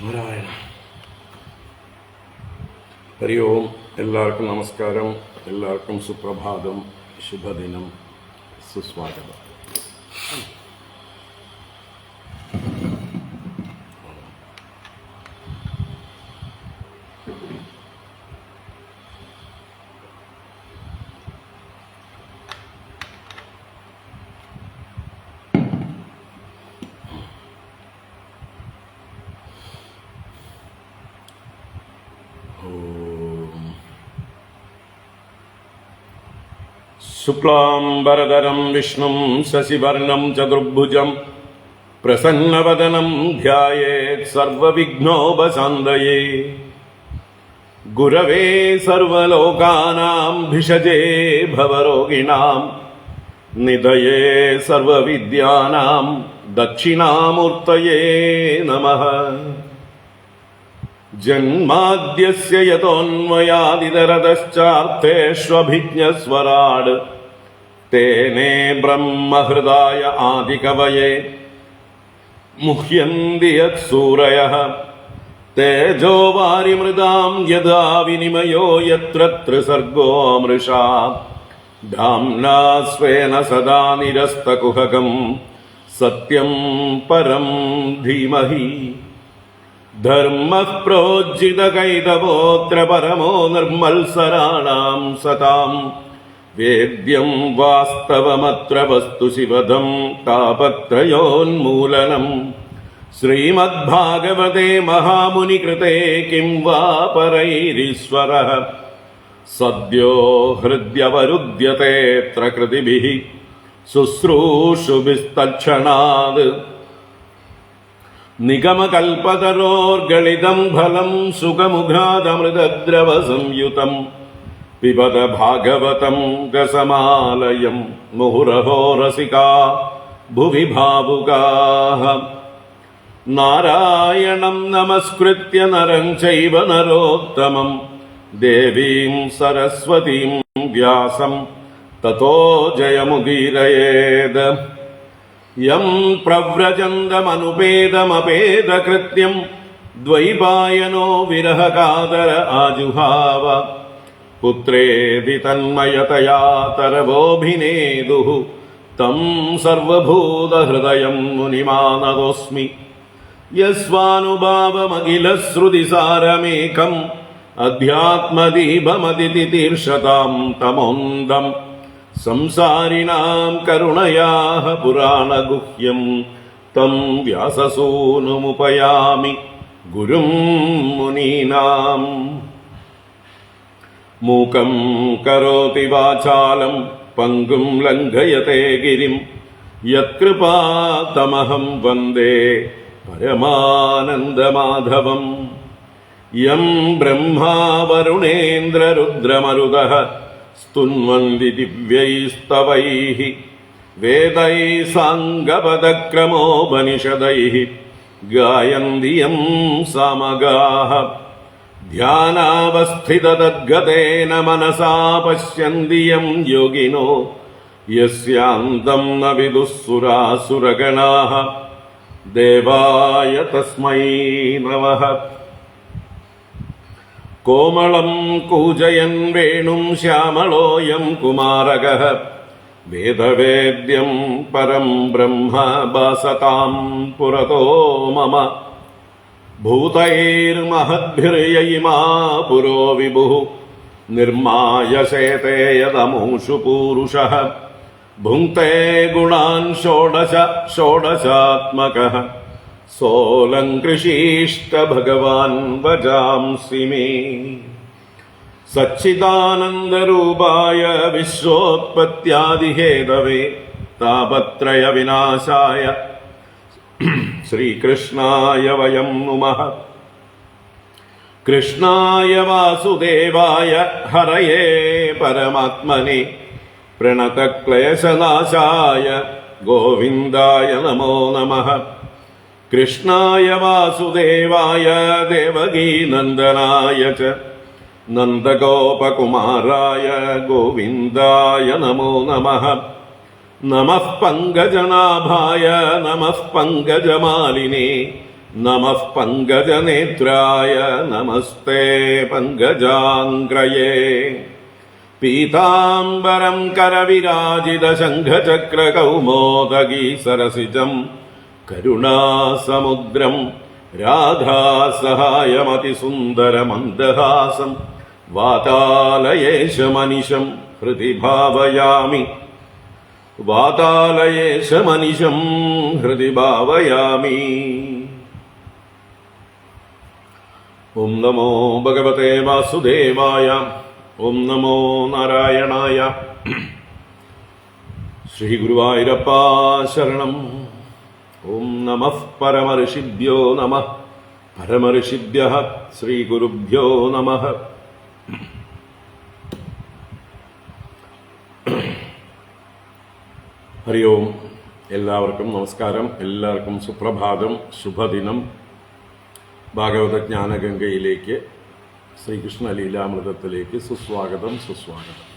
നാരായണ. ഹരി ഓം. എല്ലാവർക്കും നമസ്കാരം, എല്ലാവർക്കും സുപ്രഭാതം, ശുഭദിനം, സുസ്വാഗതം. ശുക്ലാംബരധരം വിഷ്ണും ശശിവർണം ചതുർഭുജം പ്രസന്നവദനം ധ്യായേത് സർവവിഘ്നോപശാന്തയേ. ഗുരവേ സർവലോകാനാം ഭിഷജേ ഭവരോഗിണാം നിധയേ സർവവിദ്യാനാം ദക്ഷിണാമൂർത്തയേ നമഃ. ജന്മാദ്യസ്യ യതോന്മയാദിതരതശ്ചാർത്ഥേഷ്വഭിജ്ഞസ്വരാട് തേനേ ബ്രഹ്മഹൃദായ ആദികവയേ മുഹ്യന്തി യത്സൂരയഃ. തേജോ വാരിമൃതാം യഥാ വിനിമയോ യത്ര ത്രിസർഗോ മൃഷാ ധാംനാ സ്വേന സദാ നിരസ്തകുഹകം സത്യം പരം ധീമഹി. ധർമ്മഃ പ്രോജ്ജിതകൈതവോത്ര പരമോ നിർമ്മത്സരാണാം സതാം വേദ്യം വാസ്തവമത്ര വസ്തു ശിവദം താപത്രയോന്മൂലനം. ശ്രീമദ്ഭാഗവതേ മഹാമുനികൃതേ കിം വാ പരൈരീശ്വരഃ സദ്യോ ഹൃദ്യവരുദ്യതേത്ര കൃതിഭിഃ ശുശ്രൂഷുഭിസ്തൽക്ഷണാത്. നിഗമകൽപതരോർഗളിതം ഫലം സുഖമുഖാദമൃതദ്രവ സംയുതം പിബത ഭാഗവതം രസമാലയം മുഹുരഹോ രസികാ ഭുവി ഭാവുകാഃ. നാരായണം നമസ്കൃത്യ നരം ചൈവ നരോത്തമം ദേവീം സരസ്വതീം വ്യാസം തതോ ജയമുദീരയേത്. യം പ്രവ്രജന്തമനുപേദമപേദകൃത്യം ദ്വൈപായനോ വിരഹകാതര ആജുഹാവ. പുത്രേതി തന്മയതയാ തരവോഭിനേദുഃ തം സർവഭൂതഹൃദയം മുനിമാനതോസ്മി. യസ്വാനുഭാവമഖിലശ്രുതിസാരമേകം അധ്യാത്മദീപമതിതിതീർഷതാം തമോന്തം. സംസാരിണാം കരുണയാഃ പുരാണഗുഹ്യം തം വ്യാസസൂനുമുപയാമി ഗുരും മുനീനാം. മൂകം കരോതി വാചാലം പങ്കും ലംഘയത്തെ ഗിരിം യത്കൃപാതമഹം വന്ദേ പരമാനന്ദമാധവം. യം ബ്രഹ്മാ വരുണേന്ദ്രരുദ്രമരുതഃ സ്തുന്വന്തി ദിവ്യൈസ്തവൈഃ വേദൈഃ സാംഗപദക്രമോപനിഷദൈഃ ഗായന്തി യം സാമഗാഃ. ധ്യാനാവസ്ഥിതതദ്ഗതേന മനസാ പശ്യന്തി യം യോഗിനോ യസ്യാന്തം ന വിദുഃ സുരാസുരഗണാഃ. ദേവായ തസ്മൈ നമഃ. കോമളം കൂജയൻ വേണും ശ്യാമളോയം കുമാരകഃ വേദവേദ്യം പരം ബ്രഹ്മ ഭാസതാം പുരതോ മമ. ഭൂതൈർമഹദ്ഭിർയയിമാ പുരോ വിഭുഃ നിർമായശേതേ യദമൂഷു പൂരുഷഃ. ഭുങ്ക്തേ ഗുണാൻ ഷോഡശ ഷോഡശാത്മകഃ സോലങ്കൃഷീഷ്ട ഭഗവാൻ വജാംസി മേ. സച്ചിദാനന്ദരൂപായ വിശ്വോത്പത്യാദിഹേതവേ താപത്രയ വിനാശായ ശ്രീകൃഷ്ണായ വയം നുമഃ. കൃഷ്ണായ വാസുദേവായ ഹരയേ പരമാത്മനെ പ്രണതക്ലേശനാശായ ഗോവിന്ദായ നമോ നമഃ. കൃഷ്ണായ വാസുദേവായ ദേവകീനന്ദനായ ച നന്ദഗോപകുമാരായ ഗോവിന്ദായ നമോ നമഃ. നമഃ പങ്കജനാഭായ നമഃ പങ്കജമാലിനേ നമഃ പങ്കജനേത്രായ നമസ്തേ പങ്കജാംഗ്രയേ പീതാംബരം കരവിരാജിത ശംഖചക്രകൗമോദഗീ സരസിജം കരുണാസമുദ്രം രാധാസഹായമതിസുന്ദരമന്ദഹാസം വാതാലയേശമനിശം ഹൃദി ഭാവയാമി വാതാലയേശമനിശം ഹൃദി ഭാവയാമി. ഓം നമോ ഭഗവതേ വാസുദേവായ. ഓം നമോ നാരായണായ. ശ്രീ ഗുരുവായൂരപ്പ ശരണം. ഓം നമഃ പരമഋഷിഭ്യോ നമഃ. പരമഋഷിഭ്യഃ ശ്രീ ഗുരുഭ്യോ നമഃ. ഹരി ഓം. എല്ലാവർക്കും നമസ്കാരം. എല്ലാവർക്കും സുപ്രഭാതം, ശുഭദിനം. ഭാഗവത ജ്ഞാനഗംഗയിലേക്ക്, ശ്രീകൃഷ്ണ ലീലാമൃതത്തിലേക്ക് സുസ്വാഗതം, സുസ്വാഗതം.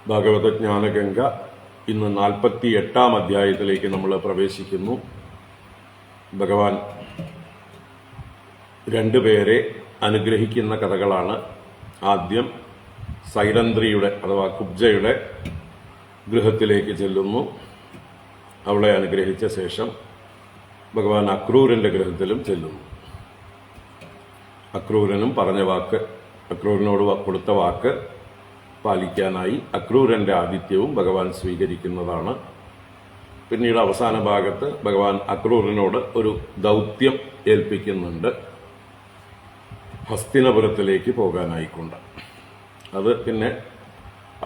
ഭാഗവത ജ്ഞാനഗംഗ ഇന്ന് 48-ാം അധ്യായത്തിലേക്ക് നമ്മൾ പ്രവേശിക്കുന്നു. ഭഗവാൻ രണ്ടുപേരെ അനുഗ്രഹിക്കുന്ന കഥകളാണ്. ആദ്യം സൈരന്ധ്രിയുടെ അഥവാ കുബ്ജയുടെ ഗൃഹത്തിലേക്ക് ചെല്ലുന്നു. അവളെ അനുഗ്രഹിച്ച ശേഷം ഭഗവാൻ അക്രൂരന്റെ ഗൃഹത്തിലും ചെല്ലുന്നു. അക്രൂരനും പറഞ്ഞ വാക്ക്, അക്രൂരനോട് കൊടുത്ത വാക്ക് പാലിക്കാനായി അക്രൂരന്റെ ആതിഥ്യവും ഭഗവാൻ സ്വീകരിക്കുന്നതാണ്. പിന്നീട് അവസാന ഭാഗത്ത് ഭഗവാൻ അക്രൂരനോട് ഒരു ദൗത്യം ഏൽപ്പിക്കുന്നുണ്ട്, ഹസ്തിനപുരത്തിലേക്ക് പോകാനായിക്കൊണ്ട്. അത് പിന്നെ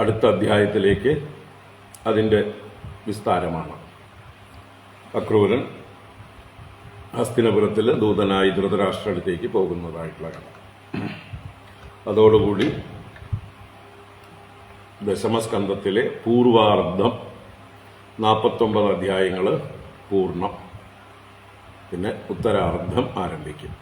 അടുത്ത അധ്യായത്തിലേക്ക് അതിൻ്റെ വിസ്താരമാണ്. അക്രൂരൻ ഹസ്തിനപുരത്തിൽ ദൂതനായി ധൃതരാഷ്ട്രടുത്തേക്ക് പോകുന്നതായിട്ടുള്ള കഥ. അതോടുകൂടി ദശമസ്കന്ധത്തിലെ പൂർവാർദ്ധം 49 അധ്യായങ്ങൾ പൂർണ്ണം. പിന്നെ ഉത്തരാർദ്ധം ആരംഭിക്കും.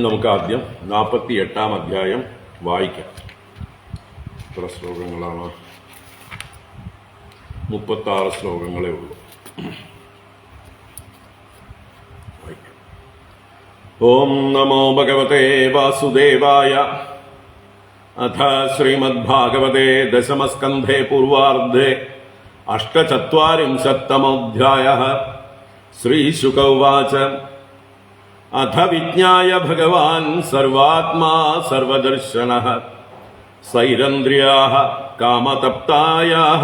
നമുക്ക് ആദ്യം 48-ാം അധ്യായം വായിക്കാം. എത്ര ശ്ലോകങ്ങളാണ്? 36 ശ്ലോകങ്ങളേ ഉള്ളൂ. ഓം നമോ ഭഗവതേ വാസുദേവായ. അഥ ശ്രീമദ്ഭാഗവതേ ദശമസ്കന്ധേ പൂർവാർദ്ധേ 48-തമോऽധ്യായഃ. ശ്രീശുക ഉവാച. അഥ വിജ്ഞായ ഭഗവാൻ സർവാത്മാ സർവദർശനഃ സൈരന്ധ്ര്യാഃ കാമതപ്തായാഃ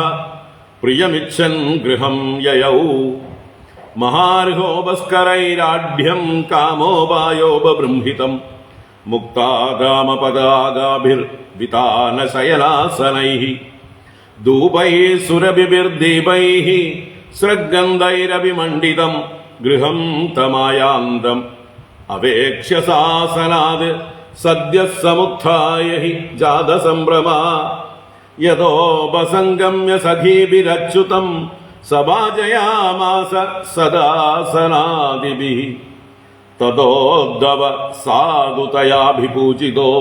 പ്രിയമിച്ഛൻ ഗൃഹം യയൗ. മഹാർഹോപസ്കരൈരാഢ്യം കാമോപായോപബൃംഹിതം മുക്താഗാമപദാഗാഭിർവിതാനശയനാസനൈഃ ധൂപൈഃ സുരഭിർദീപൈഃ സൃഗ്ഗന്ധൈരഭിമണ്ഡിതം ഗൃഹം തമായാന്തം അവേക്ഷ്യ സാസനാത് സദ്യഃ സമുത്ഥായ ഹി ജാതസംഭ്രമാ യതോപസംഗമ്യ സഖീഭിരച്യുതം സഭാജയാമാസ സദാസനാദിഭിഃ തതോദ്ധവ സാധുതയാഭിപൂജിതോ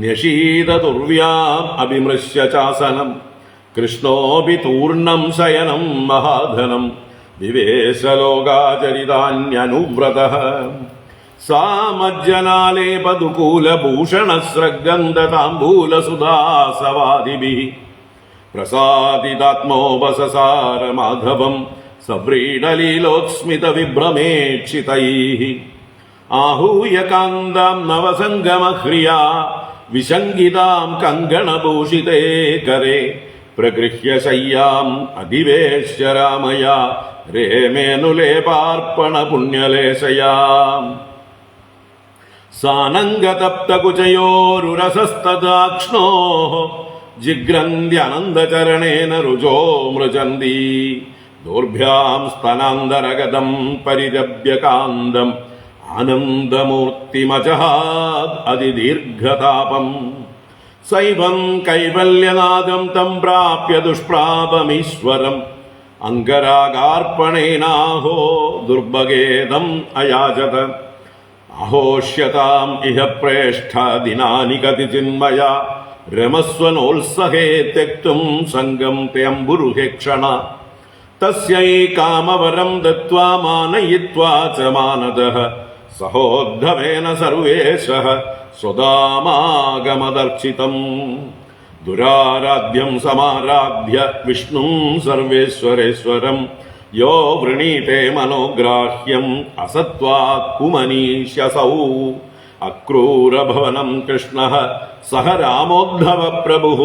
ന്യഷീദതുർവ്യാം അഭിമൃശ്യ ചാസനം കൃഷ്ണോപി തൂർണം ശയനം മഹാധനം വിവേശലോകാചരിതാന്യനുവ്രതഃ സാമജ്ജനാലേപദുകൂലഭൂഷണസ്രഗന്ധതാംബൂലസുധാസവാദിഭിഃ പ്രസാദിതാത്മോപസസാര മാധവം സവ്രീഡലീലോത്സ്മിതവിഭ്രമേക്ഷിതൈഃ आहूय कान्दां नवसङ्गमह्रिया विसङ्गितां कङ्गणभूषिते करे प्रगृह्य शय्याम् अधिवेश्य रामया रेमेऽनुलेपार्पणपुण्यलेशया सानङ्गतप्तकुचयोरुरसस्तदाक्ष्णोः जिघ्रन्त्यनन्दचरणेन रुजो मृजन्ती दोर्भ्यां स्तनान्दरगदं परिरभ्य कान्दम् आनन्दमूर्तिमजहाद् अधिदीर्घतापम् सैवं कैवल्यनादं तं प्राप्य दुष्प्रापमीश्वरम् अङ्गरागार्पणेनाहो दुर्भगेदम् अयाचत അഹോഷ്യതാം ഇഹ പ്രേഷ്ഠ ദിനാനി കതിചിന്മയാ രമസ്വനോത്സഹേ ത്യക്തും സംഗം ത്യംബുരുഹേ ക്ഷണ തസ്യൈ കാമവരം ദത്വാ മാനയിത്വാ ച മാനദഃ സഹോദ്ധവേന സർവേശഃ സ്വദാമാഗമദർച്ചിതം ദുരാരാധ്യം സമാരാധ്യ വിഷ്ണും സർവേശ്വരേശ്വരം യോ വൃണീതേ മനോഗ്രാഹ്യം അസത്വാത് കുമനീഷ്യസൗ അക്രൂരഭവനം കൃഷ്ണഃ സഹ രാമോദ്ധവ പ്രഭുഃ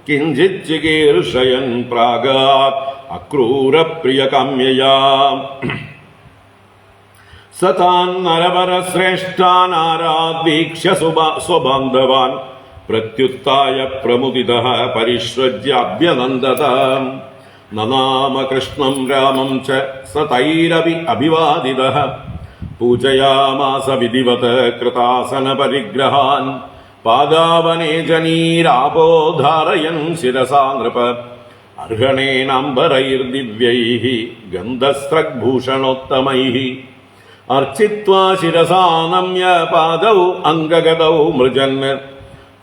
കിഞ്ചിത് ചികീർഷയൻ പ്രാഗാത് അക്രൂരപ്രിയകാമ്യയാ സതാൻ നരവരശ്രേഷ്ഠാൻ ആരാദ്വീക്ഷ്യ സ്വബാന്ധവാൻ പ്രത്യുത്തായ പ്രമുദിതഃ പരിഷ്വജ്യാഭ്യനന്ദത നനാമ കൃഷ്ണം രാമം ച സതൈരപി അഭിവാദിതഃ പൂജയാമാസ വിധിവത് കൃതാസന പരിഗ്രഹാൻ പാദാവനേജനീരാപോ ധാരയൻ ശിരസാ നൃപ അർഹണേനാംബരൈർദിവ്യൈഃ ഗന്ധസ്രഗ്ഭൂഷണോത്തമൈഃ അർച്ചിത്വാ ശിരസാ നമ്യ പാദൗ അംഗഗതൗ മൃജൻ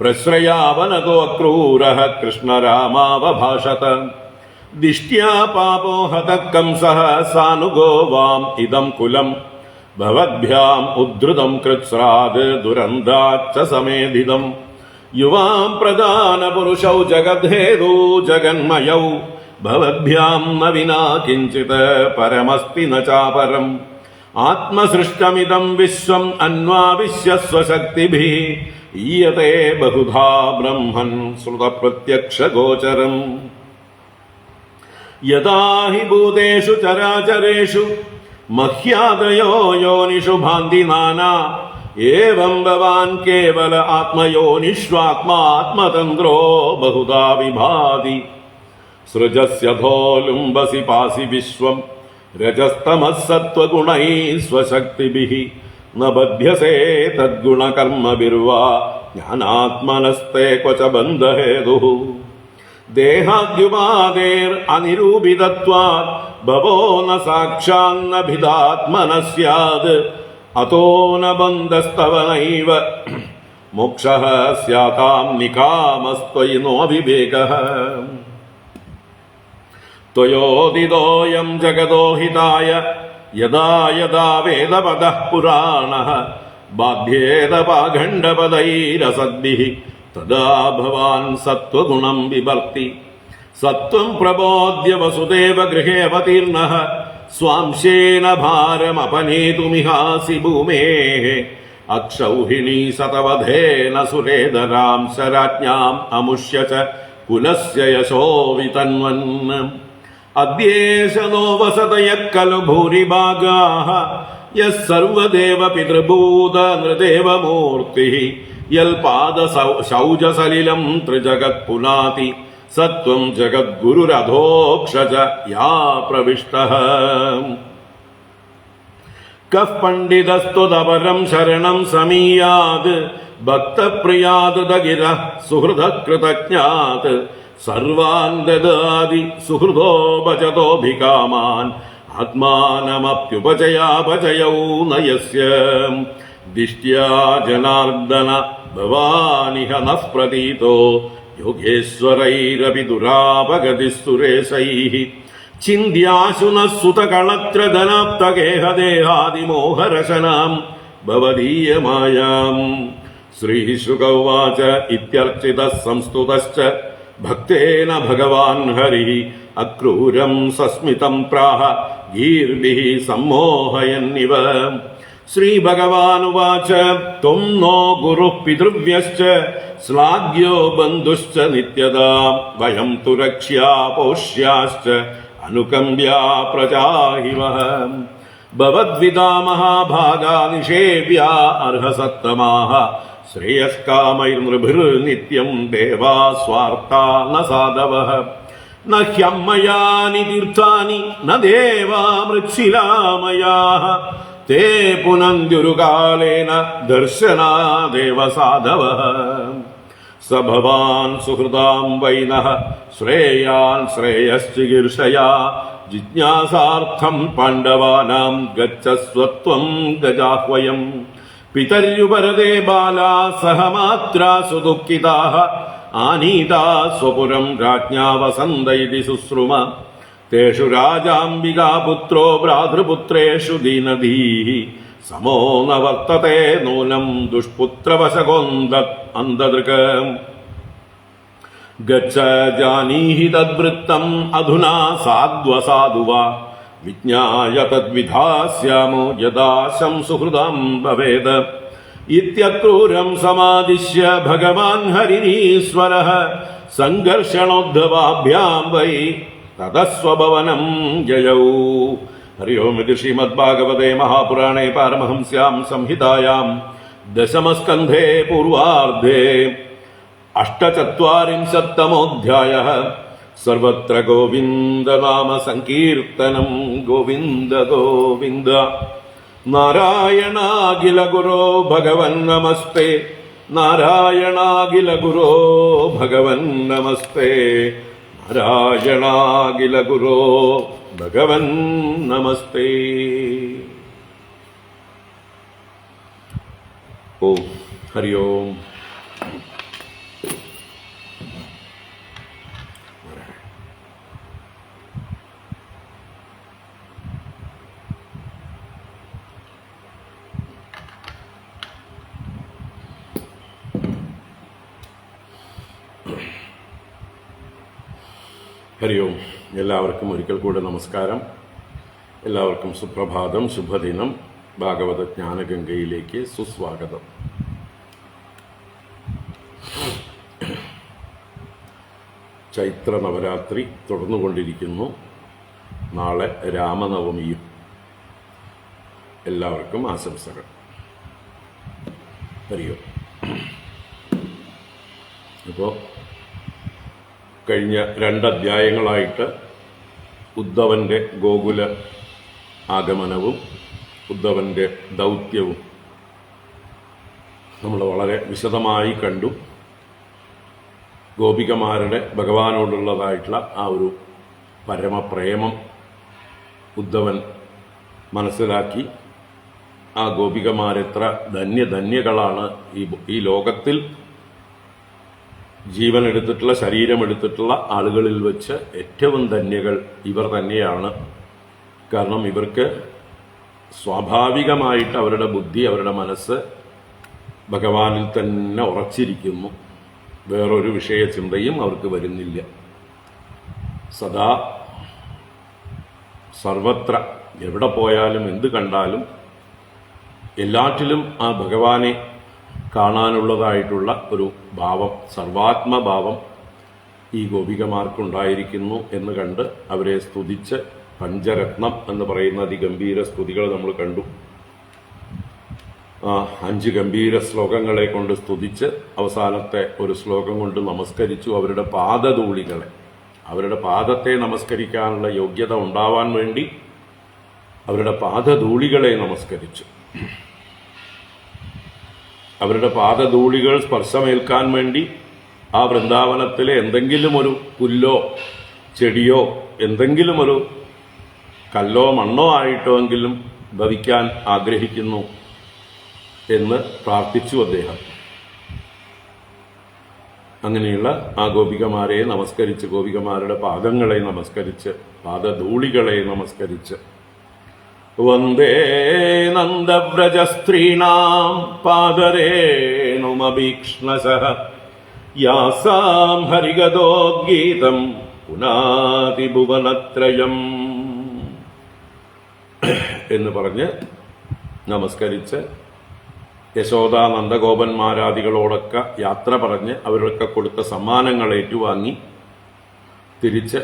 പ്രശ്രയാവനതോ അക്രൂരഃ കൃഷ്ണരാമാവഭാഷത ദിഷ്ട്യാ പാപോ ഹതഃ കംസഃ സാനുഗോ വാം ഇദം കുലം ഭവദ്ഭ്യാം ഉദ്ധൃതം കൃത്സ്രാത് ദുരന്താച്ച സമേധിതം യുവാം പ്രധാനപുരുഷൗ ജഗദ്ധേതോ ജഗന്മയൗ ഭവദ്ഭ്യാം ന വിനാ കിഞ്ചിത് പരമസ്തി ന ചാപരം ആത്മസൃഷ്ടമിദം വിശ്വം അന്വാവിശ്യ സ്വശക്തിഭിഃ ഈയതേ ബഹുധാ ബ്രഹ്മൻ ശ്രുതപ്രത്യക്ഷഗോചരം യദാ ഹി ഭൂതേഷു ചരാചരേഷു മഹ്യാദയോ യോനിഷു ഭാന്തി നാനാ ഏവം ഭവാൻ കേവല ആത്മയോനിഷ്വാത്മാത്മതന്ത്രോ ബഹുധാ വിഭാതി സൃജസ്യധോ ലുംബസി പാസി വിശ്വം രജസ്തമസ്സത്വഗുണൈ സ്വശക്തിഭിഃ ന ബധ്യസേ തദ്ഗുണകർമ്മഭിർവാ ജ്ഞാനാത്മനസ്തേ ക്വച ബന്ധഹേതുഃ ദേഹാദ്യുപാദേർ അനിരൂപിതത്വാത് ഭവോ ന സാക്ഷാന്നഭിധാത്മനഃ സ്യാത് അതോ ന ബന്ധസ്തവ നൈവ മോക്ഷഃ സ്യാതാം നികാമസ്ത്വയി നോവിവേകഃ ത്വയോദിതോയം ജഗതോ ഹിതായ യദാ യദാ വേദപദഃ പുരാണഃ ബാധ്യേത പാഖണ്ഡപദൈരസദ്ഭിഃ തദാ ഭവാൻ സത്വഗുണം വിഭർത്തി സത്വം പ്രബോധ്യ വസുദേവ ഗൃഹേ അവതീർണഃ സ്വാംശേന ഭാരമപനേതുമിഹാസി ഭൂമേഃ അക്ഷൗഹിണീ സതവധേന സുരേതരാം ശരാജ്ഞാം അമുഷ്യ ച കുലസ്യ യശോ വിതന്വൻ അദ്യേശനോ വസതയഃ ഖലു ഭൂരിഭാഗാഃ യഃ സർവദേവ പിതൃഭൂത നൃദേവമൂർത്തിഃ യൽപാദ ശൗചസലിലം ത്രിജഗത് പുനാതി സത്വം ജഗദ്ഗുരുരധോക്ഷജ യാ പ്രവിഷ്ടഃ കഃ പണ്ഡിതസ്ത്വദപരം ശരണം സമീയാത് ഭക്തപ്രിയാത് ദഗിരഃ സുഹൃദഃ കൃതജ്ഞാത് സർവാൻ ദദാതി സുഹൃദോ ഭജതോഭികാമാൻ ആത്മാനമപ്യുപചയാപചയൗ നയസ്യ ദിഷ്ട്യാ ജനാർദ്ദന ഭവാനിഹ നഃ പ്രതീതോ യോഗേശ്വരൈരപി ദുരാപഗതിസ്സുരേശൈഃ ചിന്ധ്യാശു നഃ സുതകളത്രധനാപ്തഗേഹദേഹാദിമോഹരശനാം ഭവദീയമായാം ശ്രീശുക ഉവാച ഇത്യർച്ചിതഃ സംസ്തുതശ്ച ഭക്തേന ഭഗവാൻ ഹരിഃ അക്രൂരം സസ്മിതം പ്രാഹ ഗീർഭിഃ സമ്മോഹയന്നിവ ശ്രീഭഗവാനുവാച ത്വം നോ ഗുരുഃ പിതൃവ്യശ്ച ശ്ലാഘ്യോ ബന്ധുശ്ച നിത്യദാ വയം തു രക്ഷ്യാ പോഷ്യാശ്ച അനുകമ്പ്യാ പ്രജാഹിവഃ ഭവദ്വിദാ മഹാഭാഗാ നിഷേവ്യാ അർഹസത്തമാഃ ശ്രേയസ്കാമൈർനൃഭിർനിത്യം ദേവാ സ്വാർഥാ ന സാധവഃ ന ഹ്യമ്മയാനി തീർത്ഥാനി ന ദേവാ മൃച്ഛിലാമയാഃ തേ പുനന്ത്യുരുകാലേന ദർശനാദേവ സാധവഃ സ ഭവാൻ സുഹൃദാം വൈനഃ ശ്രേയാൻ ശ്രേയശ്ചികീർഷയാ ജിജ്ഞാസാർത്ഥം പാണ്ഡവാനാം ഗച്ഛസ്വത്വം ഗജാഹ്വയം പിതര്യുപരതേ ബാലാ സഹമാത്രാ സുദുഃഖിതാഃ ആനീതാ സ്വപുരം രാജ്ഞാ വസന്ത ഇതി ശുശ്രുമ തേഷു രാജാംബികാ പുത്രോ ഭ്രാതൃപുത്രേഷു ദീനധീഃ സമോ ന വർത്തത്തെ നൂനം ദുഷ്പുത്രവശകോന്ദ അന്ധദൃക് ഗച്ഛ ജാനീഹി തദ്വൃത്തം അധുനാ സാധ്വസാധു വാ വിജ്ഞായ തദ്വിധാസ്യാമോ യദാശം സുഹൃദം ഭവേത് ഇത്യക്രൂരം സമാദിശ്യ ഭഗവാൻ ഹരിരീശ്വരഃ സംഘർഷണോദ്ഭവാഭ്യാം വൈ തതസ്വഭവനം ജയൗ. ഹരി ഓം. ഇത് ശ്രീമദ്ഭാഗവതേ മഹാപുരാണേ പാരമഹംസ്യാം സംഹിതായാം ദശമസ്കന്ധേ പൂർവാർദ്ധേ അഷ്ടചത്വാരിംശത്തമോऽധ്യായഃ. സർവത്ര ഗോവിന്ദനാമ സങ്കീർത്തനം. ഗോവിന്ദ ഗോവിന്ദ. നാരായണാഖില ഗുരോ ഭഗവൻ നമസ്തേ. നാരായണാഖില ഗുരോ ഭഗവൻ നമസ്തേ. നാരായണാഖില ഗുരോ ഭഗവൻ നമസ്തേ. ഓം. ഹരി ഓം. ഹരി ഓം. എല്ലാവർക്കും ഒരിക്കൽ കൂടെ നമസ്കാരം. എല്ലാവർക്കും സുപ്രഭാതം, ശുഭദിനം. ഭാഗവത ജ്ഞാനഗംഗയിലേക്ക് സുസ്വാഗതം. ചൈത്ര നവരാത്രി തുടർന്നുകൊണ്ടിരിക്കുന്നു. നാളെ രാമനവമിയും. എല്ലാവർക്കും ആശംസകൾ. ഹരി ഓം. ഇപ്പോൾ കഴിഞ്ഞ 2 അധ്യായങ്ങളായിട്ട് ഉദ്ധവന്റെ ഗോകുല ആഗമനവും ഉദ്ധവന്റെ ദൗത്യവും നമ്മൾ വളരെ വിശദമായി കണ്ടു. ഗോപികമാരുടെ ഭഗവാനോടുള്ളതായിട്ടുള്ള ആ ഒരു പരമപ്രേമം ഉദ്ധവൻ മനസ്സിലാക്കി. ആ ഗോപികമാരെത്ര ധന്യധന്യകളാണ്. ഈ ലോകത്തിൽ ജീവനെടുത്തിട്ടുള്ള, ശരീരമെടുത്തിട്ടുള്ള ആളുകളിൽ വെച്ച് ഏറ്റവും ധന്യകൾ ഇവർ തന്നെയാണ്. കാരണം ഇവർക്ക് സ്വാഭാവികമായിട്ട് അവരുടെ ബുദ്ധി, അവരുടെ മനസ്സ് ഭഗവാനിൽ തന്നെ ഉറച്ചിരിക്കുന്നു. വേറൊരു വിഷയചിന്തയും അവർക്ക് വരുന്നില്ല. സദാ സർവത്ര എവിടെ പോയാലും എന്ത് കണ്ടാലും എല്ലാറ്റിലും ആ ഭഗവാനെ കാണാനുള്ളതായിട്ടുള്ള ഒരു ഭാവം, സർവാത്മഭാവം ഈ ഗോപികമാർക്കുണ്ടായിരിക്കുന്നു എന്ന് കണ്ട് അവരെ സ്തുതിച്ച് പഞ്ചരത്നം എന്ന് പറയുന്ന അതിഗംഭീര സ്തുതികൾ നമ്മൾ കണ്ടു. 5 ഗംഭീര ശ്ലോകങ്ങളെ കൊണ്ട് സ്തുതിച്ച് അവസാനത്തെ ഒരു ശ്ലോകം കൊണ്ട് നമസ്കരിച്ചു. അവരുടെ പാദധൂളികളെ, അവരുടെ പാദത്തെ നമസ്കരിക്കാനുള്ള യോഗ്യത ഉണ്ടാവാൻ വേണ്ടി അവരുടെ പാദധൂളികളെ നമസ്കരിച്ചു. അവരുടെ പാദധൂളികൾ സ്പർശമേൽക്കാൻ വേണ്ടി ആ വൃന്ദാവനത്തിലെ എന്തെങ്കിലും ഒരു പുല്ലോ ചെടിയോ എന്തെങ്കിലും ഒരു കല്ലോ മണ്ണോ ആയിട്ടോ എങ്കിലും ഭവിക്കാൻ ആഗ്രഹിക്കുന്നു എന്ന് പ്രാർത്ഥിച്ചു അദ്ദേഹം. അങ്ങനെയുള്ള ആ ഗോപികമാരെ നമസ്കരിച്ച്, ഗോപികമാരുടെ പാദങ്ങളെ നമസ്കരിച്ച്, പാദധൂളികളെ നമസ്കരിച്ച്, വന്ദേ നന്ദവ്രജസ്ത്രീണാം പാദരേണുമഭീക്ഷ്ണസഃ യാസാം ഹരിഗതോദ്ഗീതം പുനാതി ഭുവനത്രയം എന്ന് പറഞ്ഞ് നമസ്കരിച്ച് യശോദാ നന്ദഗോപന്മാരാദികളോടൊക്കെ യാത്ര പറഞ്ഞ് അവരൊക്കെ കൊടുത്ത സമ്മാനങ്ങൾ ഏറ്റുവാങ്ങി തിരിച്ച്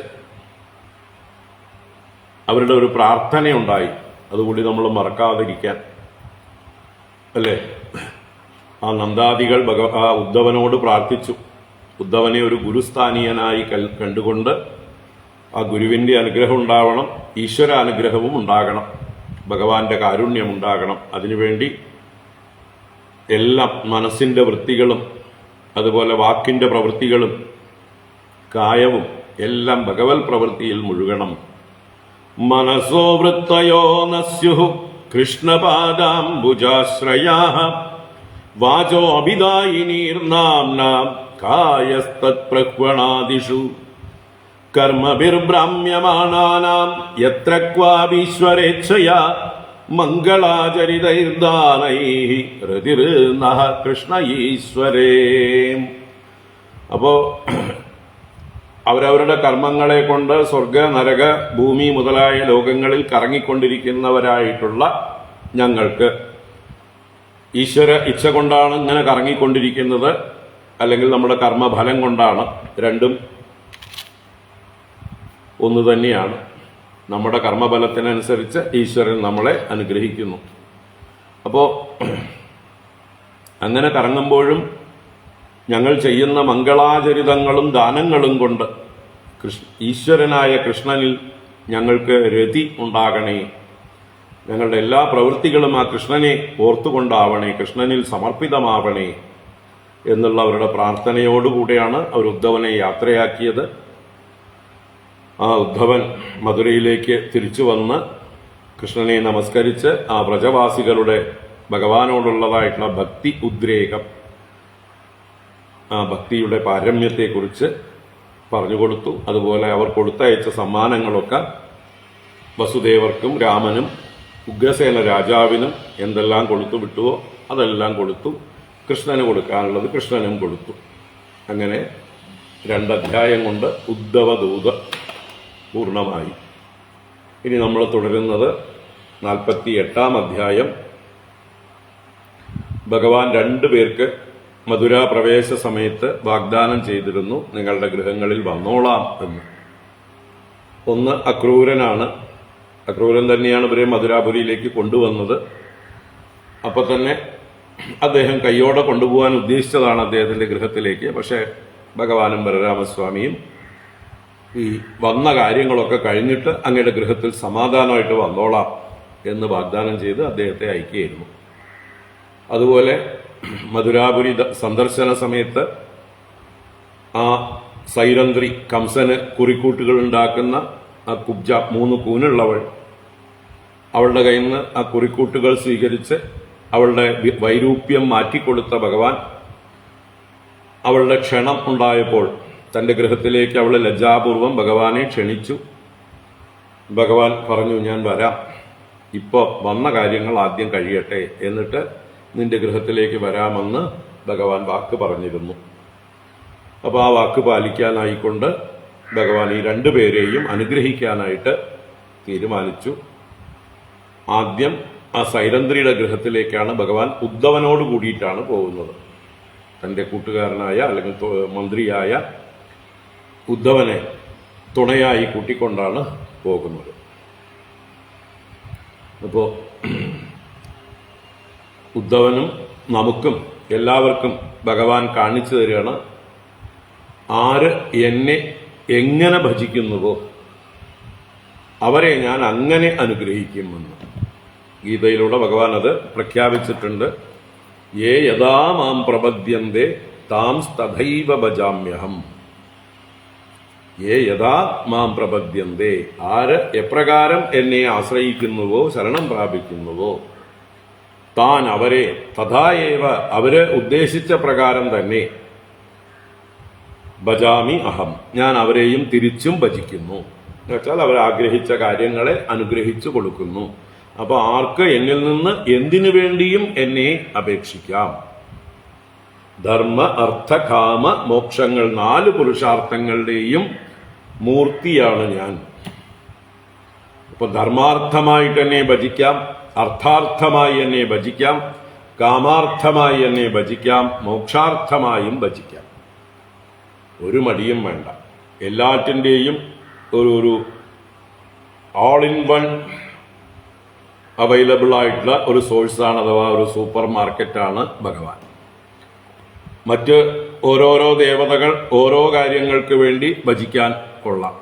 അവരുടെ ഒരു പ്രാർത്ഥനയുണ്ടായി. അതുകൂടി നമ്മൾ മറക്കാതിരിക്കാൻ അല്ലേ. ആ നന്ദാദികൾ ഉദ്ധവനോട് പ്രാർത്ഥിച്ചു. ഉദ്ധവനെ ഒരു ഗുരുസ്ഥാനീയനായി കണ്ടുകൊണ്ട് ആ ഗുരുവിൻ്റെ അനുഗ്രഹം ഉണ്ടാവണം, ഈശ്വര അനുഗ്രഹവും ഉണ്ടാകണം, ഭഗവാന്റെ കാരുണ്യം ഉണ്ടാകണം. അതിനുവേണ്ടി എല്ലാം മനസ്സിൻ്റെ വൃത്തികളും അതുപോലെ വാക്കിൻ്റെ പ്രവൃത്തികളും കായവും എല്ലാം ഭഗവത് പ്രവൃത്തിയിൽ മുഴുകണം. മനസോ വൃത്തയോ നസ്യുഃ കൃഷ്ണപാദാംബുജാശ്രയാഃ വാചോ അഭിദായിനീർനാംനാം കായസ്തത്പ്രഹ്വണാദിഷു കർമ്മഭിർഭ്രാമ്യമാണാനാം യത്ര ക്വാപീശ്വരേച്ഛയാ മംഗളാചരിതൈർദാനൈഃ ഹൃതിർനഃ കൃഷ്ണ ഈശ്വരേ. അപ്പോ അവരവരുടെ കർമ്മങ്ങളെ കൊണ്ട് സ്വർഗ നരക ഭൂമി മുതലായ ലോകങ്ങളിൽ കറങ്ങിക്കൊണ്ടിരിക്കുന്നവരായിട്ടുള്ള ഞങ്ങൾക്ക് ഈശ്വര ഇച്ഛ കൊണ്ടാണ് ഇങ്ങനെ കറങ്ങിക്കൊണ്ടിരിക്കുന്നത്, അല്ലെങ്കിൽ നമ്മുടെ കർമ്മഫലം കൊണ്ടാണ്. രണ്ടും ഒന്ന് തന്നെയാണ്. നമ്മുടെ കർമ്മഫലത്തിനനുസരിച്ച് ഈശ്വരൻ നമ്മളെ അനുഗ്രഹിക്കുന്നു. അപ്പോൾ അങ്ങനെ കറങ്ങുമ്പോഴും ഞങ്ങൾ ചെയ്യുന്ന മംഗളാചരിതങ്ങളും ദാനങ്ങളും കൊണ്ട് ഈശ്വരനായ കൃഷ്ണനിൽ ഞങ്ങൾക്ക് രതി ഉണ്ടാകണേ. ഞങ്ങളുടെ എല്ലാ പ്രവൃത്തികളും ആ കൃഷ്ണനെ ഓർത്തുകൊണ്ടാവണേ, കൃഷ്ണനിൽ സമർപ്പിതമാവണേ എന്നുള്ള അവരുടെ പ്രാർത്ഥനയോടുകൂടെയാണ് അവർ ഉദ്ധവനെ യാത്രയാക്കിയത്. ആ ഉദ്ധവൻ മധുരയിലേക്ക് തിരിച്ചു വന്ന് കൃഷ്ണനെ നമസ്കരിച്ച് ആ വ്രജവാസികളുടെ ഭഗവാനോടുള്ളതായിട്ടുള്ള ഭക്തി ഉദ്രേകം, ആ ഭക്തിയുടെ പാരമ്യത്തെക്കുറിച്ച് പറഞ്ഞുകൊടുത്തു. അതുപോലെ അവർ കൊടുത്തയച്ച സമ്മാനങ്ങളൊക്കെ വസുദേവർക്കും രാമനും ഉഗ്രസേന രാജാവിനും എന്തെല്ലാം കൊടുത്തു വിട്ടുവോ അതെല്ലാം കൊടുത്തു. കൃഷ്ണന് കൊടുക്കാനുള്ളത് കൃഷ്ണനും കൊടുത്തു. അങ്ങനെ 2 അധ്യായം കൊണ്ട് ഉദ്ധവദൂത പൂർണ്ണമായി. ഇനി നമ്മൾ തുടരുന്നത് 48-ാം അധ്യായം. ഭഗവാൻ 2 പേർക്ക് മധുര പ്രവേശ സമയത്ത് വാഗ്ദാനം ചെയ്തിരുന്നു, നിങ്ങളുടെ ഗൃഹങ്ങളിൽ വന്നോളാം എന്ന്. ഒന്ന് അക്രൂരനാണ്. അക്രൂരൻ തന്നെയാണ് ഇവരെ മധുരാപുരിയിലേക്ക് കൊണ്ടുവന്നത്. അപ്പൊ തന്നെ അദ്ദേഹം കയ്യോടെ കൊണ്ടുപോകാൻ ഉദ്ദേശിച്ചതാണ് അദ്ദേഹത്തിന്റെ ഗൃഹത്തിലേക്ക്. പക്ഷേ ഭഗവാനും ബലരാമസ്വാമിയും ഈ വന്ന കാര്യങ്ങളൊക്കെ കഴിഞ്ഞിട്ട് അങ്ങയുടെ ഗൃഹത്തിൽ സമാധാനമായിട്ട് വന്നോളാം എന്ന് വാഗ്ദാനം ചെയ്ത് അദ്ദേഹത്തെ അയക്കുകയായിരുന്നു. അതുപോലെ മധുരാപുരി സന്ദർശന സമയത്ത് ആ സൈരന്ധ്രി, കംസന് കുറിക്കൂട്ടുകൾ ഉണ്ടാക്കുന്ന ആ കുബ്ജ, 3 കൂനുള്ളവൾ, അവളുടെ കയ്യിൽ നിന്ന് ആ കുറിക്കൂട്ടുകൾ സ്വീകരിച്ച് അവളുടെ വൈരൂപ്യം മാറ്റിക്കൊടുത്ത ഭഗവാൻ അവളുടെ ക്ഷണം ഉണ്ടായപ്പോൾ തന്റെ ഗൃഹത്തിലേക്ക് അവൾ ലജ്ജാപൂർവം ഭഗവാനെ ക്ഷണിച്ചു. ഭഗവാൻ പറഞ്ഞു, ഞാൻ വരാം, ഇപ്പോൾ വന്ന കാര്യങ്ങൾ ആദ്യം കഴിയട്ടെ, എന്നിട്ട് നിന്റെ ഗൃഹത്തിലേക്ക് വരാമെന്ന് ഭഗവാൻ വാക്ക് പറഞ്ഞിരുന്നു. അപ്പോൾ ആ വാക്ക് പാലിക്കാനായിക്കൊണ്ട് ഭഗവാൻ ഈ 2 പേരെയും അനുഗ്രഹിക്കാനായിട്ട് തീരുമാനിച്ചു. ആദ്യം ആ സൈരന്ധ്രിയുടെ ഗൃഹത്തിലേക്കാണ് ഭഗവാൻ ഉദ്ധവനോട് കൂടിയിട്ടാണ് പോകുന്നത്. തന്റെ കൂട്ടുകാരനായ അല്ലെങ്കിൽ മന്ത്രിയായ ഉദ്ധവനെ തുണയായി കൂട്ടിക്കൊണ്ടാണ് പോകുന്നത്. അപ്പോൾ ഉദ്ധവനും നമുക്കും എല്ലാവർക്കും ഭഗവാൻ കാണിച്ചു തരികയാണ്, ആര് എന്നെ എങ്ങനെ ഭജിക്കുന്നുവോ അവരെ ഞാൻ അങ്ങനെ അനുഗ്രഹിക്കുമെന്ന്. ഗീതയിലൂടെ ഭഗവാൻ അത് പ്രഖ്യാപിച്ചിട്ടുണ്ട്. യേ യഥാ മാം പ്രപദ്യന്തേ താം തഥൈവ ഭജാമ്യഹം. യേ യഥാ മാം പ്രപദ്യന്തേ, ആര് എപ്രകാരം എന്നെ ആശ്രയിക്കുന്നുവോ, ശരണം പ്രാപിക്കുന്നുവോ, താൻ അവരെ തഥായേവ, അവര് ഉദ്ദേശിച്ച പ്രകാരം തന്നെ, ഭജാമി അഹം, ഞാൻ അവരെയും തിരിച്ചും ഭജിക്കുന്നു. എന്നുവെച്ചാൽ അവർ ആഗ്രഹിച്ച കാര്യങ്ങളെ അനുഗ്രഹിച്ചു കൊടുക്കുന്നു. അപ്പൊ ആർക്ക് എന്നിൽ നിന്ന് എന്തിനു വേണ്ടിയും എന്നെ അപേക്ഷിക്കാം. ധർമ്മ അർത്ഥ കാമ മോക്ഷങ്ങൾ 4 പുരുഷാർത്ഥങ്ങളുടെയും മൂർത്തിയാണ് ഞാൻ. അപ്പൊ ധർമാർത്ഥമായിട്ട് എന്നെ ഭജിക്കാം, അർത്ഥാർത്ഥമായി എന്നെ ഭജിക്കാം, കാമാർത്ഥമായി എന്നെ ഭജിക്കാം, മോക്ഷാർത്ഥമായും ഭജിക്കാം. ഒരു മടിയും വേണ്ട. എല്ലാറ്റിൻ്റെയും ഒരു ഓൾ ഇൻ വൺ അവൈലബിൾ ആയിട്ടുള്ള ഒരു സോഴ്സാണ്, അഥവാ ഒരു സൂപ്പർ മാർക്കറ്റാണ് ഭഗവാൻ. മറ്റ് ഓരോരോ ദേവതകൾ ഓരോ കാര്യങ്ങൾക്ക് വേണ്ടി ഭജിക്കാൻ കൊള്ളാം.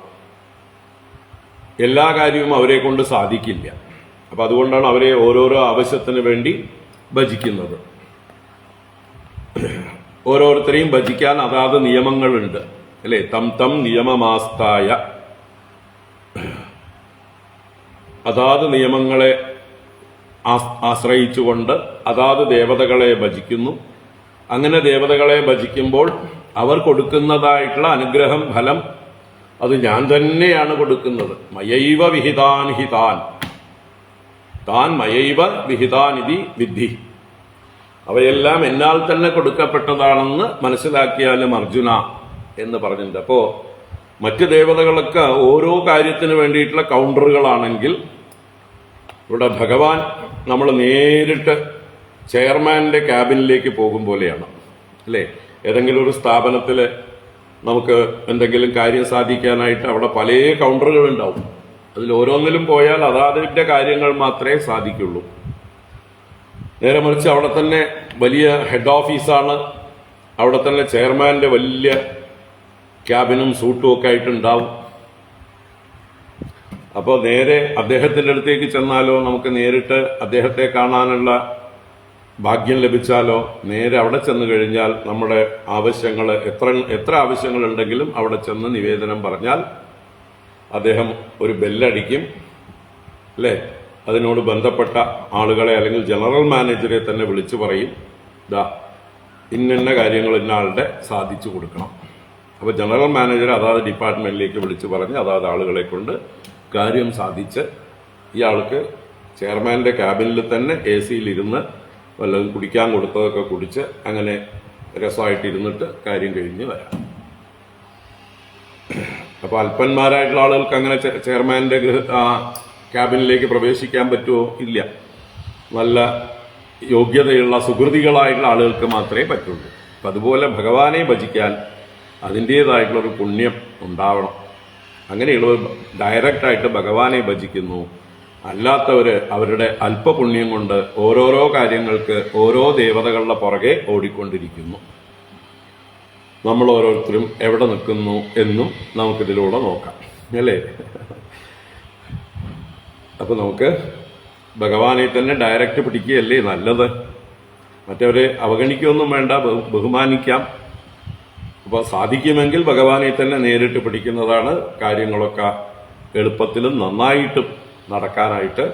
എല്ലാ കാര്യവും അവരെ കൊണ്ട് സാധിക്കില്ല. അപ്പൊ അതുകൊണ്ടാണ് അവരെ ഓരോരോ ആവശ്യത്തിന് വേണ്ടി ഭജിക്കുന്നത്. ഓരോരുത്തരെയും ഭജിക്കാൻ അതാത് നിയമങ്ങളുണ്ട്, അല്ലെ? തം തം നിയമമാസ്തായ, അതാത് നിയമങ്ങളെ ആശ്രയിച്ചുകൊണ്ട് അതാത് ദേവതകളെ ഭജിക്കുന്നു. അങ്ങനെ ദേവതകളെ ഭജിക്കുമ്പോൾ അവർ കൊടുക്കുന്നതായിട്ടുള്ള അനുഗ്രഹം, ഫലം അത് ഞാൻ തന്നെയാണ് കൊടുക്കുന്നത്. മയൈവ വിഹിതാൻ ഹിതാൻ താൻ മയൈവ വിഹിതാനിധി വിദ്ധി. അവയെല്ലാം എന്നാൽ തന്നെ കൊടുക്കപ്പെട്ടതാണെന്ന് മനസ്സിലാക്കിയാലും അർജുന എന്ന് പറഞ്ഞിട്ടുണ്ട്. അപ്പോ മറ്റ് ദേവതകളൊക്കെ ഓരോ കാര്യത്തിന് വേണ്ടിയിട്ടുള്ള കൗണ്ടറുകളാണെങ്കിൽ, ഇവിടെ ഭഗവാൻ നമ്മൾ നേരിട്ട് ചെയർമാന്റെ ക്യാബിനിലേക്ക് പോകും പോലെയാണ്, അല്ലേ? ഏതെങ്കിലും ഒരു സ്ഥാപനത്തിൽ നമുക്ക് എന്തെങ്കിലും കാര്യം സാധിക്കാനായിട്ട് അവിടെ പല കൗണ്ടറുകൾ ഉണ്ടാവും. അതിൽ ഓരോന്നിലും പോയാൽ അതാതിന്റെ കാര്യങ്ങൾ മാത്രമേ സാധിക്കുള്ളൂ. നേരെ മറിച്ച് അവിടെ തന്നെ വലിയ ഹെഡ് ഓഫീസാണ്, അവിടെ തന്നെ ചെയർമാന്റെ വലിയ ക്യാബിനും സൂട്ടും ഒക്കെ ആയിട്ടുണ്ടാവും. അപ്പോൾ നേരെ അദ്ദേഹത്തിന്റെ അടുത്തേക്ക് ചെന്നാലോ, നമുക്ക് നേരിട്ട് അദ്ദേഹത്തെ കാണാനുള്ള ഭാഗ്യം ലഭിച്ചാലോ, നേരെ അവിടെ ചെന്ന് കഴിഞ്ഞാൽ നമ്മുടെ ആവശ്യങ്ങൾ എത്ര ആവശ്യങ്ങളുണ്ടെങ്കിലും അവിടെ ചെന്ന് നിവേദനം പറഞ്ഞാൽ അദ്ദേഹം ഒരു ബെല്ലടിക്കും, അല്ലേ? അതിനോട് ബന്ധപ്പെട്ട ആളുകളെ അല്ലെങ്കിൽ ജനറൽ മാനേജറെ തന്നെ വിളിച്ചു പറയും, ദാ ഇന്ന കാര്യങ്ങൾ ഇന്നാളുടെ സാധിച്ചു കൊടുക്കണം. അപ്പോൾ ജനറൽ മാനേജർ അതാത് ഡിപ്പാർട്ട്മെന്റിലേക്ക് വിളിച്ചു പറഞ്ഞ് അതാത് ആളുകളെ കൊണ്ട് കാര്യം സാധിച്ച് ഇയാൾക്ക് ചെയർമാന്റെ ക്യാബിനിൽ തന്നെ AC-യിലിരുന്ന് വല്ലതും കുടിക്കാൻ കൊടുത്തതൊക്കെ കുടിച്ച് അങ്ങനെ രസമായിട്ടിരുന്നിട്ട് കാര്യം കഴിഞ്ഞ് വരാം. അപ്പോൾ അല്പന്മാരായിട്ടുള്ള ആളുകൾക്ക് അങ്ങനെ ചെയർമാന്റെ ക്യാബിനിലേക്ക് പ്രവേശിക്കാൻ പറ്റുമോ? ഇല്ല. നല്ല യോഗ്യതയുള്ള സുഹൃതികളായിട്ടുള്ള ആളുകൾക്ക് മാത്രമേ പറ്റുള്ളൂ. അപ്പം അതുപോലെ ഭഗവാനെ ഭജിക്കാൻ അതിൻ്റേതായിട്ടുള്ളൊരു പുണ്യം ഉണ്ടാവണം. അങ്ങനെയുള്ളവർ ഡയറക്റ്റായിട്ട് ഭഗവാനെ ഭജിക്കുന്നു. അല്ലാത്തവര് അവരുടെ അല്പപുണ്യം കൊണ്ട് ഓരോരോ കാര്യങ്ങൾക്ക് ഓരോ ദേവതകളുടെ പുറകെ ഓടിക്കൊണ്ടിരിക്കുന്നു. നമ്മൾ ഓരോരുത്തരും എവിടെ നിൽക്കുന്നു എന്നും നമുക്കിതിലൂടെ നോക്കാം, അല്ലേ? അപ്പൊ നമുക്ക് ഭഗവാനെ തന്നെ ഡയറക്റ്റ് പിടിക്കുകയല്ലേ നല്ലത്. മറ്റവരെ അവഗണിക്കുകയൊന്നും വേണ്ട, ബഹുമാനിക്കാം. അപ്പൊ സാധിക്കുമെങ്കിൽ ഭഗവാനെ തന്നെ നേരിട്ട് പിടിക്കുന്നതാണ് കാര്യങ്ങളൊക്കെ എളുപ്പത്തിലും നന്നായിട്ടും നടക്കാനായിട്ട്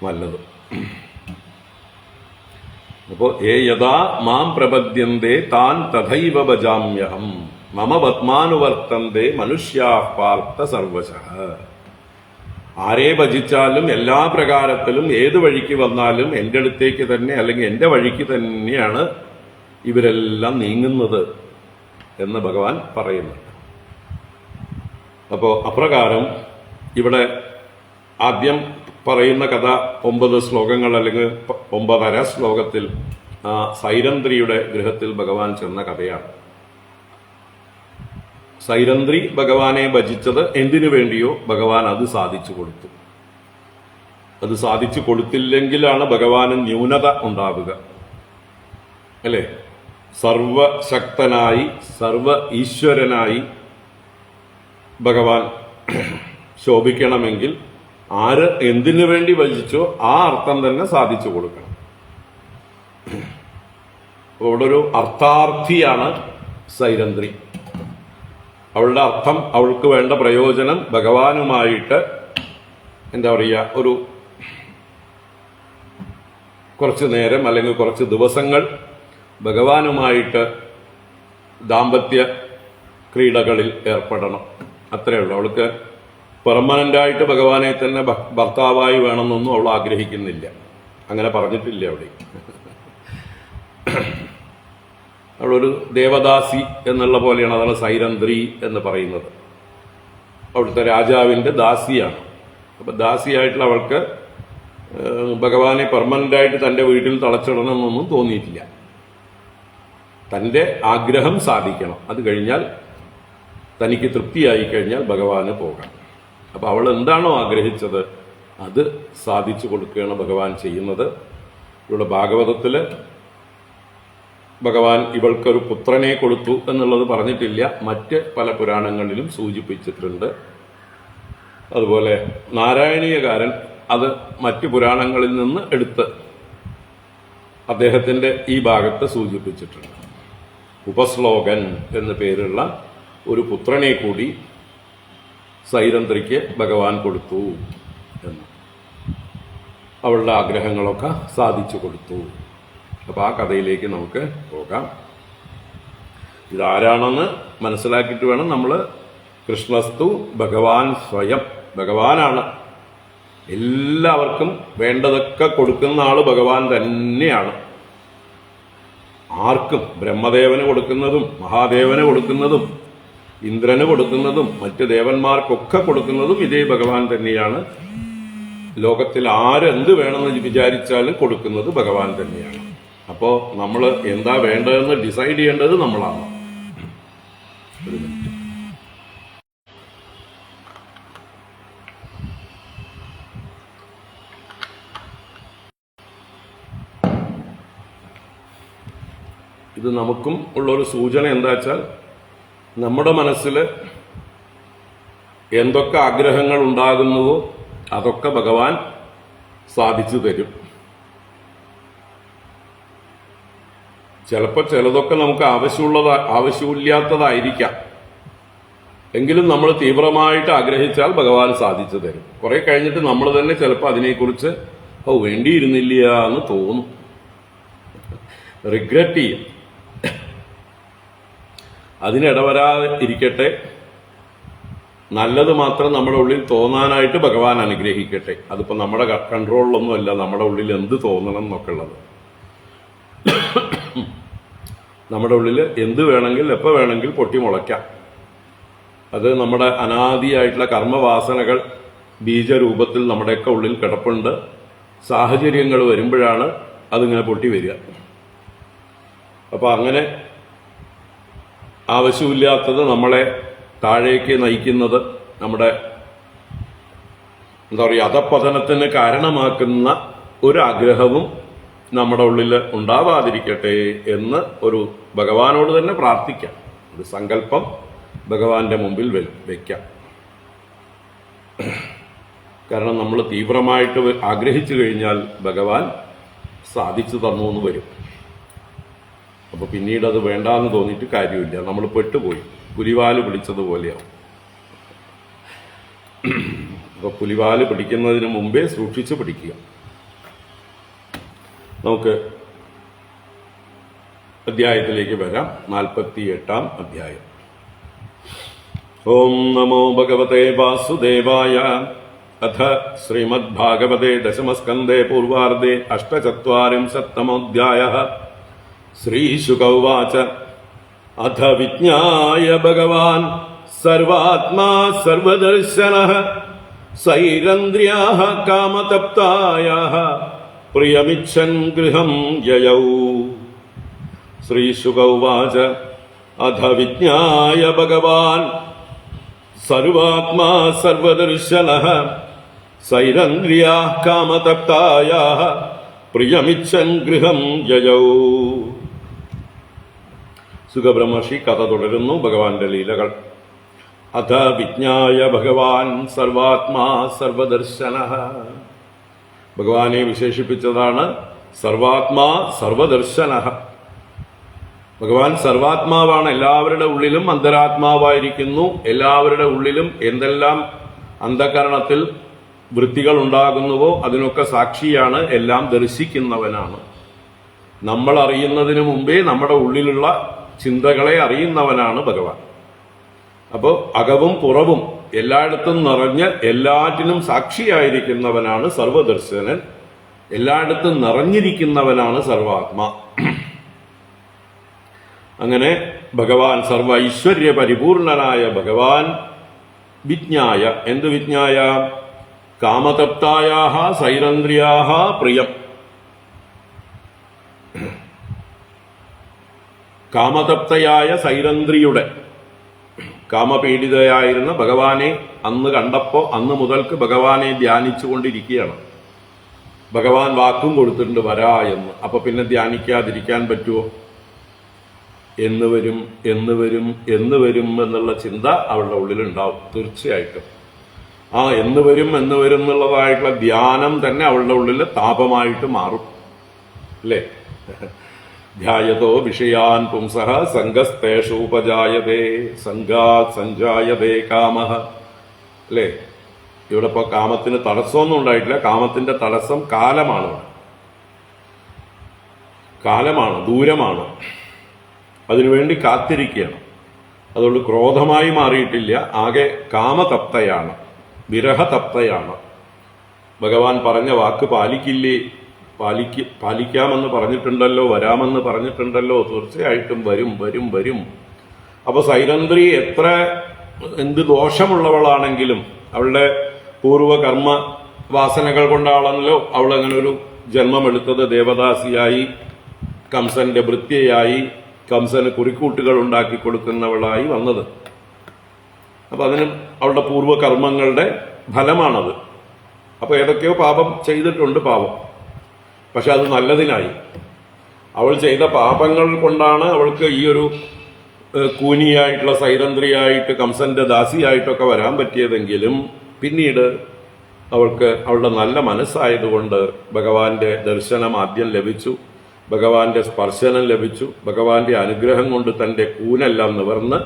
നല്ലത്. അപ്പോ യഥാ മാം പ്രപദ്യന്തേ താൻ തഥൈവ ഭജാമ്യഹം മമ പത്മാനുവർത്തന്തേ മനുഷ്യാ പാർത്ഥ സർവശഃ. ആരെ ഭജിച്ചാലും എല്ലാ പ്രകാരത്തിലും ഏത് വഴിക്ക് വന്നാലും എൻ്റെ അടുത്തേക്ക് തന്നെ അല്ലെങ്കിൽ എൻ്റെ വഴിക്ക് തന്നെയാണ് ഇവരെല്ലാം നീങ്ങുന്നത് എന്ന് ഭഗവാൻ പറയുന്നുണ്ട്. അപ്പോൾ അപ്രകാരം ഇവിടെ ആദ്യം പറയുന്ന കഥ 9 ശ്ലോകങ്ങൾ അല്ലെങ്കിൽ 9.5 ശ്ലോകത്തിൽ സൈരന്ധ്രിയുടെ ഗൃഹത്തിൽ ഭഗവാൻ ചെന്ന കഥയാണ്. സൈരന്ധ്രി ഭഗവാനെ ഭജിച്ചത് എന്തിനു വേണ്ടിയോ ഭഗവാൻ അത് സാധിച്ചു കൊടുത്തു. അത് സാധിച്ചു കൊടുത്തില്ലെങ്കിലാണ് ഭഗവാന് ന്യൂനത ഉണ്ടാവുക, അല്ലേ? സർവശക്തനായി സർവ ഈശ്വരനായി ഭഗവാൻ ശോഭിക്കണമെങ്കിൽ ആര് എന്തിനു വേണ്ടി ഭജിച്ചോ ആ അർത്ഥം തന്നെ സാധിച്ചു കൊടുക്കണം. അവിടെ ഒരു അർത്ഥാർത്ഥിയാണ് സൈരന്ധ്രി. അവളുടെ അർത്ഥം, അവൾക്ക് വേണ്ട പ്രയോജനം ഭഗവാനുമായിട്ട് എന്താ പറയുക, ഒരു കുറച്ചു നേരം അല്ലെങ്കിൽ കുറച്ച് ദിവസങ്ങൾ ഭഗവാനുമായിട്ട് ദാമ്പത്യ ക്രീഡകളിൽ ഏർപ്പെടണം, അത്രയേ ഉള്ളൂ. അവൾക്ക് പെർമനന്റായിട്ട് ഭഗവാനെ തന്നെ ഭർത്താവായി വേണമെന്നൊന്നും അവൾ ആഗ്രഹിക്കുന്നില്ല. അങ്ങനെ പറഞ്ഞിട്ടില്ല അവിടെ. അവളൊരു ദേവദാസി എന്നുള്ള പോലെയാണ്. അതാണ് സൈരന്ധ്രി എന്ന് പറയുന്നത്. അവിടുത്തെ രാജാവിന്റെ ദാസിയാണ്. അപ്പൊ ദാസിയായിട്ടുള്ള അവൾക്ക് ഭഗവാനെ പെർമനന്റായിട്ട് തന്റെ വീട്ടിൽ തളച്ചിടണമെന്നൊന്നും തോന്നിയിട്ടില്ല. തന്റെ ആഗ്രഹം സാധിക്കണം, അത് കഴിഞ്ഞാൽ തനിക്ക് തൃപ്തിയായി കഴിഞ്ഞാൽ ഭഗവാന് പോകാം. അപ്പൊ അവൾ എന്താണോ ആഗ്രഹിച്ചത് അത് സാധിച്ചു കൊടുക്കുകയാണ് ഭഗവാൻ ചെയ്യുന്നത്. ഇവിടെ ഭാഗവതത്തില് ഭഗവാൻ ഇവൾക്കൊരു പുത്രനെ കൊടുത്തു എന്നുള്ളത് പറഞ്ഞിട്ടില്ല, മറ്റ് പല പുരാണങ്ങളിലും സൂചിപ്പിച്ചിട്ടുണ്ട്. അതുപോലെ നാരായണീയകാരൻ അത് മറ്റ് പുരാണങ്ങളിൽ നിന്ന് എടുത്ത് അദ്ദേഹത്തിന്റെ ഈ ഭാഗത്ത് സൂചിപ്പിച്ചിട്ടുണ്ട്. ഉപശ്ലോകൻ എന്നു പേരുള്ള ഒരു പുത്രനെ കൂടി സൈരന്ധ്രിക്ക് ഭഗവാൻ കൊടുത്തു എന്ന്. അവളുടെ ആഗ്രഹങ്ങളൊക്കെ സാധിച്ചു കൊടുത്തു. അപ്പോൾ ആ കഥയിലേക്ക് നമുക്ക് പോകാം. ഇതാരാണെന്ന് മനസ്സിലാക്കിയിട്ട് വേണം നമ്മൾ. കൃഷ്ണസ്തു ഭഗവാൻ സ്വയം, ഭഗവാനാണ്. എല്ലാവർക്കും വേണ്ടതൊക്കെ കൊടുക്കുന്ന ആള് ഭഗവാൻ തന്നെയാണ്. ആർക്കും, ബ്രഹ്മദേവന് കൊടുക്കുന്നതും മഹാദേവന് കൊടുക്കുന്നതും ഇന്ദ്രന് കൊടുക്കുന്നതും മറ്റ് ദേവന്മാർക്കൊക്കെ കൊടുക്കുന്നതും ഇതേ ഭഗവാൻ തന്നെയാണ്. ലോകത്തിൽ ആരെന്ത് വേണമെന്ന് വിചാരിച്ചാലും കൊടുക്കുന്നത് ഭഗവാൻ തന്നെയാണ്. അപ്പോൾ നമ്മൾ എന്താ വേണ്ടതെന്ന് ഡിസൈഡ് ചെയ്യേണ്ടത് നമ്മളാണ്. ഒരു മിനിറ്റ്. ഇത് നമുക്കും ഉള്ളൊരു സൂചന എന്താ വെച്ചാൽ, നമ്മുടെ മനസ്സിൽ എന്തൊക്കെ ആഗ്രഹങ്ങൾ ഉണ്ടാകുന്നുവോ അതൊക്കെ ഭഗവാൻ സാധിച്ചു തരും. ചിലപ്പോൾ ചിലതൊക്കെ നമുക്ക് ആവശ്യമില്ലാത്തതായിരിക്കാം, എങ്കിലും നമ്മൾ തീവ്രമായിട്ട് ആഗ്രഹിച്ചാൽ ഭഗവാൻ സാധിച്ചു തരും. കുറെ കഴിഞ്ഞിട്ട് നമ്മൾ തന്നെ ചിലപ്പോൾ അതിനെക്കുറിച്ച് വേണ്ടിയിരുന്നില്ല എന്ന് തോന്നും, റിഗ്രറ്റ് ചെയ്യും. അതിനിടവരാതെ ഇരിക്കട്ടെ, നല്ലത് മാത്രം നമ്മുടെ ഉള്ളിൽ തോന്നാനായിട്ട് ഭഗവാൻ അനുഗ്രഹിക്കട്ടെ. അതിപ്പോൾ നമ്മുടെ കൺട്രോളിലൊന്നുമല്ല നമ്മുടെ ഉള്ളിൽ എന്ത് തോന്നണം എന്നൊക്കെ ഉള്ളത്. നമ്മുടെ ഉള്ളിൽ എന്ത് വേണമെങ്കിൽ എപ്പോൾ വേണമെങ്കിൽ പൊട്ടിമുളയ്ക്കാം. അത് നമ്മുടെ അനാദിയായിട്ടുള്ള കർമ്മവാസനകൾ ബീജരൂപത്തിൽ നമ്മുടെയൊക്കെ ഉള്ളിൽ കിടപ്പുണ്ട്. സാഹചര്യങ്ങൾ വരുമ്പോഴാണ് അതിങ്ങനെ പൊട്ടി വരിക. അപ്പോൾ അങ്ങനെ ആവശ്യമില്ലാത്തത് നമ്മളെ താഴേക്ക് നയിക്കുന്നത്, നമ്മുടെ എന്താ പറയുക അധപ്പതനത്തിന് കാരണമാക്കുന്ന ഒരാഗ്രഹവും നമ്മുടെ ഉള്ളിൽ ഉണ്ടാവാതിരിക്കട്ടെ എന്ന് ഒരു ഭഗവാനോട് തന്നെ പ്രാർത്ഥിക്കാം. ഒരു സങ്കല്പം ഭഗവാന്റെ മുമ്പിൽ വയ്ക്കാം. കാരണം നമ്മൾ തീവ്രമായിട്ട് ആഗ്രഹിച്ചു കഴിഞ്ഞാൽ ഭഗവാൻ സാധിച്ചു തന്നു എന്ന് വരും. അപ്പോൾ പിന്നീട് അത് വേണ്ടാന്ന് തോന്നിയിട്ട് കാര്യമില്ല, നമ്മൾ പെട്ടുപോയി, പുലിവാല് പിടിച്ചതുപോലെയാവും. അപ്പോൾ പുലിവാല് പിടിക്കുന്നതിന് മുമ്പേ സൂക്ഷിച്ച് പിടിക്കുക. നമുക്ക് അധ്യായത്തിലേക്ക് വരാം. 48-ാം അധ്യായം. ഓം നമോ ഭഗവതേ വാസുദേവായ. അഥ ശ്രീമദ്ഭാഗവതേ ദശമസ്കന്ധേ പൂർവാർദ്ധേ 48-തമോऽധ്യായഃ. ശ്രീശുക ഉവാച. അഥ വിജ്ഞായ ഭഗവാൻ സർവാത്മാ സർവദർശനഃ സൈരന്ദ്രിയാഃ കാമതപ്തായാഃ പ്രിയമിച്ഛൻ ഗൃഹം യയൗ. ശ്രീശുക ഉവാച. അഥ വിജ്ഞായ ഭഗവാൻ സർവാത്മാ സർവദർശനഃ സൈരന്ദ്രിയാഃ കാമതപ്തായാഃ പ്രിയമിച്ഛൻ ഗൃഹം യയൗ. സുഖബ്രഹ്മർഷി കഥ തുടരുന്നു. ഭഗവാന്റെ ലീലകൾ. അഥ വിജ്ഞായ ഭഗവാൻ സർവാത്മാ സർവദർശനഃ. ഭഗവാനെ വിശേഷിപ്പിച്ചതാണ് സർവാത്മാ സർവദർശനഃ. ഭഗവാൻ സർവാത്മാവാണ്, എല്ലാവരുടെ ഉള്ളിലും അന്തരാത്മാവായിരിക്കുന്നു. എല്ലാവരുടെ ഉള്ളിലും എന്തെല്ലാം അന്ധകരണത്തിൽ വൃത്തികൾ ഉണ്ടാകുന്നുവോ അതിനൊക്കെ സാക്ഷിയാണ്, എല്ലാം ദർശിക്കുന്നവനാണ്. നമ്മൾ അറിയുന്നതിന് മുമ്പേ നമ്മുടെ ഉള്ളിലുള്ള ചിന്തകളെ അറിയുന്നവനാണ് ഭഗവാൻ. അപ്പോൾ അകവും പുറവും എല്ലായിടത്തും നിറഞ്ഞ് എല്ലാറ്റിനും സാക്ഷിയായിരിക്കുന്നവനാണ് സർവദർശനൻ. എല്ലായിടത്തും നിറഞ്ഞിരിക്കുന്നവനാണ് സർവാത്മാ. അങ്ങനെ ഭഗവാൻ സർവ ഐശ്വര്യ പരിപൂർണനായ ഭഗവാൻ വിജ്ഞായ. എന്ത് വിജ്ഞായ? കാമതപ്തായാഹ സൈരന്ദ്രിയാഹ പ്രിയം. കാമതപ്തയായ സൈരന്ദ്രിയുടെ, കാമപീഡിതയായിരുന്ന ഭഗവാനെ അന്ന് കണ്ടപ്പോൾ അന്ന് മുതൽക്ക് ഭഗവാനെ ധ്യാനിച്ചുകൊണ്ടിരിക്കുകയാണ്. ഭഗവാൻ വാക്കും കൊടുത്തിട്ടുണ്ട് വരാ എന്ന്. അപ്പൊ പിന്നെ ധ്യാനിക്കാതിരിക്കാൻ പറ്റുമോ? എന്ന് വരും എന്ന് വരും എന്ന് വരും എന്നുള്ള ചിന്ത അവളുടെ ഉള്ളിലുണ്ടാവും തീർച്ചയായിട്ടും. ആ എന്ന് വരും എന്നുള്ളതായിട്ടുള്ള ധ്യാനം തന്നെ അവളുടെ ഉള്ളിൽ താപമായിട്ട് മാറും അല്ലേ? ധ്യായതോ വിഷയാൻ പുംസഃ സംഗസ്തേഷൂപജായതേ സംഗാത് സഞ്ജായതേ കാമഃ അല്ലേ? ഇവിടെ ഇപ്പോൾ കാമത്തിന് തടസ്സമൊന്നും ഉണ്ടായിട്ടില്ല. കാമത്തിന്റെ തടസ്സം കാലമാണ്, ദൂരമാണ്. അതിനുവേണ്ടി കാത്തിരിക്കുകയാണ്. അതുകൊണ്ട് ക്രോധമായി മാറിയിട്ടില്ല, ആകെ കാമതപ്തയാണ്, വിരഹതപ്തയാണ്. ഭഗവാൻ പറഞ്ഞ വാക്ക് പാലിക്കാമെന്ന് പറഞ്ഞിട്ടുണ്ടല്ലോ, വരാമെന്ന് പറഞ്ഞിട്ടുണ്ടല്ലോ. തീർച്ചയായിട്ടും വരും വരും വരും. അപ്പൊ സൈരന്ധ്രി എന്ത് ദോഷമുള്ളവളാണെങ്കിലും അവളുടെ പൂർവകർമ്മ വാസനകൾ കൊണ്ടാണല്ലോ അവൾ അങ്ങനെ ഒരു ജന്മമെടുത്തത്. ദേവദാസിയായി, കംസന്റെ ഭൃത്യയായി, കംസന് കുറിക്കൂട്ടുകൾ ഉണ്ടാക്കി കൊടുക്കുന്നവളായി വന്നത്. അപ്പൊ അതിന് അവളുടെ പൂർവകർമ്മങ്ങളുടെ ഫലമാണത്. അപ്പൊ ഏതൊക്കെയോ പാപം ചെയ്തിട്ടുണ്ട്, പാപം. പക്ഷെ അത് നല്ലതിനായി. അവൾ ചെയ്ത പാപങ്ങൾ കൊണ്ടാണ് അവൾക്ക് ഈ ഒരു കൂനിയായിട്ടുള്ള സൈരന്ധ്രിയായിട്ട് കംസന്റെ ദാസിയായിട്ടൊക്കെ വരാൻ പറ്റിയതെങ്കിലും പിന്നീട് അവൾക്ക് അവളുടെ നല്ല മനസ്സായതുകൊണ്ട് ഭഗവാന്റെ ദർശനം ആദ്യം ലഭിച്ചു, ഭഗവാന്റെ സ്പർശനം ലഭിച്ചു, ഭഗവാന്റെ അനുഗ്രഹം കൊണ്ട് തന്റെ കൂനെല്ലാം നിവർന്ന്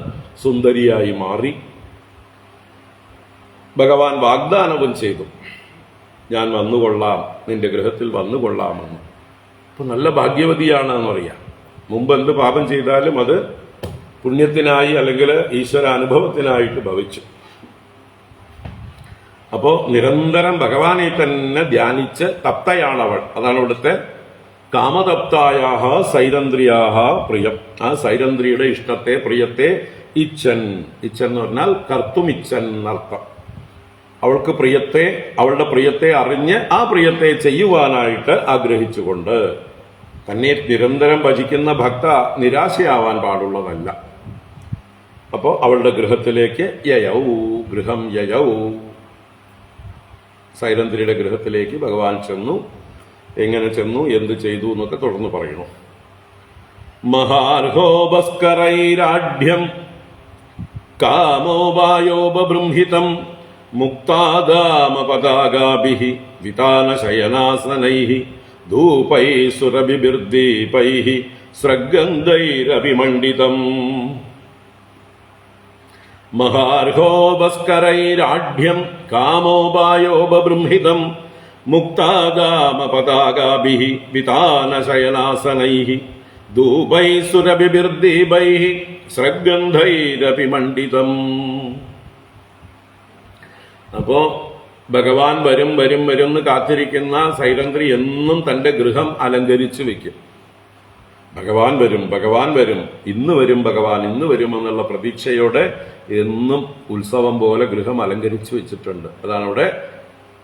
സുന്ദരിയായി മാറി. ഭഗവാൻ വാഗ്ദാനവും ചെയ്തു, ഞാൻ വന്നുകൊള്ളാം, നിന്റെ ഗൃഹത്തിൽ വന്നുകൊള്ളാമെന്ന്. അപ്പൊ നല്ല ഭാഗ്യവതിയാണെന്നറിയാം. മുമ്പ് എന്ത് പാപം ചെയ്താലും അത് പുണ്യത്തിനായി അല്ലെങ്കിൽ ഈശ്വര അനുഭവത്തിനായിട്ട് ഭവിച്ചു. അപ്പോ നിരന്തരം ഭഗവാനെ തന്നെ ധ്യാനിച്ച് തപ്തയാണവൾ. അതാണ് ഇവിടുത്തെ കാമതപ്തായാഹ സൈരന്ധ്രിയാഹ പ്രിയം. ആ സൈരന്ധ്രിയുടെ ഇഷ്ടത്തെ, പ്രിയത്തെ ഇച്ഛൻ എന്ന് പറഞ്ഞാൽ കർത്തും ഇച്ഛൻ എന്നർത്ഥം. അവൾക്ക് അവളുടെ പ്രിയത്തെ അറിഞ്ഞ് ആ പ്രിയത്തെ ചെയ്യുവാനായിട്ട് ആഗ്രഹിച്ചുകൊണ്ട്. തന്നെ നിരന്തരം ഭജിക്കുന്ന ഭക്ത നിരാശയാവാൻ പാടുള്ളതല്ല. അപ്പോ അവളുടെ ഗൃഹത്തിലേക്ക് ഗൃഹം സൈരന്ധ്രിയുടെ ഗൃഹത്തിലേക്ക് ഭഗവാൻ ചെന്നു. എങ്ങനെ ചെന്നു, എന്ത് ചെയ്തു എന്നൊക്കെ തുടർന്ന് പറയണു. മഹാർഹോപസ്കരൈരാഢ്യം കാമോപായോപബൃംഹിതം മുക്താദാമപതാഗാഭിഃ വിതാനശയനാസനൈഃ ധൂപൈഃ സുരഭിർദീപൈഃ സ്രഗ്ഗന്ധൈരഭിമണ്ഡിതം. മഹാർഹോപസ്കരൈരാഢ്യം കാമോപായോപബൃംഹിതം മുക്താദാമപതാഗാഭിഃ വിതാനശയനാസനൈഃ ധൂപൈഃ സുരഭിർദീപൈഃ സ്രഗ്ഗന്ധൈരഭിമണ്ഡിതം. അപ്പോ ഭഗവാൻ വരും വരും വരും എന്ന് കാത്തിരിക്കുന്ന സൈരന്ധ്രി എന്നും തന്റെ ഗൃഹം അലങ്കരിച്ചു വെക്കും. ഭഗവാൻ വരും, ഭഗവാൻ വരും, ഇന്ന് വരും ഭഗവാൻ, ഇന്ന് വരും എന്നുള്ള പ്രതീക്ഷയോടെ എന്നും ഉത്സവം പോലെ ഗൃഹം അലങ്കരിച്ചു വെച്ചിട്ടുണ്ട്. അതാണ് അവിടെ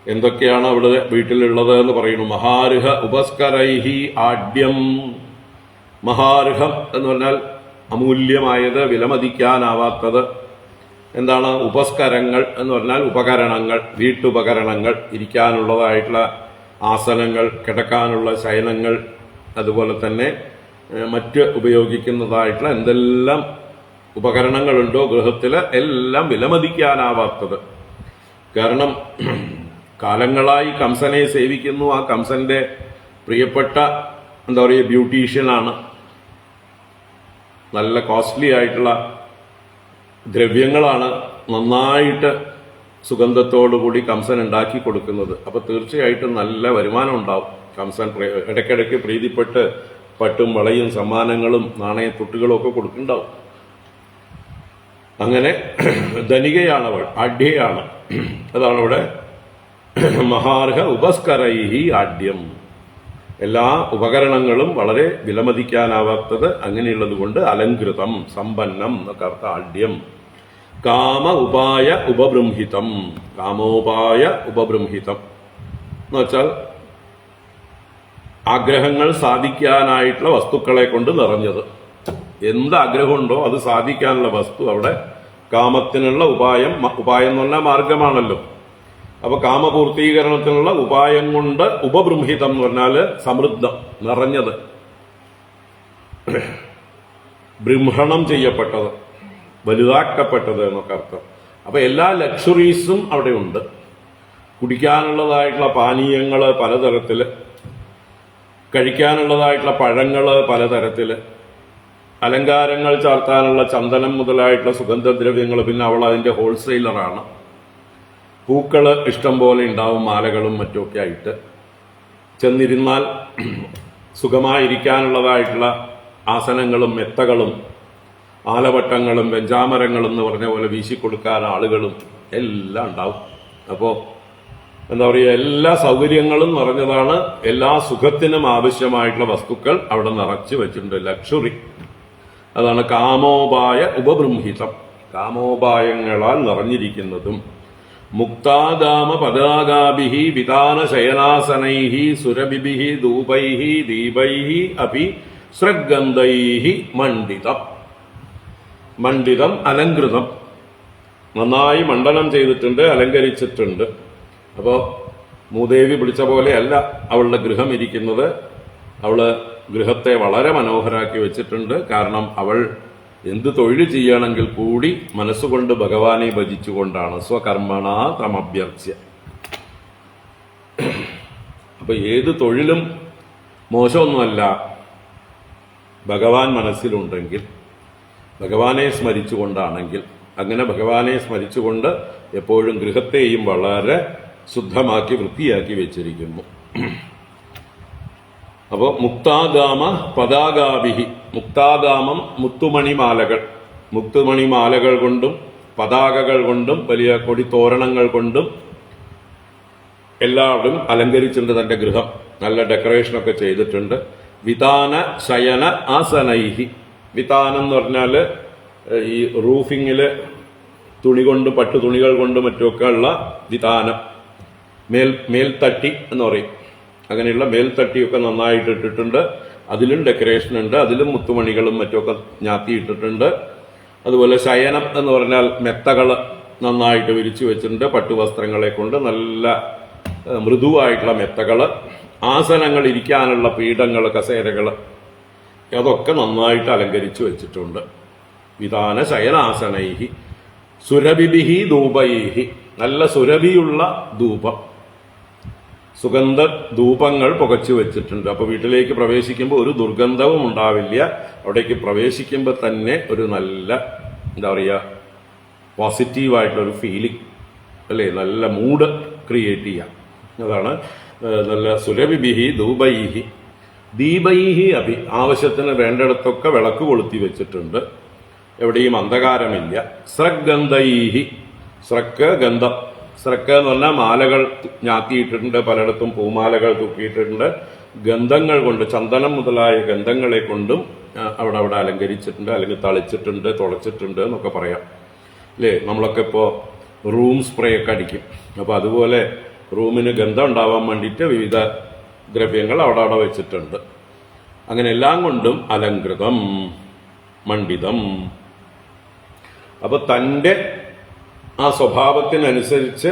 എന്തൊക്കെയാണ് അവിടെ വീട്ടിലുള്ളത് എന്ന് പറയുന്നു. മഹാർഹ ഉപസ്കരൈഹി ആഢ്യം. മഹാർഹം എന്ന് പറഞ്ഞാൽ അമൂല്യമായത്, വിലമതിക്കാനാവാത്തത്. എന്താണ് ഉപസ്കരങ്ങൾ എന്ന് പറഞ്ഞാൽ ഉപകരണങ്ങൾ, വീട്ടുപകരണങ്ങൾ, ഇരിക്കാനുള്ളതായിട്ടുള്ള ആസനങ്ങൾ, കിടക്കാനുള്ള ശയനങ്ങൾ, അതുപോലെ തന്നെ മറ്റ് ഉപയോഗിക്കുന്നതായിട്ടുള്ള എന്തെല്ലാം ഉപകരണങ്ങളുണ്ടോ ഗൃഹത്തില് എല്ലാം വിലമതിക്കാനാവാത്തത്. കാരണം കാലങ്ങളായി കംസനെ സേവിക്കുന്നു. ആ കംസന്റെ പ്രിയപ്പെട്ട ബ്യൂട്ടീഷ്യനാണ്. നല്ല കോസ്റ്റ്ലി ആയിട്ടുള്ള ദ്രവ്യങ്ങളാണ് നന്നായിട്ട് സുഗന്ധത്തോടുകൂടി കംസൻ ഉണ്ടാക്കി കൊടുക്കുന്നത്. അപ്പൊ തീർച്ചയായിട്ടും നല്ല വരുമാനം ഉണ്ടാവും. കംസൻ ഇടയ്ക്കിടയ്ക്ക് പ്രീതിപ്പെട്ട് പട്ടും വളയും സമ്മാനങ്ങളും നാണയത്തുട്ടുകളും ഒക്കെ കൊടുക്കുന്നുണ്ടാവും. അങ്ങനെ ധനികയാണവൾ, ആഢ്യയാണ്. അതാണ് ഇവിടെ മഹാർഹ ഉപസ്കരൈഹി ആഢ്യം. എല്ലാ ഉപകരണങ്ങളും വളരെ വിലമതിക്കാനാവാത്തത്. അങ്ങനെയുള്ളത് കൊണ്ട് അലങ്കൃതം, സമ്പന്നം എന്നൊക്കെ അർത്ഥം ആഢ്യം. കാമ ഉപായ ഉപബൃംഹിതം. കാമോപായ ഉപബൃംഹിതം എന്ന് വെച്ചാൽ ആഗ്രഹങ്ങൾ സാധിക്കാനായിട്ടുള്ള വസ്തുക്കളെ കൊണ്ട് നിറഞ്ഞത്. എന്ത് ആഗ്രഹമുണ്ടോ അത് സാധിക്കാനുള്ള വസ്തു അവിടെ. കാമത്തിനുള്ള ഉപായം എന്ന് പറഞ്ഞാൽ മാർഗമാണല്ലോ. അപ്പൊ കാമപൂർത്തീകരണത്തിനുള്ള ഉപായം കൊണ്ട് ഉപബൃംഹിതം എന്ന് പറഞ്ഞാല് സമൃദ്ധം, നിറഞ്ഞത്, ബൃംഹണം ചെയ്യപ്പെട്ടത്, വലുതാക്കപ്പെട്ടത് എന്നൊക്കെ അർത്ഥം. അപ്പൊ എല്ലാ ലക്ഷറീസും അവിടെ ഉണ്ട്. കുടിക്കാനുള്ളതായിട്ടുള്ള പാനീയങ്ങള് പലതരത്തില്, കഴിക്കാനുള്ളതായിട്ടുള്ള പഴങ്ങള് പലതരത്തില്, അലങ്കാരങ്ങൾ ചാർത്താനുള്ള ചന്ദനം മുതലായിട്ടുള്ള സുഗന്ധദ്രവ്യങ്ങൾ. പിന്നെ അവൾ അതിന്റെ ഹോൾസെയിലറാണ്. പൂക്കള് ഇഷ്ടം പോലെ ഉണ്ടാവും, മാലകളും മറ്റുമൊക്കെ ആയിട്ട്. ചെന്നിരുന്നാൽ സുഖമായിരിക്കാനുള്ളതായിട്ടുള്ള ആസനങ്ങളും മെത്തകളും ആലവട്ടങ്ങളും വെഞ്ചാമരങ്ങളും എന്ന് പറഞ്ഞ പോലെ വീശിക്കൊടുക്കാൻ ആളുകളും എല്ലാം ഉണ്ടാവും. അപ്പോൾ എന്താ പറയുക, എല്ലാ സൗകര്യങ്ങളും നിറഞ്ഞതാണ്. എല്ലാ സുഖത്തിനും ആവശ്യമായിട്ടുള്ള വസ്തുക്കൾ അവിടെ നിറച്ചു വെച്ചിട്ടുണ്ട്. ലക്ഷറി, അതാണ് കാമോപായ ഉപബൃംഹിതം, കാമോപായങ്ങളാൽ നിറഞ്ഞിരിക്കുന്നതും. മുക്താദാമ പതാകാഭിഹി വിതാന ശയനാസനൈഹി സുരഭിഭിഹി ധൂപൈഹി ദീപൈഹി അപി സൃഗന്ധൈഹി മണ്ഡിതം. മണ്ഡിതം അലങ്കൃതം, നന്നായി മണ്ഡനം ചെയ്തിട്ടുണ്ട്, അലങ്കരിച്ചിട്ടുണ്ട്. അപ്പോൾ മൂദേവി വിളിച്ച പോലെയല്ല അവളുടെ ഗൃഹം ഇരിക്കുന്നത്. അവള് ഗൃഹത്തെ വളരെ മനോഹരാക്കി വെച്ചിട്ടുണ്ട്. കാരണം അവൾ എന്ത് തൊഴിൽ ചെയ്യണമെങ്കിൽ കൂടി മനസ്സുകൊണ്ട് ഭഗവാനെ ഭജിച്ചുകൊണ്ടാണ്. സ്വകർമ്മണ തമഭ്യർച്ച്യ. അപ്പൊ ഏത് തൊഴിലും മോശമൊന്നുമല്ല, ഭഗവാൻ മനസ്സിലുണ്ടെങ്കിൽ, ഭഗവാനെ സ്മരിച്ചുകൊണ്ടാണെങ്കിൽ. അങ്ങനെ ഭഗവാനെ സ്മരിച്ചുകൊണ്ട് എപ്പോഴും ഗൃഹത്തെയും വളരെ ശുദ്ധമാക്കി വൃത്തിയാക്കി വെച്ചിരിക്കുന്നു. അപ്പോൾ മുക്താഗാമ പതാകാഭിഹി, മുക്താഗാമം മുത്തുമണിമാലകൾ, മുത്തുമണിമാലകൾ കൊണ്ടും പതാകകൾ കൊണ്ടും വലിയ കൊടിത്തോരണങ്ങൾ കൊണ്ടും എല്ലാവരും അലങ്കരിച്ചിട്ടുണ്ട് തന്റെ ഗൃഹം. നല്ല ഡെക്കറേഷനൊക്കെ ചെയ്തിട്ടുണ്ട്. വിതാന ശയന ആസനൈഹി, വിതാനം എന്ന് പറഞ്ഞാല് ഈ റൂഫിങ്ങില് തുണി കൊണ്ട്, പട്ടുതുണികൾ കൊണ്ട് മറ്റുമൊക്കെ ഉള്ള വിതാനം, മേൽത്തട്ടി എന്ന് പറയും. അങ്ങനെയുള്ള മേൽത്തട്ടിയൊക്കെ നന്നായിട്ട് ഇട്ടിട്ടുണ്ട്. അതിലും ഡെക്കറേഷൻ ഉണ്ട്, അതിലും മുത്തുമണികളും മറ്റുമൊക്കെ ഞാത്തിയിട്ടിട്ടുണ്ട്. അതുപോലെ ശയനം എന്ന് പറഞ്ഞാൽ മെത്തകൾ നന്നായിട്ട് വിരിച്ചു വെച്ചിട്ടുണ്ട്, പട്ടുവസ്ത്രങ്ങളെ കൊണ്ട് നല്ല മൃദുവായിട്ടുള്ള മെത്തകൾ. ആസനങ്ങൾ, ഇരിക്കാനുള്ള പീഠങ്ങൾ, കസേരകൾ, അതൊക്കെ നന്നായിട്ട് അലങ്കരിച്ചു വെച്ചിട്ടുണ്ട്. വിധാന ശയനാസനൈഹി സുരഭിഭിഹി ധൂപൈഹി, നല്ല സുരഭിയുള്ള ധൂപം, സുഗന്ധ ധൂപങ്ങൾ പുകച്ചു വെച്ചിട്ടുണ്ട്. അപ്പൊ വീട്ടിലേക്ക് പ്രവേശിക്കുമ്പോൾ ഒരു ദുർഗന്ധവും ഉണ്ടാവില്ല. അവിടേക്ക് പ്രവേശിക്കുമ്പോൾ തന്നെ ഒരു നല്ല എന്താ പറയുക, പോസിറ്റീവായിട്ടുള്ളൊരു ഫീലിംഗ് അല്ലേ, നല്ല മൂഡ് ക്രിയേറ്റ് ചെയ്യാം. അതാണ് നല്ല സുരഭിഭിഹി ധൂപൈഹി ദീപൈഹി അഭി, ആവശ്യത്തിന് വേണ്ടിടത്തൊക്കെ വിളക്ക് കൊളുത്തി വെച്ചിട്ടുണ്ട്, എവിടെയും അന്ധകാരമില്ല. സ്രഗന്ധൈഹി, സ്രക്ക് ഗന്ധം, സ്രക്ക് എന്ന് പറഞ്ഞാൽ മാലകൾ ഞാത്തിയിട്ടിട്ടുണ്ട്, പലയിടത്തും പൂമാലകൾ തൂക്കിയിട്ടുണ്ട്. ഗന്ധങ്ങൾ കൊണ്ട്, ചന്ദനം മുതലായ ഗന്ധങ്ങളെ കൊണ്ടും അവിടെ അലങ്കരിച്ചിട്ടുണ്ട്, അല്ലെങ്കിൽ തളിച്ചിട്ടുണ്ട്, തുളച്ചിട്ടുണ്ട് എന്നൊക്കെ പറയാം അല്ലേ. നമ്മളൊക്കെ ഇപ്പോൾ റൂം സ്പ്രേ ഒക്കെ അടിക്കും. അപ്പോൾ അതുപോലെ റൂമിന് ഗന്ധം ഉണ്ടാവാൻ വേണ്ടിയിട്ട് വിവിധ ദ്രവ്യങ്ങൾ അവിടെ വെച്ചിട്ടുണ്ട്. അങ്ങനെ എല്ലാം കൊണ്ടും അലങ്കൃതം മണ്ഡിതം. അപ്പൊ തൻ്റെ ആ സ്വഭാവത്തിനനുസരിച്ച്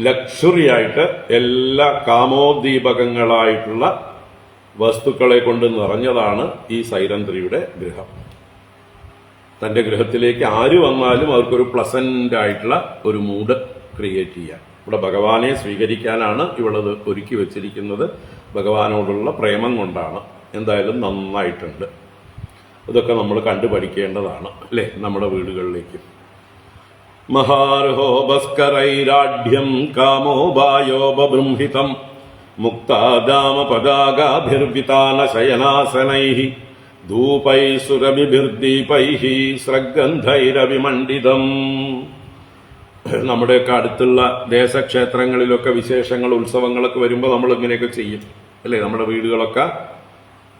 ലക്ഷറിയായിട്ട് എല്ലാ കാമോദ്ദീപകങ്ങളായിട്ടുള്ള വസ്തുക്കളെ കൊണ്ട് നിറഞ്ഞതാണ് ഈ സൈരന്ധ്രിയുടെ ഗൃഹം. തൻ്റെ ഗൃഹത്തിലേക്ക് ആര് വന്നാലും അവർക്കൊരു പ്ലസന്റ് ആയിട്ടുള്ള ഒരു മൂഡ് ക്രിയേറ്റ് ചെയ്യാം. ഇവിടെ ഭഗവാനെ സ്വീകരിക്കാനാണ് ഇവളത് ഒരുക്കി വെച്ചിരിക്കുന്നത്. ഭഗവാനോടുള്ള പ്രേമം കൊണ്ടാണ്. എന്തായാലും നന്നായിട്ടുണ്ട്. ഇതൊക്കെ നമ്മൾ കണ്ടുപഠിക്കേണ്ടതാണ് അല്ലേ, നമ്മുടെ വീടുകളിലേക്ക്. മഹാർഹോ ഭസ്കരൈരാഢ്യം കാമോപായോപബൃംഹിതം മുക്താദാമ പതാകാഭിർവിതാന ശയനാസനൈഹി ധൂപൈ സുരഭിഭിർദീപൈഹി സ്രഗന്ധൈരവിമണ്ഡിതം. നമ്മുടെയൊക്കെ അടുത്തുള്ള ദേശക്ഷേത്രങ്ങളിലൊക്കെ വിശേഷങ്ങൾ, ഉത്സവങ്ങളൊക്കെ വരുമ്പോൾ നമ്മൾ ഇങ്ങനെയൊക്കെ ചെയ്യും അല്ലേ. നമ്മുടെ വീടുകളൊക്കെ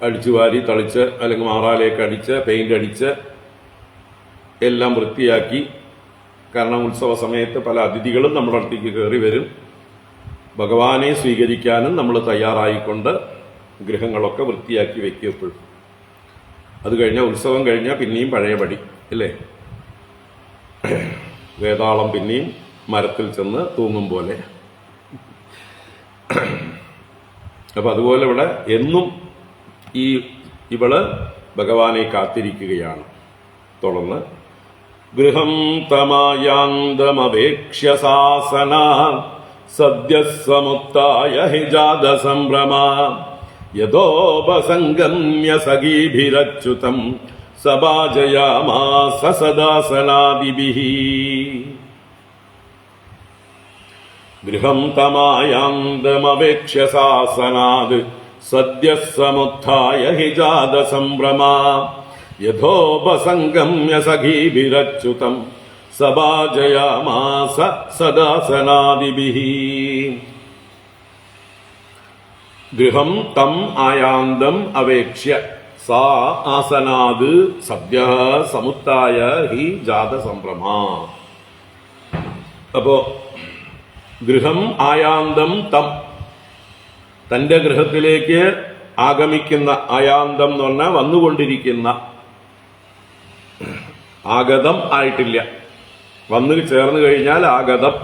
അടിച്ചു വാരി തളിച്ച്, അല്ലെങ്കിൽ മാറാലേക്ക് അടിച്ച്, പെയിന്റ് അടിച്ച് എല്ലാം വൃത്തിയാക്കി. കാരണം ഉത്സവ സമയത്ത് പല അതിഥികളും നമ്മുടെ അടുത്തേക്ക് കയറി വരും. ഭഗവാനെ സ്വീകരിക്കാനും നമ്മൾ തയ്യാറായിക്കൊണ്ട് ഗൃഹങ്ങളൊക്കെ വൃത്തിയാക്കി വെക്കും എപ്പോഴും. അത് കഴിഞ്ഞാൽ, ഉത്സവം കഴിഞ്ഞാൽ പിന്നെയും പഴയപടി അല്ലേ, വേതാളം പിന്നെയും മരത്തിൽ ചെന്ന് തൂങ്ങും പോലെ. അപ്പൊ അതുപോലെ ഇവിടെ എന്നും ഇവള് ഭഗവാനെ കാത്തിരിക്കുകയാണ്. തുടർന്ന് ഗൃഹം തമായാന്തമപേക്ഷ്യ സാസന സദ്യ സമുത്തായ ഹിജാത സംഭ്രമ യഥോപസംഗമ്യ സഖീഭിരച്യുതം സഭാജയാമാസ സദാസനാദിഭിഃ. ഗൃഹം തമായാന്തമവേക്ഷ്യ സാസനാത് സദ്യഃ സമുത്ഥായ ഹി ജാത സംഭ്രമാ യഥോപസംഗമ്യ സഖീഭിരച്യുതം സഭാജയാമാസ സദാസനാദിഭിഃ. ഗൃഹം തം ആയാന്തം അവേക്ഷ്യ സാ ആസനാത് സദ്യഃ സമുത്ഥായ ഹി ജാത സംഭ്രമാ. അപ്പോ ഗൃഹം ആയാന്തം തം, തന്റെ ഗൃഹത്തിലേക്ക് ആഗമിക്കുന്ന, ആയാന്തം എന്ന് പറഞ്ഞാൽ വന്നുകൊണ്ടിരിക്കുന്ന, ആഗതം ആയിട്ടില്ല, വന്നു ചേർന്ന് കഴിഞ്ഞാൽ ആഗതം,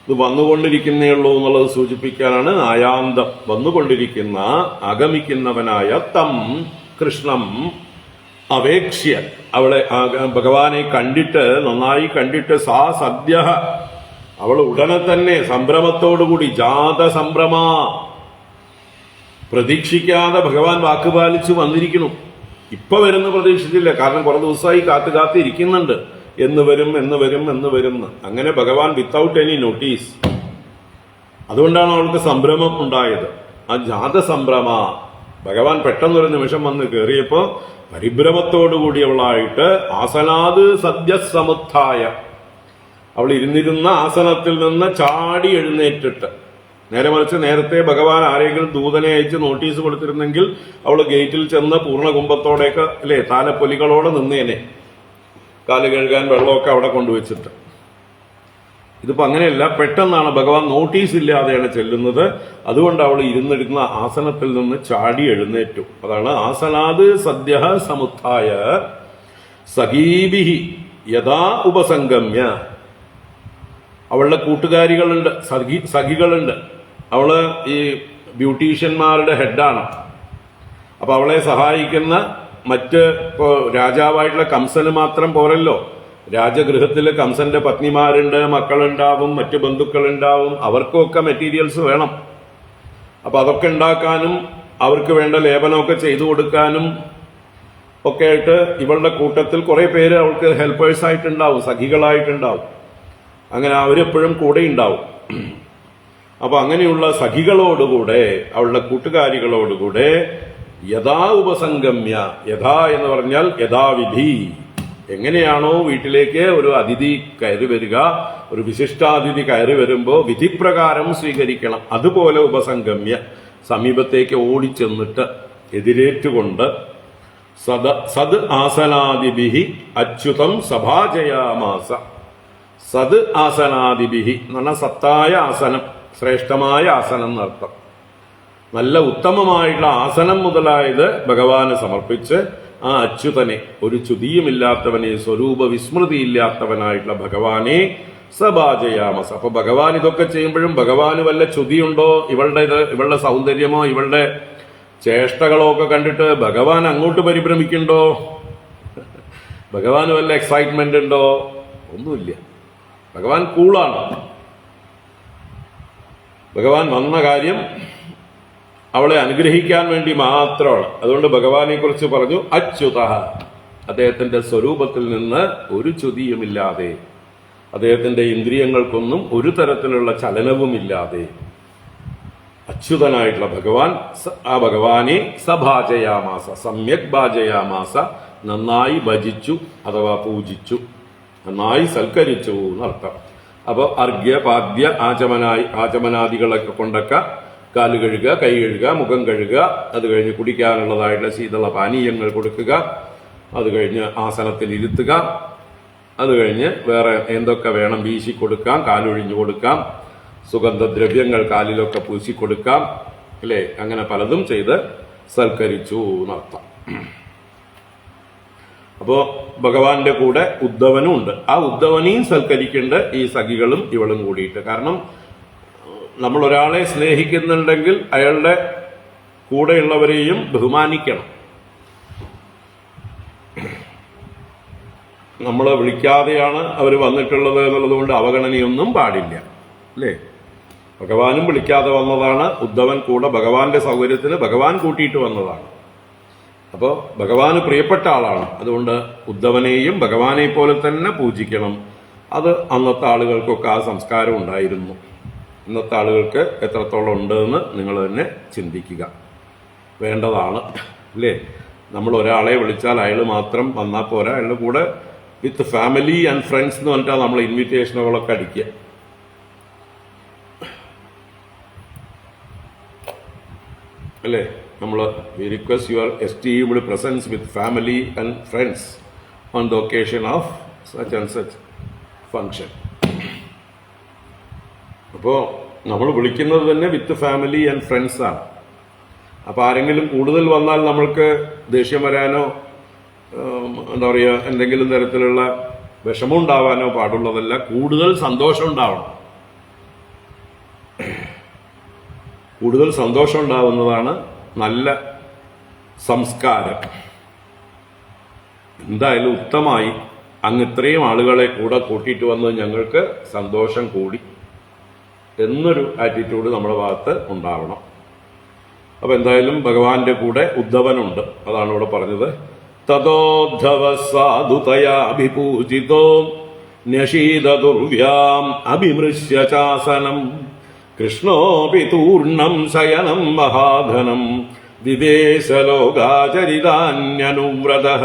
ഇത് വന്നുകൊണ്ടിരിക്കുന്നേ ഉള്ളൂ എന്നുള്ളത് സൂചിപ്പിക്കാനാണ് ആയാന്തം. വന്നുകൊണ്ടിരിക്കുന്ന, ആഗമിക്കുന്നവനായ തം കൃഷ്ണം അവേക്ഷ്യ, അവളെ ഭഗവാനെ കണ്ടിട്ട്, നന്നായി കണ്ടിട്ട്, സാ സദ്യ, അവൾ ഉടനെ തന്നെ സംഭ്രമത്തോടുകൂടി, ജാത സംഭ്രമ, പ്രതീക്ഷിക്കാതെ ഭഗവാൻ വാക്കുപാലിച്ചു വന്നിരിക്കുന്നു. ഇപ്പൊ വരുന്ന പ്രതീക്ഷിച്ചില്ല, കാരണം കുറെ ദിവസമായി കാത്തു കാത്ത് ഇരിക്കുന്നുണ്ട്, എന്ന് വരും എന്ന് വരും എന്ന് വരും. അങ്ങനെ ഭഗവാൻ വിത്തൗട്ട് എനി നോട്ടീസ്. അതുകൊണ്ടാണ് അവൾക്ക് സംഭ്രമം ഉണ്ടായത്. ആ ജാത സംഭ്രമ, ഭഗവാൻ പെട്ടെന്നൊരു നിമിഷം വന്ന് കയറിയപ്പോ പരിഭ്രമത്തോടുകൂടിയവളായിട്ട് ആസനാത് സദ്യ സമുത്ഥായ, അവൾ ഇരുന്നിരുന്ന ആസനത്തിൽ നിന്ന് ചാടി എഴുന്നേറ്റിട്ട്, നേരെ മറിച്ച് നേരത്തെ ഭഗവാൻ ആരെങ്കിലും ദൂതനെ അയച്ച് നോട്ടീസ് കൊടുത്തിരുന്നെങ്കിൽ അവൾ ഗേറ്റിൽ ചെന്ന് പൂർണ്ണകുംഭത്തോടെയൊക്കെ അല്ലെ താലപ്പൊലികളോടെ നിന്നേനെ, കാല് കഴുകാൻ വെള്ളമൊക്കെ അവിടെ കൊണ്ടുവച്ചിട്ട്. ഇതിപ്പോ അങ്ങനെയല്ല, പെട്ടെന്നാണ് ഭഗവാൻ നോട്ടീസ് ഇല്ലാതെയാണ് ചെല്ലുന്നത്. അതുകൊണ്ട് അവൾ ഇരുന്നിരുന്ന ആസനത്തിൽ നിന്ന് ചാടി എഴുന്നേറ്റു. അതാണ് ആസനാത് സദ്യ സമുത്ഥായ സഖീഭിഹി യഥാ ഉപസംഗമ്യ. അവളുടെ കൂട്ടുകാരികളുണ്ട്, സഖികളുണ്ട്. അവള് ഈ ബ്യൂട്ടീഷ്യന്മാരുടെ ഹെഡാണ്. അപ്പൊ അവളെ സഹായിക്കുന്ന മറ്റ്, ഇപ്പോ രാജാവായിട്ടുള്ള കംസന് മാത്രം പോരല്ലോ, രാജഗൃഹത്തില് കംസന്റെ പത്നിമാരുണ്ട്, മക്കളുണ്ടാവും, മറ്റു ബന്ധുക്കളുണ്ടാവും, അവർക്കൊക്കെ മെറ്റീരിയൽസ് വേണം. അപ്പൊ അതൊക്കെ ഉണ്ടാക്കാനും അവർക്ക് വേണ്ട ലേപനമൊക്കെ ചെയ്തു കൊടുക്കാനും ഒക്കെ ആയിട്ട് ഇവളുടെ കൂട്ടത്തിൽ കുറെ പേര് അവൾക്ക് ഹെൽപ്പേഴ്സ് ആയിട്ടുണ്ടാവും, സഖികളായിട്ടുണ്ടാവും. അങ്ങനെ അവരെപ്പോഴും കൂടെ ഉണ്ടാവും. അപ്പൊ അങ്ങനെയുള്ള സഖികളോടുകൂടെ, അവളുടെ കൂട്ടുകാരികളോടുകൂടെ യഥാ ഉപസംഗമ്യ, യഥാ എന്ന് പറഞ്ഞാൽ യഥാവിധി, എങ്ങനെയാണോ വീട്ടിലേക്ക് ഒരു അതിഥി കയറി വരിക, ഒരു വിശിഷ്ടാതിഥി കയറി വരുമ്പോ വിധിപ്രകാരം സ്വീകരിക്കണം, അതുപോലെ ഉപസംഗമ്യ, സമീപത്തേക്ക് ഓടിച്ചെന്നിട്ട് എതിരേറ്റുകൊണ്ട് സത് ആസനാദിഭിഹി അച്യുതം സഭാജയാമാസ. സത് ആസനാദിഭിഹി എന്ന് പറഞ്ഞാൽ സത്തായ ആസനം, ശ്രേഷ്ഠമായ ആസനം എന്നർത്ഥം. നല്ല ഉത്തമമായിട്ടുള്ള ആസനം മുതലായത് ഭഗവാന് സമർപ്പിച്ച് ആ അച്യുതനെ, ഒരു ചുതിയുമില്ലാത്തവനെ, സ്വരൂപ വിസ്മൃതിയില്ലാത്തവനായിട്ടുള്ള ഭഗവാനെ സഭാജയാമസ. അപ്പൊ ഭഗവാൻ ഇതൊക്കെ ചെയ്യുമ്പോഴും ഭഗവാന് വല്ല ചുതിയുണ്ടോ? ഇവളുടെ സൗന്ദര്യമോ ഇവളുടെ ചേഷ്ടകളോ ഒക്കെ കണ്ടിട്ട് ഭഗവാൻ അങ്ങോട്ട് പരിഭ്രമിക്കുന്നുണ്ടോ? ഭഗവാന് വല്ല എക്സൈറ്റ്മെന്റ് ഉണ്ടോ? ഒന്നുമില്ല. ഭഗവാൻ കൂളാണ്. ഭഗവാൻ വന്ന കാര്യം അവളെ അനുഗ്രഹിക്കാൻ വേണ്ടി മാത്രമാണ്. അതുകൊണ്ട് ഭഗവാനെ കുറിച്ച് പറഞ്ഞു അച്യുത, അദ്ദേഹത്തിന്റെ സ്വരൂപത്തിൽ നിന്ന് ഒരു ചുതിയുമില്ലാതെ, അദ്ദേഹത്തിന്റെ ഇന്ദ്രിയങ്ങൾക്കൊന്നും ഒരു തരത്തിലുള്ള ചലനവുമില്ലാതെ അച്യുതനായിട്ടുള്ള ഭഗവാൻ, ആ ഭഗവാനെ സഭാജയാമാസ, സമ്യക് ഭാജയാമാസ, നന്നായി ഭജിച്ചു അഥവാ പൂജിച്ചു, നന്നായി സൽക്കരിച്ചു എന്നർത്ഥം. അപ്പോൾ അർഘ്യ പാദ്യ ആചമനാദികളൊക്കെ കൊണ്ടൊക്കെ കാല് കഴുകുക, കൈ കഴുകുക, മുഖം കഴുകുക, അത് കഴിഞ്ഞ് കുടിക്കാനുള്ളതായിട്ടുള്ള ശീതള പാനീയങ്ങൾ കൊടുക്കുക, അത് കഴിഞ്ഞ് ആസനത്തിൽ ഇരുത്തുക, അത് കഴിഞ്ഞ് വേറെ എന്തൊക്കെ വേണം വീശി കൊടുക്കാം, കാലൊഴിഞ്ഞു കൊടുക്കാം, സുഗന്ധദ്രവ്യങ്ങൾ കാലിലൊക്കെ പൂശിക്കൊടുക്കാം, അല്ലേ? അങ്ങനെ പലതും ചെയ്ത് സൽക്കരിച്ചു എന്നർത്ഥം. അപ്പോ ഭഗവാന്റെ കൂടെ ഉദ്ധവനും ഉണ്ട്. ആ ഉദ്ധവനെയും സൽക്കരിക്കേണ്ട ഈ സഖികളും ഇവളും കൂടിയിട്ട്. കാരണം നമ്മൾ ഒരാളെ സ്നേഹിക്കുന്നുണ്ടെങ്കിൽ അയാളുടെ കൂടെയുള്ളവരെയും ബഹുമാനിക്കണം. നമ്മളെ വിളിക്കാതെയാണ് അവർ വന്നിട്ടുള്ളത് എന്നുള്ളത് കൊണ്ട് അവഗണനയൊന്നും പാടില്ല, അല്ലേ? ഭഗവാനും വിളിക്കാതെ വന്നതാണ്. ഉദ്ധവൻ കൂടെ ഭഗവാന്റെ സൗകര്യത്തിന് ഭഗവാൻ കൂട്ടിയിട്ട് വന്നതാണ്. അപ്പോൾ ഭഗവാന് പ്രിയപ്പെട്ട ആളാണ്. അതുകൊണ്ട് ഉദ്ധവനെയും ഭഗവാനെ പോലെ തന്നെ പൂജിക്കണം. അത് അന്നത്തെ ആളുകൾക്കൊക്കെ ആ സംസ്കാരം ഉണ്ടായിരുന്നു. ഇന്നത്തെ ആളുകൾക്ക് എത്രത്തോളം ഉണ്ടെന്ന് നിങ്ങൾ തന്നെ ചിന്തിക്കുക. വേണ്ടതാണ് അല്ലേ? നമ്മൾ ഒരാളെ വിളിച്ചാൽ അയാൾ മാത്രം വന്നാൽ പോരാ, അയാളുടെ കൂടെ വിത്ത് ഫാമിലി ആൻഡ് ഫ്രണ്ട്സ് എന്ന് പറഞ്ഞിട്ടാണ് നമ്മൾ ഇൻവിറ്റേഷനുകളൊക്കെ അടിക്കുക. അല്ലേ? നമ്മൾ we request your esteemed presence with family and friends on the occasion of such and such function. അപ്പോൾ നമ്മൾ വിളിക്കുന്നത് തന്നെ വിത്ത് ഫാമിലി ആൻഡ് ഫ്രണ്ട്സ് ആണ്. അപ്പോൾ ആരെങ്കിലും കൂടുതൽ വന്നാൽ നമ്മൾക്ക് ദേഷ്യം വരാനോ എന്താ പറയുക എന്തെങ്കിലും തരത്തിലുള്ള വിഷമം ഉണ്ടാവാനോ പാടുള്ളതല്ല. കൂടുതൽ സന്തോഷം ഉണ്ടാവണം. കൂടുതൽ സന്തോഷം ഉണ്ടാവുന്നതാണ് നല്ല സംസ്കാരം. എന്തായാലും ഉത്തമമായി അങ്ങ് ഇത്രയും ആളുകളെ കൂടെ കൂട്ടിയിട്ട് വന്ന് ഞങ്ങൾക്ക് സന്തോഷം കൂടി എന്നൊരു ആറ്റിറ്റ്യൂഡ് നമ്മുടെ ഭാഗത്ത് ഉണ്ടാവണം. അപ്പൊ എന്തായാലും ഭഗവാന്റെ കൂടെ ഉദ്ധവനുണ്ട്. അതാണ് ഇവിടെ പറഞ്ഞത്. തതോദ്ധവ സാധുതയാഭിപൂജിതോ ന്യഷീദുർവ്യാം അഭിമൃശ്യ ചാസനം കൃഷ്ണോപി തൂർണം ശയനം മഹാധനം വിവേശലോകാചരിതാന്യനുവ്രതഃ.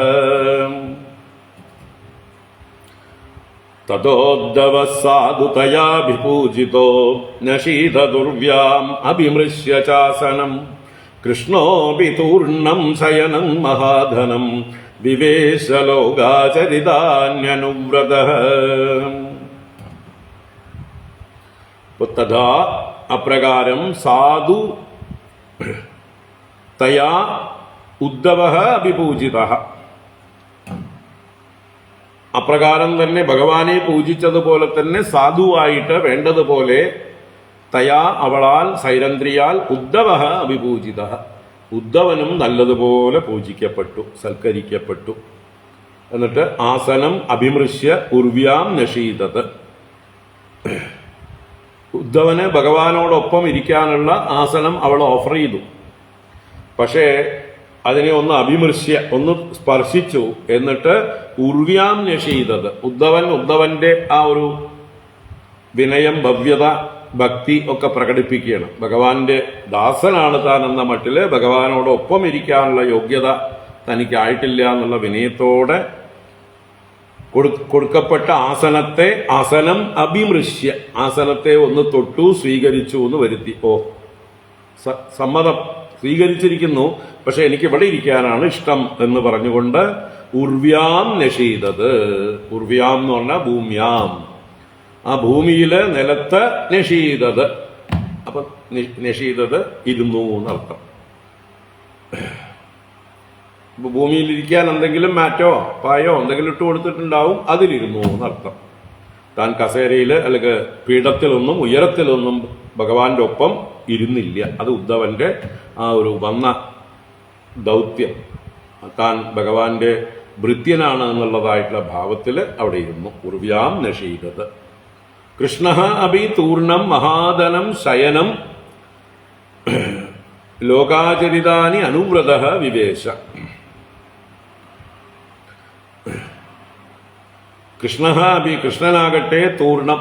തതോദ്ധവ സാധുതയാഭിപൂജിതോ ന്യഷീദുർവ്യാം അഭിമൃശ്യ ചാസനം കൃഷ്ണോപി തൂർണം ശയനം മഹാധനം വിവേശലോകാചരിതാന്യനുവ്രതഃ. തഥാ അപ്രകാരം സാധു തയാ ഉദ്ധവഃ അഭിപൂജിതഃ. അപ്രകാരം തന്നെ ഭഗവാനെ പൂജിച്ചതുപോലെ തന്നെ സാധുവായിട്ട് വേണ്ടതുപോലെ തയാ അവളാൽ സൈരന്ധ്രിയാൽ ഉദ്ധവഃ അഭിപൂജിതഃ. ഉദ്ധവനും നല്ലതുപോലെ പൂജിക്കപ്പെട്ടു, സൽക്കരിക്കപ്പെട്ടു. എന്നിട്ട് ആസനം അഭിമൃശ്യ ഉർവ്യാം നഷീദത്. ഉദ്ധവന് ഭഗവാനോടൊപ്പം ഇരിക്കാനുള്ള ആസനം അവൾ ഓഫർ ചെയ്തു. പക്ഷേ അതിനെ ഒന്ന് അഭിമൃശ്യ ഒന്ന് സ്പർശിച്ചു. എന്നിട്ട് ഉർവ്യാം നഷീദത്. ഉദ്ധവന്റെ ആ ഒരു വിനയം, ഭവ്യത, ഭക്തി ഒക്കെ പ്രകടിപ്പിക്കുകയാണ്. ഭഗവാന്റെ ദാസനാണ് താൻ എന്ന മട്ടില് ഭഗവാനോടൊപ്പം ഇരിക്കാനുള്ള യോഗ്യത തനിക്കായിട്ടില്ല എന്നുള്ള വിനയത്തോടെ കൊടുക്കപ്പെട്ട ആസനം അഭിമൃശ്യ, ആസനത്തെ ഒന്ന് തൊട്ടു, സ്വീകരിച്ചു എന്ന് വരുത്തി. ഓ, സമ്മതം സ്വീകരിച്ചിരിക്കുന്നു, പക്ഷെ എനിക്ക് ഇവിടെ ഇരിക്കാനാണ് ഇഷ്ടം എന്ന് പറഞ്ഞുകൊണ്ട് ഉർവ്യാം നഷീദത്. ഉർവ്യാം എന്ന് പറഞ്ഞാൽ ഭൂമ്യാം, ആ ഭൂമിയില് നിലത്ത് നഷീദത്. അപ്പൊ നഷീദത് ഇരുന്നു എന്നർത്ഥം. ഭൂമിയിൽ ഇരിക്കാൻ എന്തെങ്കിലും മാറ്റോ പായോ എന്തെങ്കിലും ഇട്ട് കൊടുത്തിട്ടുണ്ടാവും, അതിലിരുന്നു എന്നർത്ഥം. താൻ കസേരയില് അല്ലെങ്കിൽ പീഠത്തിലൊന്നും ഉയരത്തിലൊന്നും ഭഗവാന്റെ ഒപ്പം ഇരുന്നില്ല. അത് ഉദ്ധവന്റെ ആ ഒരു വന്ന ദൗത്യം, താൻ ഭഗവാന്റെ ഭൃത്യനാണ് എന്നുള്ളതായിട്ടുള്ള ഭാവത്തിൽ അവിടെ ഇരുന്നു. ഉർവ്യാം നഷീദത്. കൃഷ്ണ അഭി തൂർണം മഹാധനം ശയനം ലോകാചരിതാനി അനുവ്രതഃ വിവേശ. കൃഷ്ണ അഭി കൃഷ്ണനാകട്ടെ തൂർണം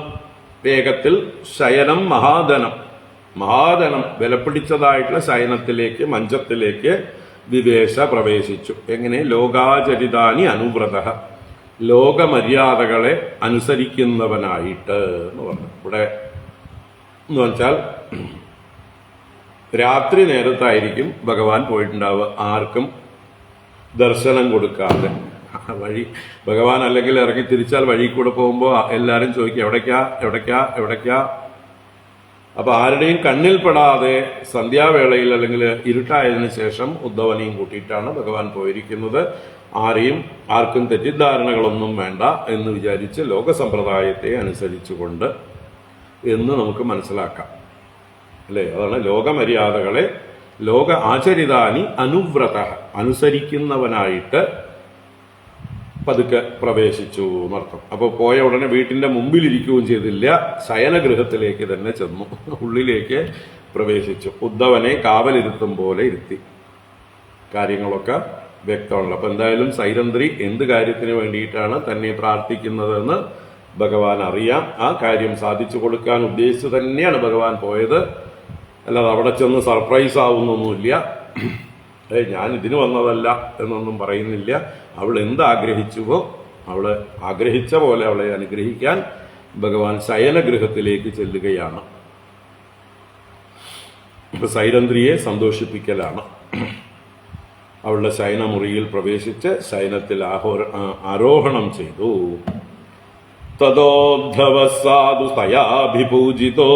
വേഗത്തിൽ ശയനം മഹാധനം വിലപിടിച്ചതായിട്ടുള്ള ശയനത്തിലേക്ക്, മഞ്ചത്തിലേക്ക് വിവേശ പ്രവേശിച്ചു. എങ്ങനെ? ലോകാചരിതാനി അനുവ്രതഃ, ലോകമര്യാദകളെ അനുസരിക്കുന്നവനായിട്ട് എന്ന് പറഞ്ഞു. ഇവിടെ എന്ന് വെച്ചാൽ രാത്രി നേരത്തായിരിക്കും ഭഗവാൻ പോയിട്ടുണ്ടാവുക, ആർക്കും ദർശനം കൊടുക്കാതെ. വഴി ഭഗവാൻ അല്ലെങ്കിൽ ഇറങ്ങി തിരിച്ചാൽ വഴി കൂടെ പോകുമ്പോൾ എല്ലാവരും ചോദിക്കും എവിടേക്കാ. അപ്പൊ ആരുടെയും കണ്ണിൽപ്പെടാതെ സന്ധ്യാവേളയിൽ അല്ലെങ്കിൽ ഇരുട്ടായതിനു ശേഷം ഉദ്ധവനെയും കൂട്ടിയിട്ടാണ് ഭഗവാൻ പോയിരിക്കുന്നത്. ആർക്കും തെറ്റിദ്ധാരണകളൊന്നും വേണ്ട എന്ന് വിചാരിച്ച് ലോകസമ്പ്രദായത്തെ അനുസരിച്ചുകൊണ്ട് എന്ന് നമുക്ക് മനസ്സിലാക്കാം, അല്ലേ? അതാണ് ലോകമര്യാദകളെ ലോക ആചരിതാനി അനുവ്രത, അനുസരിക്കുന്നവനായിട്ട് പതുക്കെ പ്രവേശിച്ചു എന്നർത്ഥം. അപ്പോൾ പോയ ഉടനെ വീട്ടിന്റെ മുമ്പിലിരിക്കുകയും ചെയ്തില്ല, ശയനഗൃഹത്തിലേക്ക് തന്നെ ചെന്നു, ഉള്ളിലേക്ക് പ്രവേശിച്ചു. ഉദ്ധവനെ കാവലിരുത്തും പോലെ ഇരുത്തി. കാര്യങ്ങളൊക്കെ വ്യക്തമാണല്ലോ. അപ്പൊ എന്തായാലും സൈരന്ധ്രി എന്ത് കാര്യത്തിന് വേണ്ടിയിട്ടാണ് തന്നെ പ്രാർത്ഥിക്കുന്നതെന്ന് ഭഗവാൻ അറിയാം. ആ കാര്യം സാധിച്ചു കൊടുക്കാൻ ഉദ്ദേശിച്ചു തന്നെയാണ് ഭഗവാൻ പോയത്. അല്ലാതെ അവിടെ ചെന്ന് സർപ്രൈസ് ആവുന്നൊന്നുമില്ല. ഞാൻ ഇതിന് വന്നതല്ല എന്നൊന്നും പറയുന്നില്ല. അവൾ എന്താഗ്രഹിച്ചുവോ അവള് ആഗ്രഹിച്ച പോലെ അവളെ അനുഗ്രഹിക്കാൻ ഭഗവാൻ ശയനഗൃഹത്തിലേക്ക് ചെല്ലുകയാണ്. സൈരന്ധ്രിയെ സന്തോഷിപ്പിക്കലാണ്. അവളുടെ ശയനമുറിയിൽ പ്രവേശിച്ച് ശയനത്തിൽ ആരോഹണം ചെയ്തു. തദോദ്ധവ സാധു തയാഭിപൂജിതോ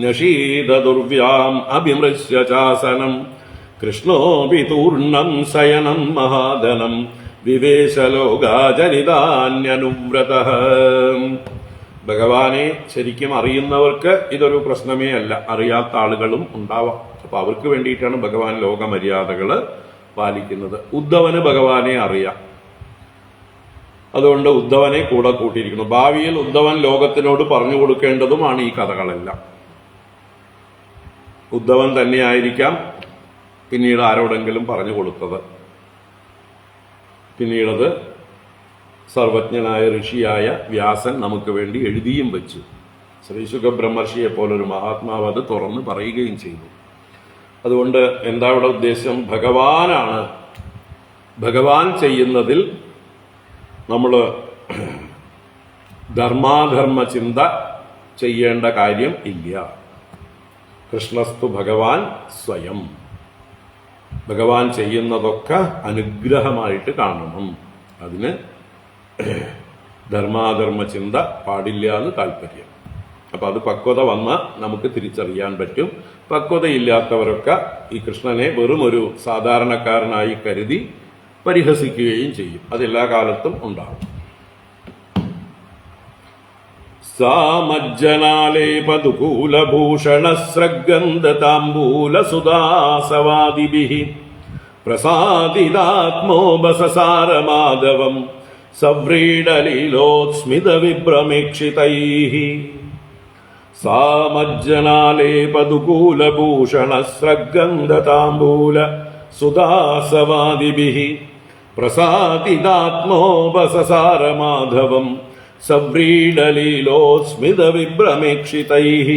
നശീദുർവ്യാം അഭിമൃശ്യ ചാസനം കൃഷ്ണോപി തൂർണം ശയനം മഹാധനം വിവേശലോകാചരിതാന്യനുവ്രതഃ. ഭഗവാനെ ശരിക്കും അറിയുന്നവർക്ക് ഇതൊരു പ്രശ്നമേ അല്ല, അറിയാത്ത ആളുകളും ഉണ്ടാവാം. അപ്പൊ അവർക്ക് വേണ്ടിയിട്ടാണ് ഭഗവാൻ ലോകമര്യാദകള് പാലിക്കുന്നത്. ഉദ്ധവന് ഭഗവാനെ അറിയാം, അതുകൊണ്ട് ഉദ്ധവനെ കൂടെ കൂട്ടിയിരിക്കുന്നു. ഭാവിയിൽ ഉദ്ധവൻ ലോകത്തിനോട് പറഞ്ഞു കൊടുക്കേണ്ടതുമാണ് ഈ കഥകളെല്ലാം. ഉദ്ധവൻ തന്നെയായിരിക്കാം പിന്നീട് ആരോടെങ്കിലും പറഞ്ഞു കൊടുത്തത്. പിന്നീടത് സർവജ്ഞനായ ഋഷിയായ വ്യാസൻ നമുക്ക് വേണ്ടി എഴുതിയും വെച്ചു. ശ്രീശുഖ ബ്രഹ്മർഷിയെ പോലൊരു മഹാത്മാവ് അത് തുറന്ന് പറയുകയും ചെയ്തു. അതുകൊണ്ട് എന്താ ഇവിടെ ഉദ്ദേശം? ഭഗവാനാണ്. ഭഗവാൻ ചെയ്യുന്നതിൽ നമ്മൾ ധർമാധർമ്മ ചിന്ത ചെയ്യേണ്ട കാര്യം ഇല്ല. കൃഷ്ണസ്തു ഭഗവാൻ സ്വയം. ഭഗവാൻ ചെയ്യുന്നതൊക്കെ അനുഗ്രഹമായിട്ട് കാണണം. അതിന് ധർമാധർമ്മ ചിന്ത പാടില്ല എന്ന് താല്പര്യം. അപ്പൊ അത് പക്വത വന്നാൽ നമുക്ക് തിരിച്ചറിയാൻ പറ്റും. പക്വതയില്ലാത്തവരൊക്കെ ഈ കൃഷ്ണനെ വെറും ഒരു സാധാരണക്കാരനായി കരുതി പരിഹസിക്കുകയും ചെയ്യും. അതെല്ലാ കാലത്തും ഉണ്ടാവും. സാമജ്ജനാലേപദുകൂലഭൂഷണസ്രഗന്ധതാംബൂലസുദാസവാദിഭിഃ പ്രസാദിതാത്മോപസസാരമാധവം സവ്രീഡലീലോസ്മിതവിഭ്രമീക്ഷിതൈഃ. സാമജ്ജനാലേപദുകൂലഭൂഷണസ്രഗന്ധതാംബൂലസുദാസവാദിഭിഃ പ്രസാദിതാത്മോപസസാരമാധവം സവ്രീഡലീലോസ്മിതവിഭ്രമീക്ഷിതൈഃ.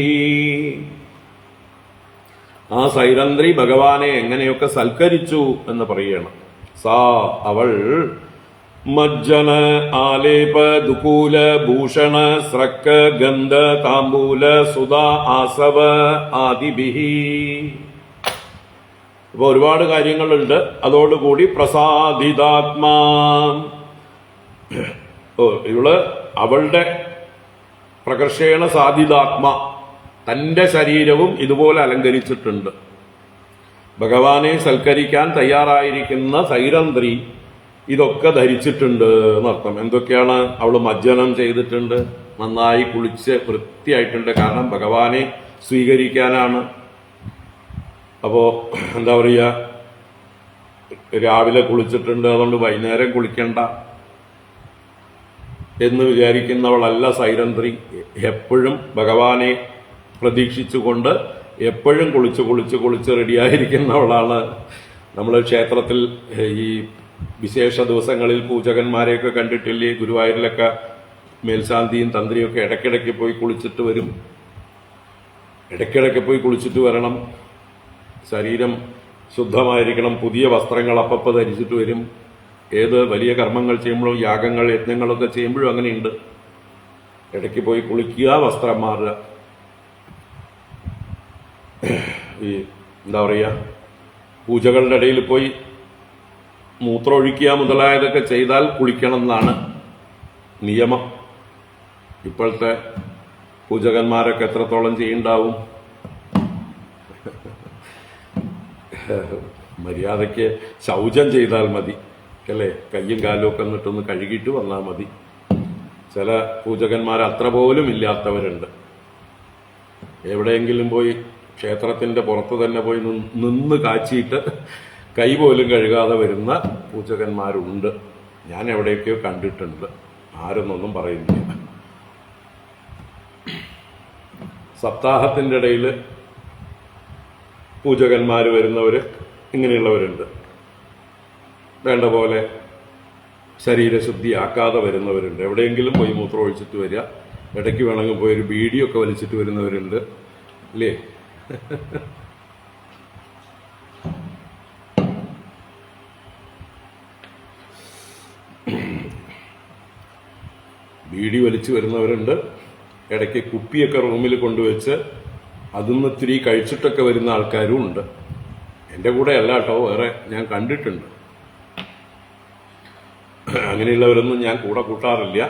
ആ സൈരന്ധ്രി ഭഗവാനെ എങ്ങനെയൊക്കെ സൽക്കരിച്ചു എന്ന് പറയണം. സാ അവൾ മജ്ജന ആലേപ ദുകൂല ഭൂഷണ സ്രക്ക ഗന്ധ താംബൂല സുധാ ആസവ ആദിഭിഃ. ഇപ്പൊ ഒരുപാട് കാര്യങ്ങളുണ്ട്. അതോടുകൂടി പ്രസാദിതാത്മാ, ഇവള് അവളുടെ പ്രകർഷേണ സാധിതാത്മ, തന്റെ ശരീരവും ഇതുപോലെ അലങ്കരിച്ചിട്ടുണ്ട്. ഭഗവാനെ സൽക്കരിക്കാൻ തയ്യാറായിരിക്കുന്ന സൈരന്ധ്രി ഇതൊക്കെ ധരിച്ചിട്ടുണ്ട് എന്നർത്ഥം. എന്തൊക്കെയാണ്? അവള് മജ്ജനം ചെയ്തിട്ടുണ്ട്, നന്നായി കുളിച്ച് വൃത്തിയായിട്ടുണ്ട്. കാരണം ഭഗവാനെ സ്വീകരിക്കാനാണ്. അപ്പോ എന്താ പറയുക, രാവിലെ കുളിച്ചിട്ടുണ്ട്, അതുകൊണ്ട് വൈകുന്നേരം കുളിക്കണ്ട എന്ന് വിചാരിക്കുന്നവളല്ല സൈരന്ധ്രി. എപ്പോഴും ഭഗവാനെ പ്രതീക്ഷിച്ചുകൊണ്ട് എപ്പോഴും കുളിച്ച് റെഡിയായിരിക്കുന്നവളാണ്. നമ്മൾ ക്ഷേത്രത്തിൽ ഈ വിശേഷ ദിവസങ്ങളിൽ പൂജകന്മാരെയൊക്കെ കണ്ടിട്ടില്ലേ? ഗുരുവായൂരിലൊക്കെ മേൽശാന്തിയും തന്ത്രിയൊക്കെ ഇടയ്ക്കിടയ്ക്ക് പോയി കുളിച്ചിട്ട് വരും. ഇടയ്ക്കിടയ്ക്ക് പോയി കുളിച്ചിട്ട് വരണം. ശരീരം ശുദ്ധമായിരിക്കണം. പുതിയ വസ്ത്രങ്ങൾ അപ്പപ്പോൾ ധരിച്ചിട്ട് വരും. ഏത് വലിയ കർമ്മങ്ങൾ ചെയ്യുമ്പോഴും, യാഗങ്ങൾ യജ്ഞങ്ങളൊക്കെ ചെയ്യുമ്പോഴും അങ്ങനെയുണ്ട്. ഇടയ്ക്ക് പോയി കുളിക്കുക, വസ്ത്രം മാറുക. ഈ എന്താ പറയുക, പൂജകളുടെ ഇടയിൽ പോയി മൂത്രമൊഴിക്കുക മുതലായതൊക്കെ ചെയ്താൽ കുളിക്കണം എന്നാണ് നിയമം. ഇപ്പോഴത്തെ പൂജകന്മാരൊക്കെ എത്രത്തോളം ചെയ്യുണ്ടാവും? മര്യാദയ്ക്ക് ശൗചം ചെയ്താൽ മതി അല്ലേ? കയ്യും കാലും ഒക്കെ എന്നിട്ടൊന്ന് കഴുകിയിട്ട് വന്നാൽ മതി. ചില പൂജകന്മാർ അത്ര പോലും ഇല്ലാത്തവരുണ്ട്. എവിടെയെങ്കിലും പോയി ക്ഷേത്രത്തിന്റെ പുറത്ത് തന്നെ പോയി നിന്ന് കാച്ചിയിട്ട് കൈ പോലും കഴുകാതെ വരുന്ന പൂജകന്മാരുണ്ട്. ഞാൻ എവിടെയൊക്കെയോ കണ്ടിട്ടുണ്ട്. ആരെന്നൊന്നും പറയുന്നില്ല. സപ്താഹത്തിന്റെ ഇടയിൽ പൂജകന്മാർ വരുന്നവര് ഇങ്ങനെയുള്ളവരുണ്ട്. വേണ്ട പോലെ ശരീരശുദ്ധിയാക്കാതെ വരുന്നവരുണ്ട്. എവിടെയെങ്കിലും പോയി മൂത്രം ഒഴിച്ചിട്ട് വരിക, ഇടയ്ക്ക് വേണമെങ്കിൽ പോയി ഒരു ബീഡിയൊക്കെ വലിച്ചിട്ട് വരുന്നവരുണ്ട് അല്ലേ? ബീഡി വലിച്ചു വരുന്നവരുണ്ട്. ഇടയ്ക്ക് കുപ്പിയൊക്കെ റൂമിൽ കൊണ്ടുവച്ച് അതിന്ന് ഇത്തിരി കഴിച്ചിട്ടൊക്കെ വരുന്ന ആൾക്കാരും ഉണ്ട്. എൻ്റെ കൂടെ അല്ല കേട്ടോ, വേറെ ഞാൻ കണ്ടിട്ടുണ്ട്. അങ്ങനെയുള്ളവരൊന്നും ഞാൻ കൂടെ കൂട്ടാറില്ല.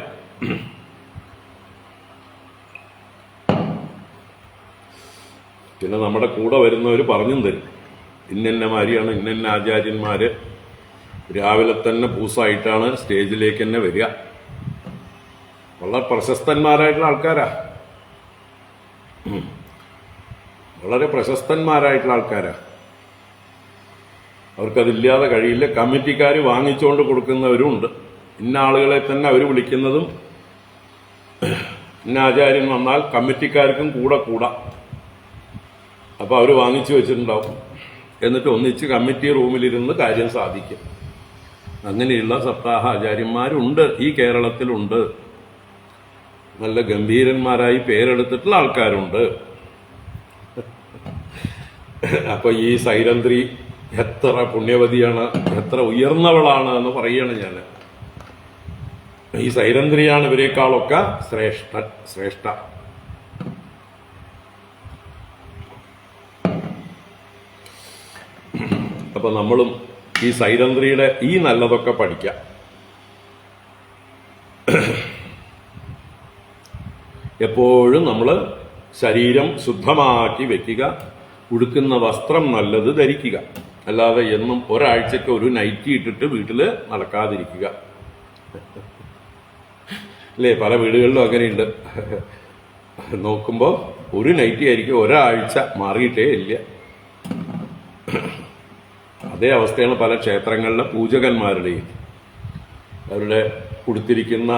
പിന്നെ നമ്മുടെ കൂടെ വരുന്നവർ പറഞ്ഞും തരും, ഇന്ന മാതിരിയാണ്, ഇന്ന ആചാര്യന്മാര് രാവിലെ തന്നെ പൂസായിട്ടാണ് സ്റ്റേജിലേക്ക് തന്നെ വരിക. വളരെ പ്രശസ്തന്മാരായിട്ടുള്ള ആൾക്കാരാ, വളരെ പ്രശസ്തന്മാരായിട്ടുള്ള ആൾക്കാരാ. അവർക്കതില്ലാതെ കഴിയില്ല. കമ്മിറ്റിക്കാർ വാങ്ങിച്ചുകൊണ്ട് കൊടുക്കുന്നവരും ഉണ്ട്. ഇന്ന ആളുകളെ തന്നെ അവർ വിളിക്കുന്നതും ഇന്ന ആചാര്യൻ വന്നാൽ കമ്മിറ്റിക്കാർക്കും കൂടെ കൂടാ. അപ്പോൾ അവർ വാങ്ങിച്ചു വെച്ചിട്ടുണ്ടാവും. എന്നിട്ട് ഒന്നിച്ച് കമ്മിറ്റി റൂമിലിരുന്ന് കാര്യം സാധിക്കും. അങ്ങനെയുള്ള സപ്താഹ ആചാര്യന്മാരുണ്ട്, ഈ കേരളത്തിലുണ്ട്. നല്ല ഗംഭീരന്മാരായി പേരെടുത്തിട്ടുള്ള ആൾക്കാരുണ്ട്. അപ്പൊ ഈ സൈരന്ധ്രി എത്ര പുണ്യവതിയാണ്, എത്ര ഉയർന്നവളാണ് എന്ന് പറയാണ് ഞാൻ. ഈ സൈരന്ധ്രിയാണ് ഇവരെക്കാളൊക്കെ ശ്രേഷ്ഠ. അപ്പൊ നമ്മളും ഈ സൈരന്ധ്രിയുടെ ഈ നല്ലതൊക്കെ പഠിക്കാം. എപ്പോഴും നമ്മൾ ശരീരം ശുദ്ധമാക്കി വെക്കുക, ഉടുക്കുന്ന വസ്ത്രം നല്ലത് ധരിക്കുക. അല്ലാതെ എന്നും ഒരാഴ്ചക്ക് ഒരു നൈറ്റി ഇട്ടിട്ട് വീട്ടിൽ നടക്കാതിരിക്കുക. അല്ലേ? പല വീടുകളിലും അങ്ങനെയുണ്ട്. നോക്കുമ്പോൾ ഒരു നൈറ്റി ആയിരിക്കും, ഒരാഴ്ച മാറിയിട്ടേ ഇല്ല. അതേ അവസ്ഥയാണ് പല ക്ഷേത്രങ്ങളിലെ പൂജകന്മാരുടെയും. അവരുടെ ഉടുത്തിരിക്കുന്ന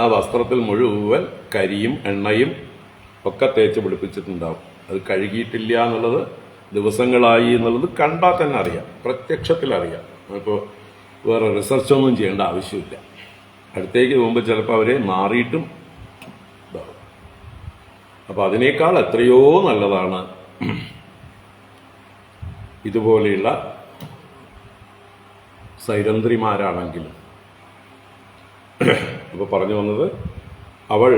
ആ വസ്ത്രത്തിൽ മുഴുവൻ കരിയും എണ്ണയും ഒക്കെ തേച്ച് പിടിപ്പിച്ചിട്ടുണ്ടാവും. അത് കഴുകിയിട്ടില്ല എന്നുള്ളത്, ദിവസങ്ങളായി എന്നുള്ളത് കണ്ടാൽ തന്നെ അറിയാം, പ്രത്യക്ഷത്തിൽ അറിയാം. അപ്പോൾ വേറെ റിസർച്ചൊന്നും ചെയ്യേണ്ട ആവശ്യമില്ല. അടുത്തേക്ക് പോകുമ്പോൾ ചിലപ്പോൾ അവരെ മാറിയിട്ടും ഇതാവും. അപ്പം അതിനേക്കാൾ എത്രയോ നല്ലതാണ് ഇതുപോലെയുള്ള സൈരന്ധ്രിമാരാണെങ്കിലും. അപ്പോൾ പറഞ്ഞു വന്നത്, അവൾ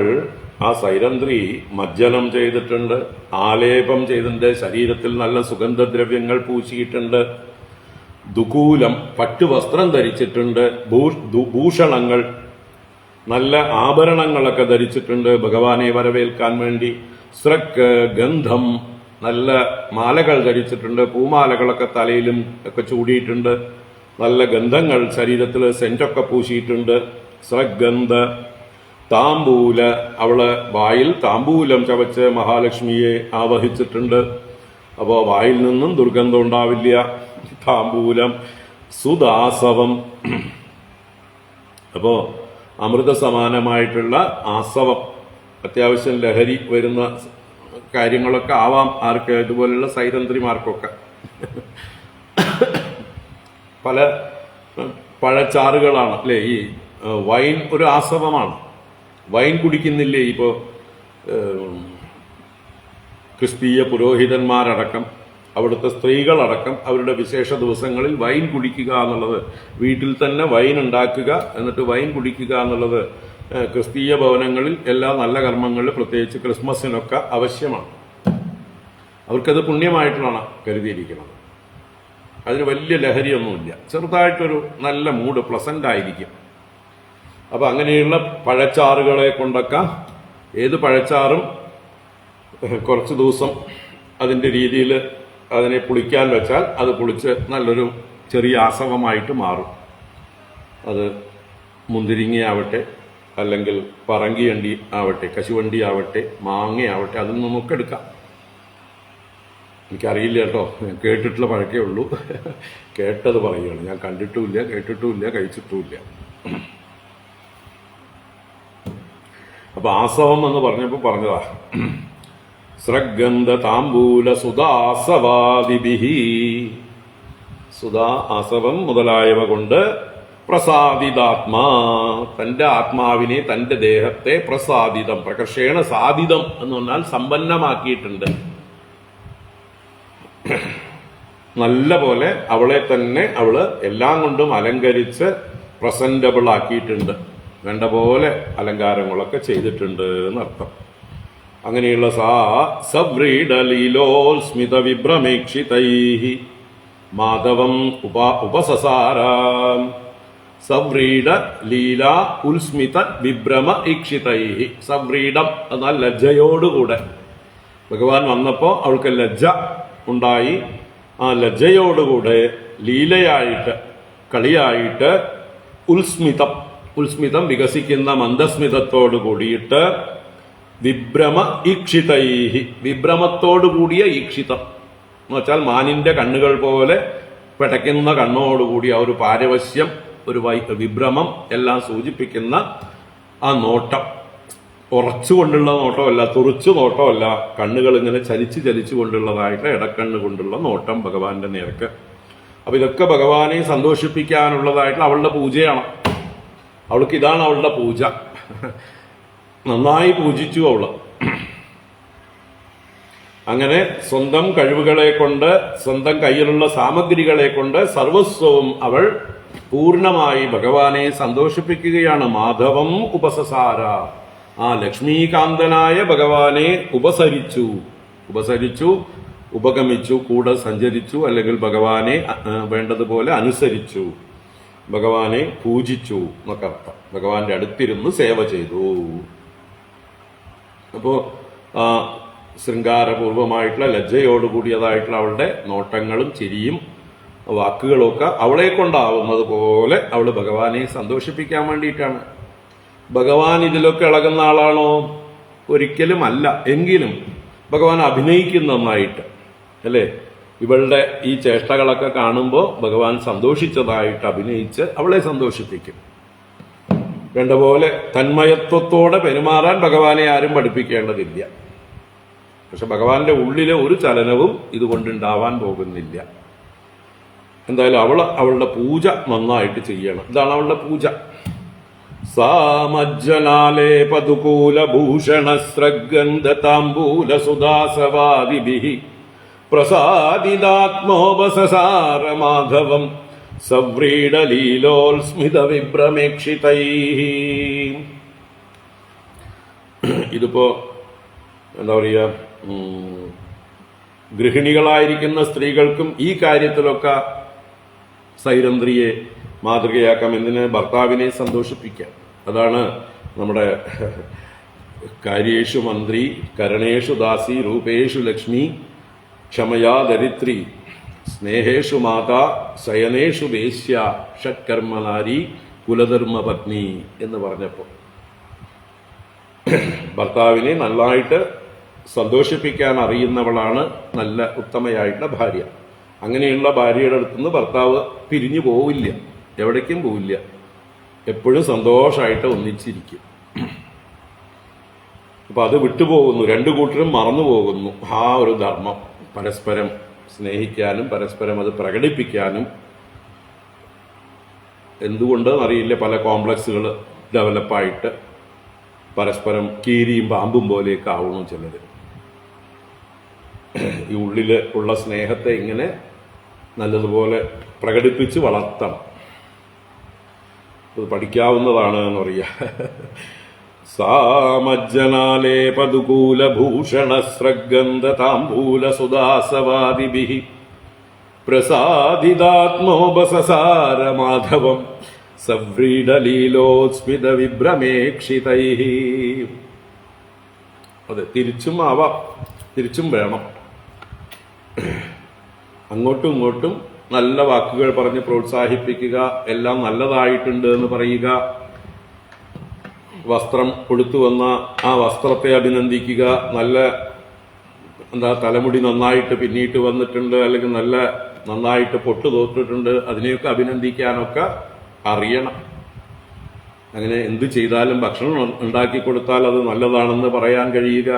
ആ സൈരന്ധ്രി മജ്ജനം ചെയ്തിട്ടുണ്ട്, ആലേപം ചെയ്തിട്ടുണ്ട്, ശരീരത്തിൽ നല്ല സുഗന്ധദ്രവ്യങ്ങൾ പൂശിയിട്ടുണ്ട്, ദുകൂലം പട്ടുവസ്ത്രം ധരിച്ചിട്ടുണ്ട്, ഭൂഷണങ്ങൾ നല്ല ആഭരണങ്ങളൊക്കെ ധരിച്ചിട്ടുണ്ട് ഭഗവാനെ വരവേൽക്കാൻ വേണ്ടി. സ്രക്ക് ഗന്ധം നല്ല മാലകൾ ധരിച്ചിട്ടുണ്ട്, പൂമാലകളൊക്കെ തലയിലും ഒക്കെ ചൂടിയിട്ടുണ്ട്, നല്ല ഗന്ധങ്ങൾ ശരീരത്തിൽ സെന്റൊക്കെ പൂശിയിട്ടുണ്ട്. സ്രഗന്ധ താമ്പൂല, അവള് വായിൽ താമ്പൂലം ചവച്ച് മഹാലക്ഷ്മിയെ ആവഹിച്ചിട്ടുണ്ട്. അപ്പോൾ വായിൽ നിന്നും ദുർഗന്ധം ഉണ്ടാവില്ല. താമ്പൂലം സുദാസവം, അപ്പോ അമൃത സമാനമായിട്ടുള്ള ആസവം, അത്യാവശ്യം ലഹരി വരുന്ന കാര്യങ്ങളൊക്കെ ആവാം ആർക്ക്, ഇതുപോലുള്ള സൈരന്ധ്രിമാർക്കൊക്കെ. പല പഴച്ചാറുകളാണ് അല്ലേ? ഈ വൈൻ ഒരു ആസവമാണ്. വൈൻ കുടിക്കുന്നില്ലേ ഇപ്പോൾ ക്രിസ്തീയ പുരോഹിതന്മാരടക്കം, അവിടുത്തെ സ്ത്രീകളടക്കം അവരുടെ വിശേഷ ദിവസങ്ങളിൽ വൈൻ കുടിക്കുക എന്നുള്ളത്, വീട്ടിൽ തന്നെ വൈൻ ഉണ്ടാക്കുക എന്നിട്ട് വൈൻ കുടിക്കുക എന്നുള്ളത് ക്രിസ്തീയ ഭവനങ്ങളിൽ എല്ലാ നല്ല കർമ്മങ്ങളിൽ, പ്രത്യേകിച്ച് ക്രിസ്മസിനൊക്കെ ആവശ്യമാണ്. അവർക്കത് പുണ്യമായിട്ടാണ് കരുതിയിരിക്കുന്നത്. അതിന് വലിയ ലഹരിയൊന്നുമില്ല, ചെറുതായിട്ടൊരു നല്ല മൂഡ്, പ്ലസന്റ് ആയിരിക്കും. അപ്പം അങ്ങനെയുള്ള പഴച്ചാറുകളെ കൊണ്ടൊക്കെ, ഏത് പഴച്ചാറും കുറച്ച് ദിവസം അതിൻ്റെ രീതിയിൽ അതിനെ പുളിക്കാൻ വെച്ചാൽ അത് പുളിച്ച് നല്ലൊരു ചെറിയ ആസവമായിട്ട് മാറും. അത് മുന്തിരിങ്ങയാവട്ടെ, അല്ലെങ്കിൽ പറങ്കിയണ്ടി ആവട്ടെ, കശുവണ്ടി ആവട്ടെ, മാങ്ങയാവട്ടെ, അതിൽ നിന്നൊക്കെ എടുക്കാം. എനിക്കറിയില്ല കേട്ടോ, ഞാൻ കേട്ടിട്ടുള്ള പഴക്കേ ഉള്ളൂ. കേട്ടത് പറയുകയാണ്, ഞാൻ കണ്ടിട്ടുമില്ല, കേട്ടിട്ടുമില്ല, കഴിച്ചിട്ടുമില്ല. അപ്പൊ ആസവം എന്ന് പറഞ്ഞപ്പോൾ പറഞ്ഞതാ, സ്രഗന്ധ താമ്പൂല സുധാസവാദിഭിഹി, സുധാ ആസവം മുതലായവ കൊണ്ട് പ്രസാദിതാത്മാ, തന്റെ ആത്മാവിനെ, തന്റെ ദേഹത്തെ പ്രസാദിതം, പ്രകർഷേണ സാധിതം എന്ന് പറഞ്ഞാൽ സമ്പന്നമാക്കിയിട്ടുണ്ട്. നല്ല പോലെ അവളെ തന്നെ അവള് എല്ലാം കൊണ്ടും അലങ്കരിച്ച് പ്രസന്റബിൾ ആക്കിയിട്ടുണ്ട്. വേണ്ട പോലെ അലങ്കാരങ്ങളൊക്കെ ചെയ്തിട്ടുണ്ട് എന്നർത്ഥം. അങ്ങനെയുള്ള സവ്രീഡലീലോസ്മിത വിഭ്രമേക്ഷിതൈഹി മാധവം ഉപസസാരാം. സവ്രീഡ ലീല ഉൽസ്മിത വിഭ്രമ ഈക്ഷിതൈഹി. സവ്രീഡം എന്നാൽ ലജ്ജയോടുകൂടെ ഭഗവാൻ വന്നപ്പോ അവൾക്ക് ലജ്ജ ഉണ്ടായി. ആ ലജ്ജയോടുകൂടെ ലീലയായിട്ട്, കളിയായിട്ട്, ഉൽസ്മിതം, ഉൽസ്മിതം വികസിക്കുന്ന മന്ദസ്മിതത്തോടു കൂടിയിട്ട്, വിഭ്രമ ഈക്ഷിതൈഹി, വിഭ്രമത്തോടു കൂടിയ ഈക്ഷിതം എന്ന് വെച്ചാൽ മാനിന്റെ കണ്ണുകൾ പോലെ പിടയ്ക്കുന്ന കണ്ണോടുകൂടി ആ ഒരു പാരവശ്യം, ഒരു വിഭ്രമം എല്ലാം സൂചിപ്പിക്കുന്ന ആ നോട്ടം. ഉറച്ചുകൊണ്ടുള്ള നോട്ടമല്ല, തുറച്ചു നോട്ടമല്ല, കണ്ണുകൾ ഇങ്ങനെ ചലിച്ചു ചലിച്ചു കൊണ്ടുള്ളതായിട്ട് ഇടക്കണ്ണ് കൊണ്ടുള്ള നോട്ടം ഭഗവാന്റെ നേർക്ക്. അപ്പൊ ഇതൊക്കെ ഭഗവാനെ സന്തോഷിപ്പിക്കാനുള്ളതായിട്ടുള്ള അവളുടെ പൂജയാണ്. അവൾക്ക് ഇതാണ് അവളുടെ പൂജ. നന്നായി പൂജിച്ചു അവള്. അങ്ങനെ സ്വന്തം കഴിവുകളെ കൊണ്ട്, സ്വന്തം കയ്യിലുള്ള സാമഗ്രികളെ കൊണ്ട് സർവസ്വവും അവൾ പൂർണ്ണമായി ഭഗവാനെ സന്തോഷിപ്പിക്കുകയാണ്. മാധവം ഉപസസാര, ആ ലക്ഷ്മീകാന്തനായ ഭഗവാനെ ഉപസരിച്ചു, ഉപഗമിച്ചു, കൂടെ സഞ്ചരിച്ചു, അല്ലെങ്കിൽ ഭഗവാനെ വേണ്ടതുപോലെ അനുസരിച്ചു, ഭഗവാനെ പൂജിച്ചു എന്നൊക്കെ അർത്ഥം. ഭഗവാന്റെ അടുത്തിരുന്ന് സേവ ചെയ്തു. അപ്പോ ശൃംഗാരപൂർവമായിട്ടുള്ള ലജ്ജയോടുകൂടിയതായിട്ടുള്ള അവളുടെ നോട്ടങ്ങളും ചിരിയും വാക്കുകളും ഒക്കെ അവളെ കൊണ്ടാവുന്നത് പോലെ അവള് ഭഗവാനെ സന്തോഷിപ്പിക്കാൻ വേണ്ടിയിട്ടാണ്. ഭഗവാൻ ഇതിലൊക്കെ ഇളകുന്ന ആളാണോ? ഒരിക്കലും അല്ല. എങ്കിലും ഭഗവാൻ അഭിനയിക്കുന്ന നന്നായിട്ട്, അല്ലേ? ഇവളുടെ ഈ ചേഷ്ടകളൊക്കെ കാണുമ്പോൾ ഭഗവാൻ സന്തോഷിച്ചതായിട്ട് അഭിനയിച്ച് അവളെ സന്തോഷിപ്പിക്കും. വേണ്ട പോലെ തന്മയത്വത്തോടെ പെരുമാറാൻ ഭഗവാനെ ആരും പഠിപ്പിക്കേണ്ടതില്ല. പക്ഷെ ഭഗവാന്റെ ഉള്ളിലെ ഒരു ചലനവും ഇതുകൊണ്ടുണ്ടാവാൻ പോകുന്നില്ല. എന്തായാലും അവളുടെ പൂജ നന്നായിട്ട് ചെയ്യണം. ഇതാണ് അവളുടെ പൂജ. സാമജ്ജനാലേ പതുകൂല ഭൂഷണ സ്രഗന്ധ താംബൂല സുദാസവാദിഭിഃ പ്രസാദിതാത്മോപസസാര മാധവം സവ്രീഡലീലോൽസ്മിത വിഭ്രമേക്ഷിതൈഃ. ഇതിപ്പോ എന്താ പറയുക, ഗൃഹിണികളായിരിക്കുന്ന സ്ത്രീകൾക്കും ഈ കാര്യത്തിലൊക്കെ സൈരന്ധ്രിയെ മാതൃകയാക്കാം. എന്തിന്? ഭർത്താവിനെ സന്തോഷിപ്പിക്കാം. അതാണ് നമ്മുടെ കാര്യേഷു മന്ത്രി, കരണേഷു ദാസി, രൂപേഷു ലക്ഷ്മി, ക്ഷമയാ ദരിദ്രി, സ്നേഹേഷു മാതാ, ശയനേഷു വേശ്യ, ഷട്കർമ്മനാരി, കുലധർമ്മ പത്നി എന്ന് പറഞ്ഞപ്പോൾ ഭർത്താവിനെ നന്നായിട്ട് സന്തോഷിപ്പിക്കാൻ അറിയുന്നവളാണ് നല്ല ഉത്തമയായിട്ടുള്ള ഭാര്യ. അങ്ങനെയുള്ള ഭാര്യയുടെ അടുത്തുനിന്ന് ഭർത്താവ് പിരിഞ്ഞു പോവില്ല, എവിടേക്കും പോവില്ല, എപ്പോഴും സന്തോഷമായിട്ട് ഒന്നിച്ചിരിക്കും. അപ്പൊ അത് വിട്ടുപോകുന്നു, രണ്ടു കൂട്ടരും മറന്നു പോകുന്നു ആ ഒരു ധർമ്മം. പരസ്പരം സ്നേഹിക്കാനും പരസ്പരം അത് പ്രകടിപ്പിക്കാനും. എന്തുകൊണ്ടെന്ന് അറിയില്ല, പല കോംപ്ലക്സുകൾ ഡെവലപ്പായിട്ട് പരസ്പരം കീരിയും പാമ്പും പോലെയൊക്കെ ആവണം ചിലര്. ഈ ഉള്ളിൽ ഉള്ള സ്നേഹത്തെ ഇങ്ങനെ നല്ലതുപോലെ പ്രകടിപ്പിച്ച് വളർത്തണം. അത് പഠിക്കാവുന്നതാണ് എന്ന് പറയാ. സാമജ്ജനാലേ പതുകൂല ഭൂഷണ സ്രഗന്ധ താംബൂല സുദാസവാദിഭിഃ പ്രസാദിതാത്മോപസസാര മാധവം സവ്രീഡലീലോസ്മിത വിഭ്രമേക്ഷിതൈഃ. അതെ, തിരിച്ചും ആവാം, തിരിച്ചും വേണം. അങ്ങോട്ടും ഇങ്ങോട്ടും നല്ല വാക്കുകൾ പറഞ്ഞ് പ്രോത്സാഹിപ്പിക്കുക, എല്ലാം നല്ലതായിട്ടുണ്ട് എന്ന് പറയുക. വസ്ത്രം കൊടുത്തു വന്ന ആ വസ്ത്രത്തെ അഭിനന്ദിക്കുക. നല്ല തലമുടി നന്നായിട്ട് പിന്നീട്ട് വന്നിട്ടുണ്ട്, അല്ലെങ്കിൽ നന്നായിട്ട് പൊട്ടു തോറ്റിട്ടുണ്ട്, അതിനെയൊക്കെ അഭിനന്ദിക്കാനൊക്കെ അറിയണം. അങ്ങനെ എന്ത് ചെയ്താലും ഭക്ഷണം ഉണ്ടാക്കി കൊടുത്താൽ അത് നല്ലതാണെന്ന് പറയാൻ കഴിയുക.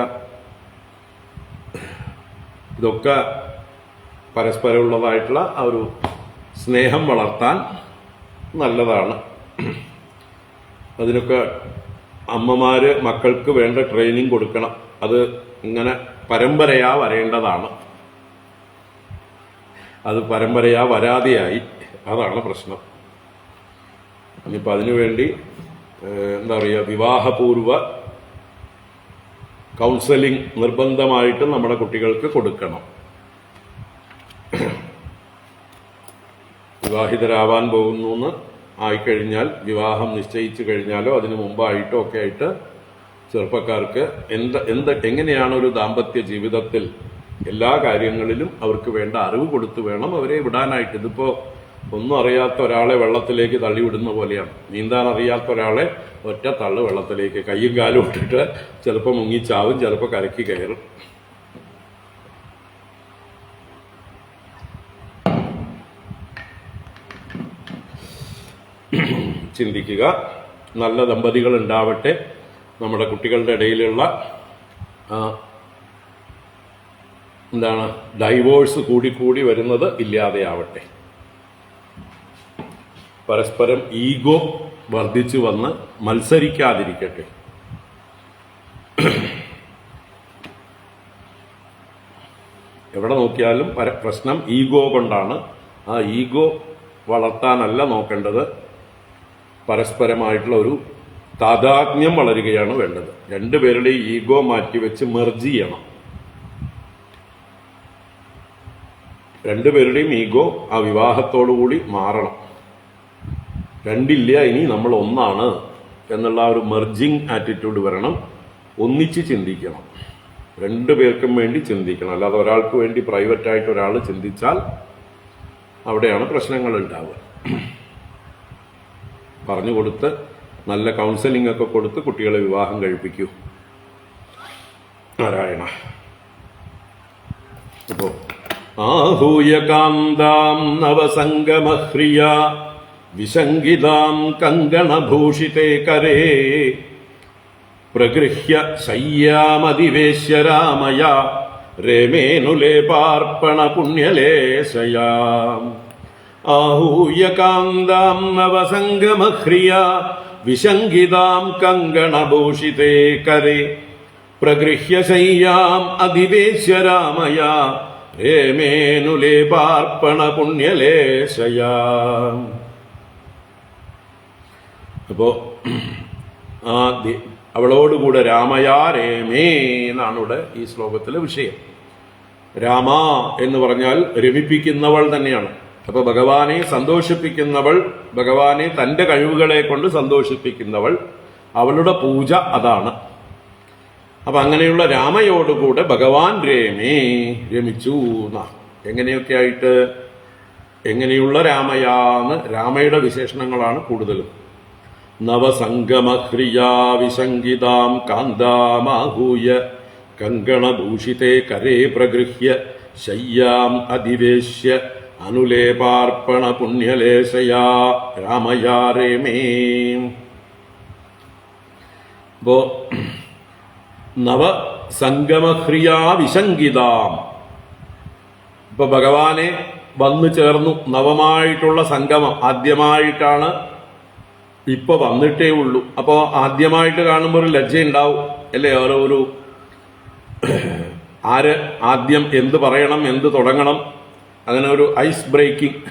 ഇതൊക്കെ പരസ്പരമുള്ളതായിട്ടുള്ള ആ ഒരു സ്നേഹം വളർത്താൻ നല്ലതാണ്. അതിനൊക്കെ അമ്മമാര് മക്കൾക്ക് വേണ്ട ട്രെയിനിങ് കൊടുക്കണം. അത് ഇങ്ങനെ പരമ്പരയാ വരേണ്ടതാണ്. അത് പരമ്പരയാ വരാതെയായി, അതാണ് പ്രശ്നം. ഇനിയിപ്പോൾ അതിനുവേണ്ടി എന്താ പറയുക, വിവാഹപൂർവ കൗൺസലിംഗ് നിർബന്ധമായിട്ട് നമ്മുടെ കുട്ടികൾക്ക് കൊടുക്കണം. വിവാഹിതരാവാൻ പോകുന്നു എന്ന് ആയിക്കഴിഞ്ഞാൽ, വിവാഹം നിശ്ചയിച്ചു കഴിഞ്ഞാലോ അതിനു മുമ്പായിട്ടോ ഒക്കെ ആയിട്ട് ചെറുപ്പക്കാർക്ക് എങ്ങനെയാണ് ഒരു ദാമ്പത്യ ജീവിതത്തിൽ എല്ലാ കാര്യങ്ങളിലും അവർക്ക് വേണ്ട അറിവ് കൊടുത്തു വേണം അവരെ വിടാനായിട്ട്. ഇതിപ്പോ ഒന്നും അറിയാത്ത ഒരാളെ വെള്ളത്തിലേക്ക് തള്ളിവിടുന്ന പോലെയാണ്. നീന്താൻ അറിയാത്ത ഒരാളെ ഒറ്റ തള്ളു വെള്ളത്തിലേക്ക്, കയ്യും കാലും ഇട്ടിട്ട് ചിലപ്പോൾ മുങ്ങിച്ചാവും, ചിലപ്പോൾ കരയ്ക്ക് കയറും. ചിന്തിക്കുക, നല്ല ദമ്പതികൾ ഉണ്ടാവട്ടെ. നമ്മുടെ കുട്ടികളുടെ ഇടയിലുള്ള ഡൈവോഴ്സ് കൂടിക്കൂടി വരുന്നത് ഇല്ലാതെയാവട്ടെ. പരസ്പരം ഈഗോ വർദ്ധിച്ചു വന്ന് മത്സരിക്കാതിരിക്കട്ടെ. എവിടെ നോക്കിയാലും പ്രശ്നം ഈഗോ കൊണ്ടാണ്. ആ ഈഗോ വളർത്താനല്ല നോക്കേണ്ടത്, പരസ്പരമായിട്ടുള്ള ഒരു താദാത്മ്യം വളരുകയാണ് വേണ്ടത്. രണ്ടുപേരുടെയും ഈഗോ മാറ്റിവെച്ച് മെർജ് ചെയ്യണം. രണ്ടുപേരുടെയും ഈഗോ ആ വിവാഹത്തോടുകൂടി മാറണം. രണ്ടില്ല, ഇനി നമ്മൾ ഒന്നാണ് എന്നുള്ള ഒരു മെർജിങ് ആറ്റിറ്റ്യൂഡ് വരണം. ഒന്നിച്ച് ചിന്തിക്കണം, രണ്ടുപേർക്കും വേണ്ടി ചിന്തിക്കണം. അല്ലാതെ ഒരാൾക്ക് വേണ്ടി പ്രൈവറ്റായിട്ട് ഒരാൾ ചിന്തിച്ചാൽ അവിടെയാണ് പ്രശ്നങ്ങൾ ഉണ്ടാവുക. പറഞ്ഞു കൊടുത്ത് നല്ല കൗൺസിലിംഗ് ഒക്കെ കൊടുത്ത് കുട്ടികളെ വിവാഹം കഴിപ്പിക്കൂ. നാരായണ. അപ്പോ ആഹൂയ കാന്താം നവസംഗമഹ്രിയ വിശങ്കിതാം കങ്കണഭൂഷിതേ കരേ പ്രഗൃഹ്യ ശയ്യാമതിവേശ്യ രാമയ രേമേനുലേപാർപ്പണ പുണ്യലേശയാം. ആഹൂയ കാന്താം നവസംഗമഹ്രിയ വിശങ്കിതാം കങ്കണഭൂഷിതേ കരേ പ്രഗൃഹ്യ ശയ്യാം അധിവേശ്യ രാമയ രേമേനുലേപാർപ്പണ പുണ്യലേശയാം. അപ്പോ അവളോടുകൂടെ രാമയാ രേമേ എന്നാണ് ഇവിടെ ഈ ശ്ലോകത്തിലെ വിഷയം. രാമ എന്ന് പറഞ്ഞാൽ രമിപ്പിക്കുന്നവൾ തന്നെയാണ്. അപ്പൊ ഭഗവാനെ സന്തോഷിപ്പിക്കുന്നവൾ, ഭഗവാനെ തന്റെ കഴിവുകളെ കൊണ്ട് സന്തോഷിപ്പിക്കുന്നവൾ, അവളുടെ പൂജ അതാണ്. അപ്പൊ അങ്ങനെയുള്ള രാമയോടുകൂടെ ഭഗവാൻ രമിച്ചു എന്നാ. എങ്ങനെയൊക്കെ ആയിട്ട്, എങ്ങനെയുള്ള രാമയാന്ന് രാമയുടെ വിശേഷണങ്ങളാണ് കൂടുതലും. നവസംഗമഹ്രിയാ വിശങ്കിതാം കാന്താമാഹൂയ കങ്കണഭൂഷിതേ കരേ പ്രഗൃഹ്യ ശയ്യാം അധിവേശ്യ അനുലേപാർപ്പണ പുണ്യലേശയാ രാമയാ രേമേ. അപ്പോ നവസംഗമഹ്രിയാ വിശങ്കിതാം. ഇപ്പൊ ഭഗവാനെ വന്നു ചേർന്നു. നവമായിട്ടുള്ള സംഗമം ആദ്യമായിട്ടാണ് ഇപ്പൊ വന്നിട്ടേ ഉള്ളൂ. അപ്പോ ആദ്യമായിട്ട് കാണുമ്പോൾ ഒരു ലജ്ജ ഉണ്ടാവും അല്ലേ? ഒരു ആര് ആദ്യം എന്ത് പറയണം, എന്ത് തുടങ്ങണം, അങ്ങനെ ഒരു ഐസ് ബ്രേക്കിംഗ്,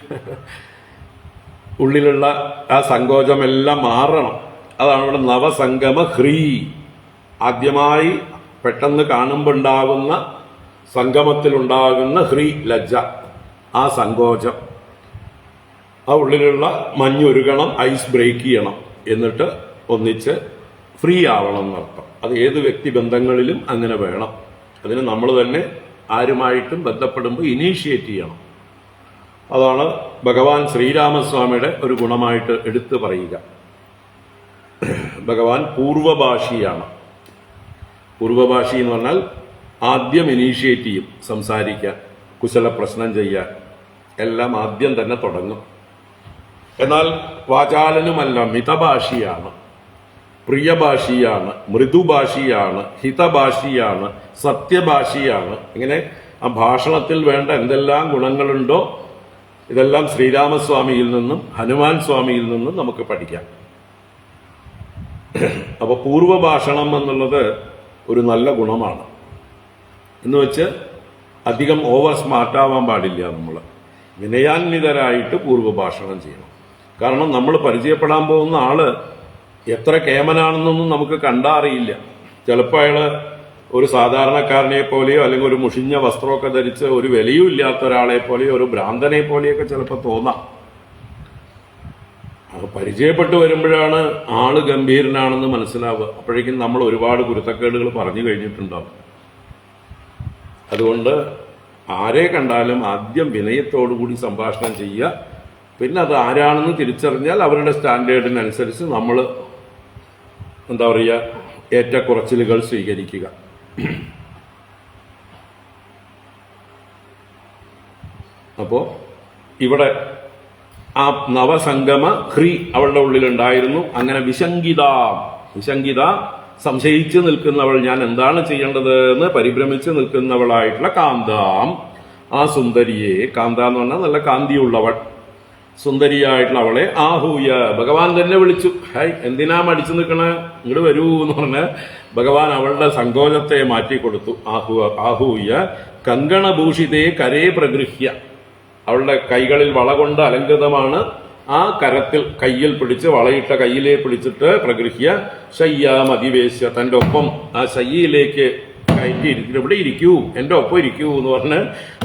ഉള്ളിലുള്ള ആ സങ്കോചമെല്ലാം മാറണം. അതാണ് ഇവിടെ നവസംഗമഹ്രീ. ആദ്യമായി പെട്ടെന്ന് കാണുമ്പോൾ ഉണ്ടാകുന്ന സംഗമത്തിലുണ്ടാകുന്ന ഹ്രീ, ലജ്ജ, ആ സങ്കോചം, ആ ഉള്ളിലുള്ള മഞ്ഞുരുകണം, ഐസ് ബ്രേക്ക് ചെയ്യണം, എന്നിട്ട് ഒന്നിച്ച് ഫ്രീ ആവണം എന്നർത്ഥം. അത് ഏത് വ്യക്തിബന്ധങ്ങളിലും അങ്ങനെ വേണം. അതിന് നമ്മൾ തന്നെ ആരുമായിട്ടും ബന്ധപ്പെടുമ്പോൾ ഇനീഷ്യേറ്റ് ചെയ്യണം. അതാണ് ഭഗവാൻ ശ്രീരാമസ്വാമിയുടെ ഒരു ഗുണമായിട്ട് എടുത്തു പറയുക. ഭഗവാൻ പൂർവഭാഷിയാണ്. പൂർവഭാഷി എന്ന് പറഞ്ഞാൽ ആദ്യം ഇനീഷ്യേറ്റ് ചെയ്യും, സംസാരിക്കാൻ, കുശല പ്രശ്നം ചെയ്യാൻ, എല്ലാം ആദ്യം തന്നെ തുടങ്ങും. എന്നാൽ വാചാലനുമല്ല, മിതഭാഷിയാണ്, പ്രിയഭാഷിയാണ്, മൃദുഭാഷിയാണ്, ഹിതഭാഷിയാണ്, സത്യഭാഷിയാണ്. ഇങ്ങനെ ആ ഭാഷണത്തിൽ വേണ്ട എന്തെല്ലാം ഗുണങ്ങളുണ്ടോ ഇതെല്ലാം ശ്രീരാമസ്വാമിയിൽ നിന്നും ഹനുമാൻ സ്വാമിയിൽ നിന്നും നമുക്ക് പഠിക്കാം. അപ്പൊ പൂർവഭാഷണം എന്നുള്ളത് ഒരു നല്ല ഗുണമാണ്. എന്ന് വെച്ച് അധികം ഓവർ സ്മാർട്ടാവാൻ പാടില്ല. നമ്മൾ വിനയാന്വിതരായിട്ട് പൂർവഭാഷണം ചെയ്യണം. കാരണം നമ്മൾ പരിചയപ്പെടാൻ പോകുന്ന ആള് എത്ര കേമനാണെന്നൊന്നും നമുക്ക് കണ്ടാ അറിയില്ല. ചിലപ്പോൾ അയാള് ഒരു സാധാരണക്കാരനെ പോലെയോ അല്ലെങ്കിൽ ഒരു മുഷിഞ്ഞ വസ്ത്രമൊക്കെ ധരിച്ച് ഒരു വിലയും ഇല്ലാത്ത ഒരാളെ പോലെയോ ഒരു ഭ്രാന്തനെ പോലെയൊക്കെ ചിലപ്പോൾ തോന്നാം. പരിചയപ്പെട്ടു വരുമ്പോഴാണ് ആള് ഗംഭീരനാണെന്ന് മനസ്സിലാവുക. അപ്പോഴേക്കും നമ്മൾ ഒരുപാട് കുരുത്തക്കേടുകൾ പറഞ്ഞു കഴിഞ്ഞിട്ടുണ്ടാവും. അതുകൊണ്ട് ആരെ കണ്ടാലും ആദ്യം വിനയത്തോടുകൂടി സംഭാഷണം ചെയ്യുക. പിന്നെ അത് ആരാണെന്ന് തിരിച്ചറിഞ്ഞാൽ അവരുടെ സ്റ്റാൻഡേർഡിനനുസരിച്ച് നമ്മൾ എന്താ പറയുക, ഏറ്റക്കുറച്ചിലുകൾ സ്വീകരിക്കുക. അപ്പോൾ ഇവിടെ ആ നവസംഗമ ഹ്രീ അവളുടെ ഉള്ളിലുണ്ടായിരുന്നു. അങ്ങനെ വിശങ്കിത സംശയിച്ചു നിൽക്കുന്നവൾ, ഞാൻ എന്താണ് ചെയ്യേണ്ടത് എന്ന് പരിഭ്രമിച്ച് നിൽക്കുന്നവളായിട്ടുള്ള കാന്താം, ആ സുന്ദരിയെ, കാന്ത എന്ന് പറഞ്ഞാൽ നല്ല കാന്തിയുള്ളവൾ, സുന്ദരിയായിട്ടുള്ള അവളെ ആഹൂയ, ഭഗവാൻ തന്നെ വിളിച്ചു. ഹായ്, എന്തിനാ മടിച്ചു നിൽക്കണ, ഇങ്ങോട്ട് വരൂ എന്ന് പറഞ്ഞ് ഭഗവാൻ അവളുടെ സങ്കോചത്തെ മാറ്റിക്കൊടുത്തു. ആഹൂയ കങ്കണഭൂഷിതേ കരേ പ്രഗൃഹ്യ, അവളുടെ കൈകളിൽ വള കൊണ്ട് അലങ്കൃതമാണ്. ആ കരത്തിൽ കയ്യിൽ പിടിച്ച്, വളയിട്ട കയ്യിലെ പിടിച്ചിട്ട് പ്രഗൃഹ്യ ശയ്യാം അധിവേശ്യ, തന്റെ ഒപ്പം ആ ശയ്യയിലേക്ക് കയറ്റി ഇവിടെ ഇരിക്കൂ, എന്റെ ഒപ്പം ഇരിക്കൂ എന്ന് പറഞ്ഞ്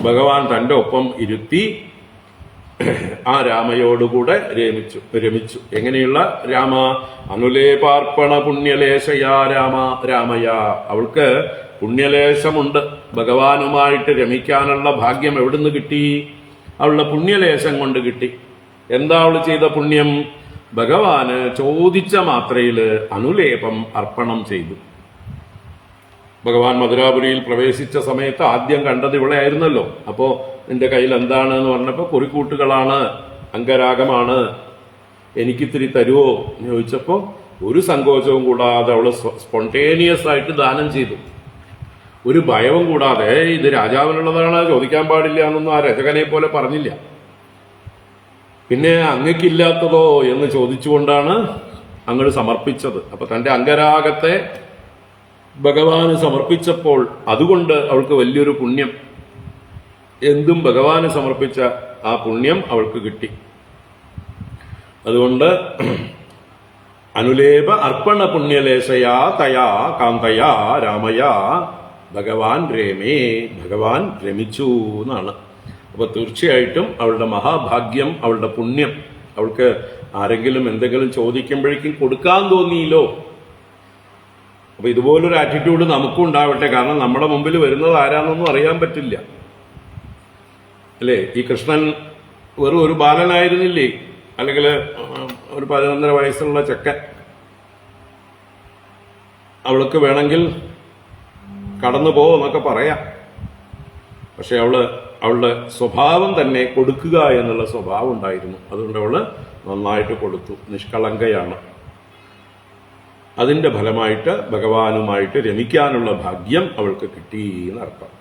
ഭഗവാൻ തന്റെ ഒപ്പം ഇരുത്തി ആ രാമയോടുകൂടെ രമിച്ചു. എങ്ങനെയുള്ള രാമ? അനുലേപാർപ്പണ പുണ്യലേശയാ രാമയ, അവൾക്ക് പുണ്യലേശമുണ്ട്. ഭഗവാനുമായിട്ട് രമിക്കാനുള്ള ഭാഗ്യം എവിടുന്ന് കിട്ടി? അവളുടെ പുണ്യലേശം കൊണ്ട് കിട്ടി. എന്താ അവൾ ചെയ്ത പുണ്യം? ഭഗവാന് ചോദിച്ച മാത്രയില് അനുലേപം അർപ്പണം ചെയ്തു. ഭഗവാൻ മധുരാപുരിയിൽ പ്രവേശിച്ച സമയത്ത് ആദ്യം കണ്ടത് ഇവിടെ ആയിരുന്നല്ലോ. അപ്പോ നിന്റെ കയ്യിൽ എന്താണ് എന്ന് പറഞ്ഞപ്പോ കുറിക്കൂട്ടുകളാണ്, അംഗരാഗമാണ്, എനിക്കിത്തിരി തരുവോ എന്ന് ചോദിച്ചപ്പോ ഒരു സങ്കോചവും കൂടാതെ അവള് സ്പോണ്ടേനിയസ് ആയിട്ട് ദാനം ചെയ്തു. ഒരു ഭയവും കൂടാതെ. ഇത് രാജാവിനുള്ളതാണ്, ചോദിക്കാൻ പാടില്ല എന്നൊന്നും ആ രചകനെ പോലെ പറഞ്ഞില്ല. പിന്നെ അങ്ങക്കില്ലാത്തതോ എന്ന് ചോദിച്ചുകൊണ്ടാണ് അങ്ങോട്ട് സമർപ്പിച്ചത്. അപ്പൊ തന്റെ അംഗരാഗത്തെ ഭഗവാന് സമർപ്പിച്ചപ്പോൾ അതുകൊണ്ട് അവൾക്ക് വലിയൊരു പുണ്യം, എന്തും ഭഗവാന് സമർപ്പിച്ച ആ പുണ്യം അവൾക്ക് കിട്ടി. അതുകൊണ്ട് അനുലേപ അർപ്പണ പുണ്യലേശയാ തയാ കാന്തയാ രാമയാ ഭഗവാൻ രേമേ, ഭഗവാൻ രമിച്ചു എന്നാണ്. അപ്പൊ തീർച്ചയായിട്ടും അവളുടെ മഹാഭാഗ്യം, അവളുടെ പുണ്യം. അവൾക്ക് ആരെങ്കിലും എന്തെങ്കിലും ചോദിക്കുമ്പോഴേക്കും കൊടുക്കാൻ തോന്നിയില്ലോ. അപ്പൊ ഇതുപോലൊരു ആറ്റിറ്റ്യൂഡ് നമുക്കും ഉണ്ടാവട്ടെ. കാരണം നമ്മുടെ മുമ്പിൽ വരുന്നത് ആരാന്നൊന്നും അറിയാൻ പറ്റില്ല, അല്ലേ? ഈ കൃഷ്ണൻ വെറും ഒരു ബാലനായിരുന്നില്ലേ? അല്ലെങ്കിൽ ഒരു 11.5 വയസ്സുള്ള ചെക്കൻ. അവൾക്ക് വേണമെങ്കിൽ കടന്നു എന്നൊക്കെ പറയാം. പക്ഷെ അവളുടെ സ്വഭാവം തന്നെ കൊടുക്കുക എന്നുള്ള സ്വഭാവം ഉണ്ടായിരുന്നു. അതുകൊണ്ട് അവള് നന്നായിട്ട് കൊടുത്തു. നിഷ്കളങ്കയാണ്. അതിന്റെ ഫലമായിട്ട് ഭഗവാനുമായിട്ട് രമിക്കാനുള്ള ഭാഗ്യം അവൾക്ക് കിട്ടി എന്നർത്ഥം.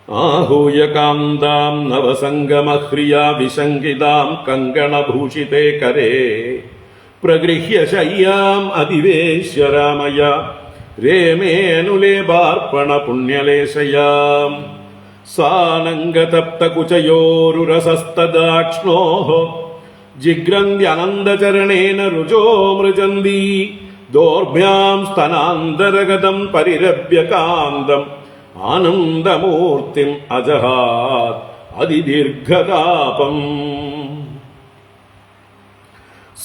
ആഹൂയ കാന്താം നവസംഗമഹ്രിയാ വിശങ്കിതാം കങ്കണഭൂഷിതേ കരേ പ്രഗൃഹ്യ ശയ്യാം അധിവേശ്യ രാമയ രേമേനുലേപാർപ്പണ പുണ്യലേശയാം സാനംഗതപ്തകുചയോരുരസസ്തദാക്ഷ്ണോ ജിഗ്രന്ത്യനന്ദചരണേന രുചോ മൃജന്തി ദോർഭ്യാം സ്തനാന്തരഗതം പരിരഭ്യ കാന്തം ആനന്ദമൂർത്തിം അജഹാത് അതിദീർഘതാപം.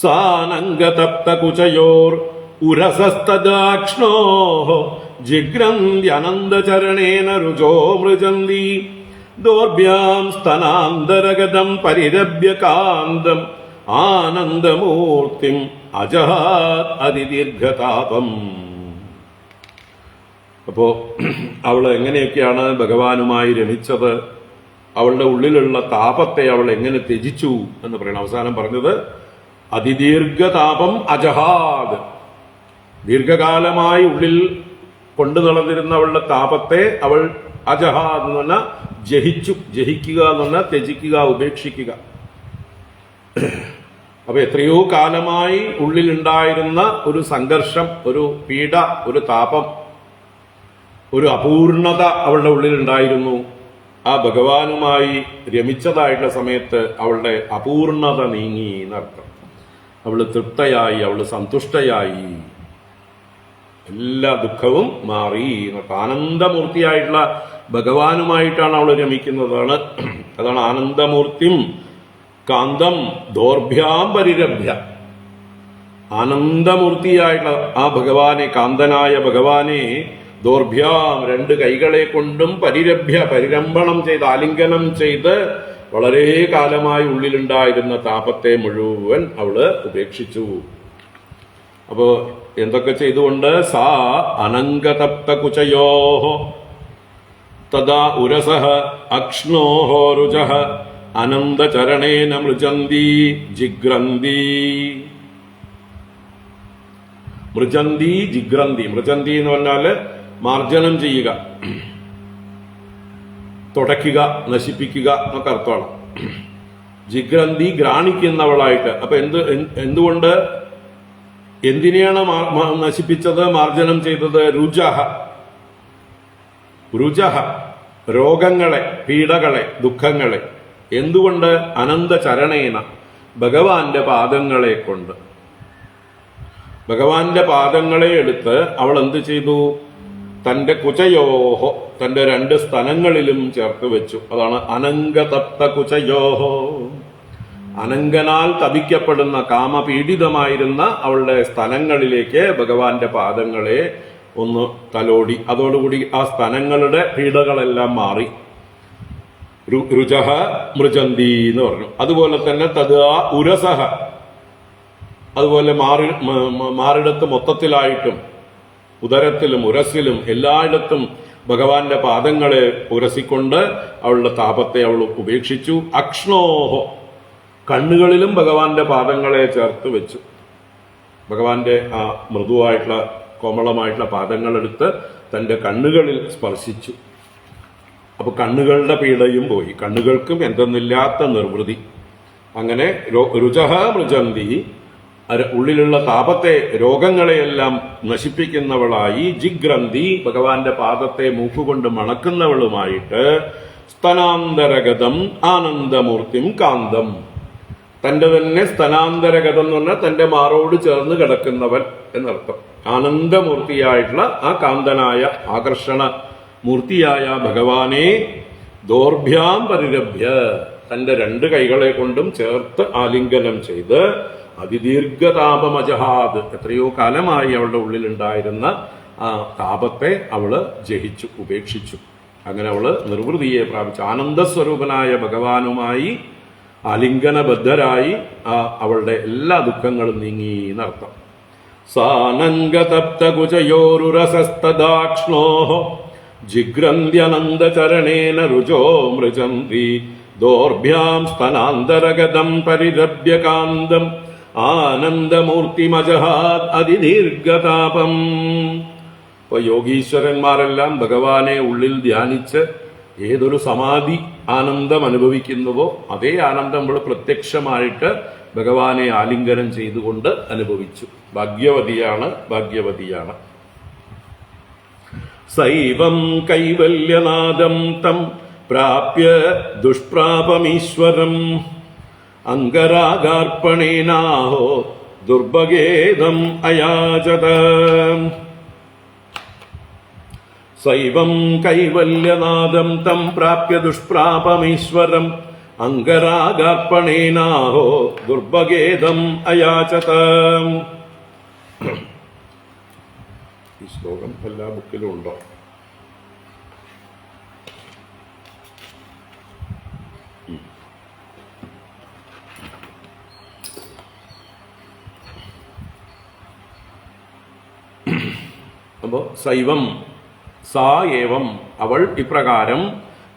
സാനംഗതപ്തകുചയോർ ഉരസസ്തദാക്ഷ്ണോ ജിഗ്രന്ത്യനന്ദചരണേന രുചോ മൃജന്തി ദോർഭ്യാം സ്തനാന്തരഗതം പരിരഭ്യ കാന്തം ആനന്ദമൂർത്തിം അജഹാത് അതിദീർഘതാപം. അപ്പോ അവൾ എങ്ങനെയൊക്കെയാണ് ഭഗവാനുമായി രമിച്ചത്, അവളുടെ ഉള്ളിലുള്ള താപത്തെ അവൾ എങ്ങനെ ത്യജിച്ചു എന്ന് പറയണം. അവസാനം പറഞ്ഞത് അതിദീർഘതാപം അജഹാദ്, ദീർഘകാലമായി ഉള്ളിൽ കൊണ്ടു നടന്നിരുന്ന അവളുടെ താപത്തെ അവൾ അജഹാദ് എന്ന് പറഞ്ഞാൽ ജഹിച്ചു. ജഹിക്കുക എന്ന് പറഞ്ഞാൽ ത്യജിക്കുക, ഉപേക്ഷിക്കുക. അപ്പൊ എത്രയോ കാലമായി ഉള്ളിലുണ്ടായിരുന്ന ഒരു സംഘർഷം, ഒരു പീഡ, ഒരു താപം, ഒരു അപൂർണത അവളുടെ ഉള്ളിലുണ്ടായിരുന്നു. ആ ഭഗവാനുമായി രമിച്ചതായിട്ടുള്ള സമയത്ത് അവളുടെ അപൂർണത നീങ്ങി എന്നർത്ഥം. അവള് തൃപ്തയായി, അവള് സന്തുഷ്ടയായി, എല്ലാ ദുഃഖവും മാറി. ആനന്ദമൂർത്തിയായിട്ടുള്ള ഭഗവാനുമായിട്ടാണ് അവൾ രമിക്കുന്നതാണ്. അതാണ് ആനന്ദമൂർത്തിം കാന്തം ദോർഭ്യാം പരിരഭ്യ. ആനന്ദമൂർത്തിയായിട്ടുള്ള ആ ഭഗവാനെ, കാന്തനായ ഭഗവാനെ ദോർഭ്യാം രണ്ട് കൈകളെ കൊണ്ടും പരിരഭ്യ, പരിരംഭണം ചെയ്ത്, ആലിംഗനം ചെയ്ത് വളരെ കാലമായി ഉള്ളിലുണ്ടായിരുന്ന താപത്തെ മുഴുവൻ അവള് ഉപേക്ഷിച്ചു. അപ്പോ എന്തൊക്കെ ചെയ്തുകൊണ്ട്? സാ അനംഗതപ്ത കുചയോഹോ തദാ ഉരസഃ അക്ഷ്ണോഹോ രുചഃ അനന്തചരണേന മൃജന്തി ജിഗ്രന്തി. മൃജന്തി ജിഗ്രന്തി. മൃജന്തി എന്ന് പറഞ്ഞാല് മാർജനം ചെയ്യുക, തുടയ്ക്കുക, നശിപ്പിക്കുക എന്നൊക്കെ അർത്ഥമാണ്. ജിഗ്രന്തി ഗ്രാണിക്കുന്നവളായിട്ട്. അപ്പൊ എന്തുകൊണ്ട്, എന്തിനെയാണ് നശിപ്പിച്ചത്, മാർജനം ചെയ്തത്? രുചഃ. രുചഃ രോഗങ്ങളെ, പീഡകളെ, ദുഃഖങ്ങളെ. എന്തുകൊണ്ട്? അനന്തചരണേന ഭഗവാന്റെ പാദങ്ങളെ കൊണ്ട്. ഭഗവാന്റെ പാദങ്ങളെ എടുത്ത് അവൾ എന്ത് ചെയ്തു? തന്റെ കുചയോഹോ, തന്റെ രണ്ട് സ്തനങ്ങളിലും ചേർത്ത് വെച്ചു. അതാണ് അനംഗതപ്ത കുചയോഹോ. അനങ്കനാൽ തപിക്കപ്പെടുന്ന, കാമപീഡിതമായിരുന്ന അവളുടെ സ്തനങ്ങളിലേക്ക് ഭഗവാന്റെ പാദങ്ങളെ ഒന്ന് തലോടി. അതോടുകൂടി ആ സ്തനങ്ങളുടെ പീഡകളെല്ലാം മാറി. രുചഃ മൃജന്തി എന്ന് പറഞ്ഞു. അതുപോലെ തന്നെ തദാ ഉരസഃ, അതുപോലെ മാറിടത്ത് മൊത്തത്തിലായിട്ടും ഉദരത്തിലും ഉരസിലും എല്ലായിടത്തും ഭഗവാന്റെ പാദങ്ങളെ ഉരസിക്കൊണ്ട് അവളുടെ താപത്തെ അവൾ ഉപേക്ഷിച്ചു. അക്ഷ്ണോഹോ, കണ്ണുകളിലും ഭഗവാന്റെ പാദങ്ങളെ ചേർത്ത് വെച്ചു. ഭഗവാന്റെ ആ മൃദുവായിട്ടുള്ള കോമളമായിട്ടുള്ള പാദങ്ങളെടുത്ത് തന്റെ കണ്ണുകളിൽ സ്പർശിച്ചു. അപ്പൊ കണ്ണുകളുടെ പീഡയും പോയി, കണ്ണുകൾക്കും എന്തെന്നില്ലാത്ത നിർവൃതി. അങ്ങനെ രുചഃ മൃജന്തി, ഉള്ളിലുള്ള താപത്തെ, രോഗങ്ങളെയെല്ലാം നശിപ്പിക്കുന്നവളായി. ജിഗ്രന്ഥി, ഭഗവാന്റെ പാദത്തെ മൂക്കുകൊണ്ട് മണക്കുന്നവളുമായിട്ട്. സ്തനാന്തരഗതം ആനന്ദമൂർത്തിം കാന്തം, തന്റെ തന്നെ സ്തനാന്തരഗതം എന്ന് പറഞ്ഞാൽ തന്റെ മാറോട് ചേർന്ന് കിടക്കുന്നവൻ എന്നർത്ഥം. ആനന്ദമൂർത്തിയായിട്ടുള്ള ആ കാന്തനായ, ആകർഷണ മൂർത്തിയായ ഭഗവാനെ ദോർഭ്യാം പരിരഭ്യ, തന്റെ രണ്ട് കൈകളെ കൊണ്ടും ചേർത്ത് ആലിംഗനം ചെയ്ത് അതിദീർഘതാപമജഹാദ്, എത്രയോ കാലമായി അവളുടെ ഉള്ളിലുണ്ടായിരുന്ന ആ താപത്തെ അവള് ജഹിച്ചു, ഉപേക്ഷിച്ചു. അങ്ങനെ അവള് നിർവൃതിയെ പ്രാപിച്ചു. ആനന്ദസ്വരൂപനായ ഭഗവാനുമായി ആലിംഗനബദ്ധരായി അവളുടെ എല്ലാ ദുഃഖങ്ങളും നീങ്ങി എന്നർത്ഥം. സാനംഗതപ്തകുചയോരുരസസ്തദാക്ഷ്ണോ ജിഗ്രന്ത്യനന്ദചരണേന രുചോ മൃജന്തി ദോർഭ്യാം സ്തനാന്തരഗതം പരിരഭ്യകാന്തം ആനന്ദമൂർത്തിമജഹാത് അതിദീർഘതാപം. ഇപ്പൊ യോഗീശ്വരന്മാരെല്ലാം ഭഗവാനെ ഉള്ളിൽ ധ്യാനിച്ച് ഏതൊരു സമാധി ആനന്ദം അനുഭവിക്കുന്നുവോ അതേ ആനന്ദം നമ്മൾ പ്രത്യക്ഷമായിട്ട് ഭഗവാനെ ആലിംഗനം ചെയ്തുകൊണ്ട് അനുഭവിച്ചു. ഭാഗ്യവതിയാണ്, ഭാഗ്യവതിയാണ്. സൈവം കൈവല്യനാദം തം പ്രാപ്യ ദുഷ്പ്രാപമീശ്വരം അംഗരാഗാർപ്പണേനാഹോ ദുർഭഗേദം അയാചത. സൈവം കൈവല്യനാദം തം പ്രാപ്യ ദുഷ്പ്രാപമീശ്വരം അംഗരാഗാർപ്പണേനാഹോ ദുർഭഗേദം അയാചത. ഈ ശ്ലോകം എല്ലാ ബുക്കിലും ഉണ്ടോ? അപ്പോ സൈവം, സാ ഏവം, അവൾ ഇപ്രകാരം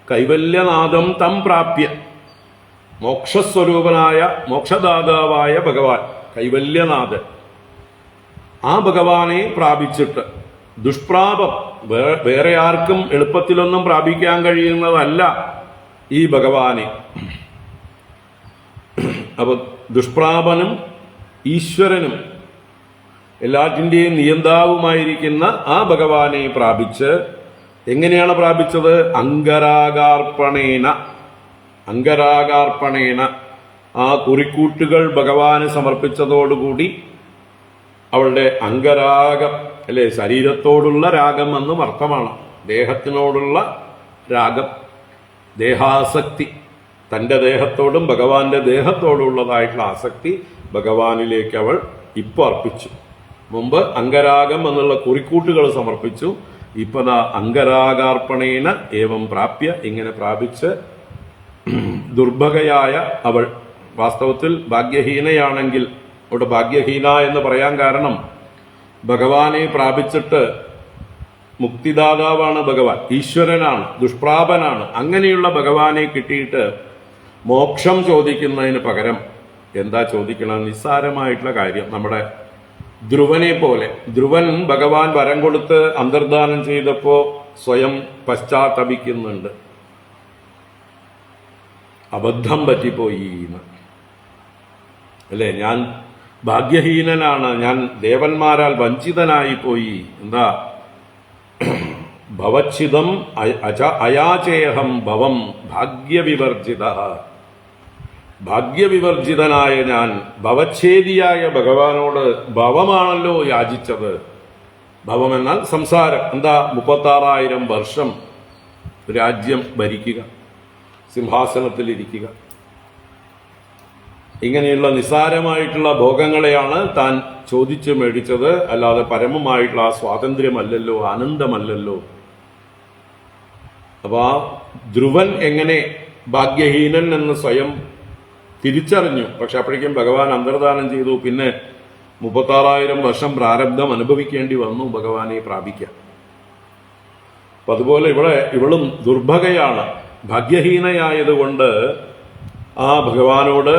കൈവല്യനാദം തം പ്രാപ്യ, മോക്ഷസ്വരൂപനായ മോക്ഷദാതാവായ ഭഗവാൻ കൈവല്യനാഥൻ, ആ ഭഗവാനെ പ്രാപിച്ചിട്ട്, ദുഷ്പ്രാപം വേറെ ആർക്കും എളുപ്പത്തിലൊന്നും പ്രാപിക്കാൻ കഴിയുന്നതല്ല ഈ ഭഗവാനെ. അപ്പൊ ദുഷ്പ്രാപനും ഈശ്വരനും എല്ലാറ്റിൻ്റെയും നിയന്താവുമായിരിക്കുന്ന ആ ഭഗവാനെ പ്രാപിച്ച് എങ്ങനെയാണ് പ്രാപിച്ചത്? അംഗരാഗാർപ്പണേന ആ കുറിക്കൂട്ടുകൾ ഭഗവാന് സമർപ്പിച്ചതോടുകൂടി അവളുടെ അംഗരാഗം, അല്ലെ, ശരീരത്തോടുള്ള രാഗം എന്നും അർത്ഥമാണ്. ദേഹത്തിനോടുള്ള രാഗം, ദേഹാസക്തി, തൻ്റെ ദേഹത്തോടും ഭഗവാന്റെ ദേഹത്തോടുള്ളതായിട്ടുള്ള ആസക്തി ഭഗവാനിലേക്ക് അവൾ ഇപ്പോൾ അർപ്പിച്ചു. മുമ്പ് അംഗരാഗം എന്നുള്ള കുറിക്കൂട്ടുകൾ സമർപ്പിച്ചു. ഇപ്പതാ അംഗരാഗാർപ്പണേന ഏവം പ്രാപ്യ, ഇങ്ങനെ പ്രാപിച്ച് ദുർഭഗയായ അവൾ, വാസ്തവത്തിൽ ഭാഗ്യഹീനയാണെങ്കിൽ, അവിടെ ഭാഗ്യഹീന എന്ന് പറയാൻ കാരണം ഭഗവാനെ പ്രാപിച്ചിട്ട് മുക്തിദാതാവാണ് ഭഗവാൻ, ഈശ്വരനാണ്, ദുഷ്പ്രാപനാണ്. അങ്ങനെയുള്ള ഭഗവാനെ കിട്ടിയിട്ട് മോക്ഷം ചോദിക്കുന്നതിന് പകരം എന്താ ചോദിക്കണം? നിസ്സാരമായിട്ടുള്ള കാര്യം. നമ്മുടെ ധ്രുവനെ പോലെ, ധ്രുവൻ ഭഗവാൻ വരം കൊടുത്ത് അന്തർദാനം ചെയ്തപ്പോ സ്വയം പശ്ചാത്തപിക്കുന്നുണ്ട്, അബദ്ധം പറ്റിപ്പോയി എന്ന്. അല്ലെ, ഞാൻ ഭാഗ്യഹീനനാണ്, ഞാൻ ദേവന്മാരാൽ വഞ്ചിതനായി പോയി. എന്താ? ഭവച്ഛിതം അയാചേഹം ഭവം ഭാഗ്യവിവർജിത. ഭാഗ്യവിവർജിതനായ ഞാൻ ഭവച്ഛേദിയായ ഭഗവാനോട് ഭവമാണല്ലോ യാചിച്ചത്. ഭവം എന്നാൽ സംസാരം. എന്താ? 36,000 വർഷം രാജ്യം ഭരിക്കുക, സിംഹാസനത്തിലിരിക്കുക. ഇങ്ങനെയുള്ള നിസ്സാരമായിട്ടുള്ള ഭോഗങ്ങളെയാണ് താൻ ചോദിച്ച് മേടിച്ചത്, അല്ലാതെ പരമമായിട്ടുള്ള ആ സ്വാതന്ത്ര്യമല്ലല്ലോ, ആനന്ദമല്ലല്ലോ. അപ്പൊ ആ ധ്രുവൻ എങ്ങനെ ഭാഗ്യഹീനൻ എന്ന് സ്വയം തിരിച്ചറിഞ്ഞു. പക്ഷെ അപ്പോഴേക്കും ഭഗവാൻ അന്തർദാനം ചെയ്തു. പിന്നെ 36,000 വർഷം പ്രാരബ്ധം അനുഭവിക്കേണ്ടി വന്നു ഭഗവാനെ പ്രാപിക്കാൻ. അപ്പൊ അതുപോലെ ഇവളും ദുർഭഗയാണ്, ഭാഗ്യഹീനയായതുകൊണ്ട് ആ ഭഗവാനോട്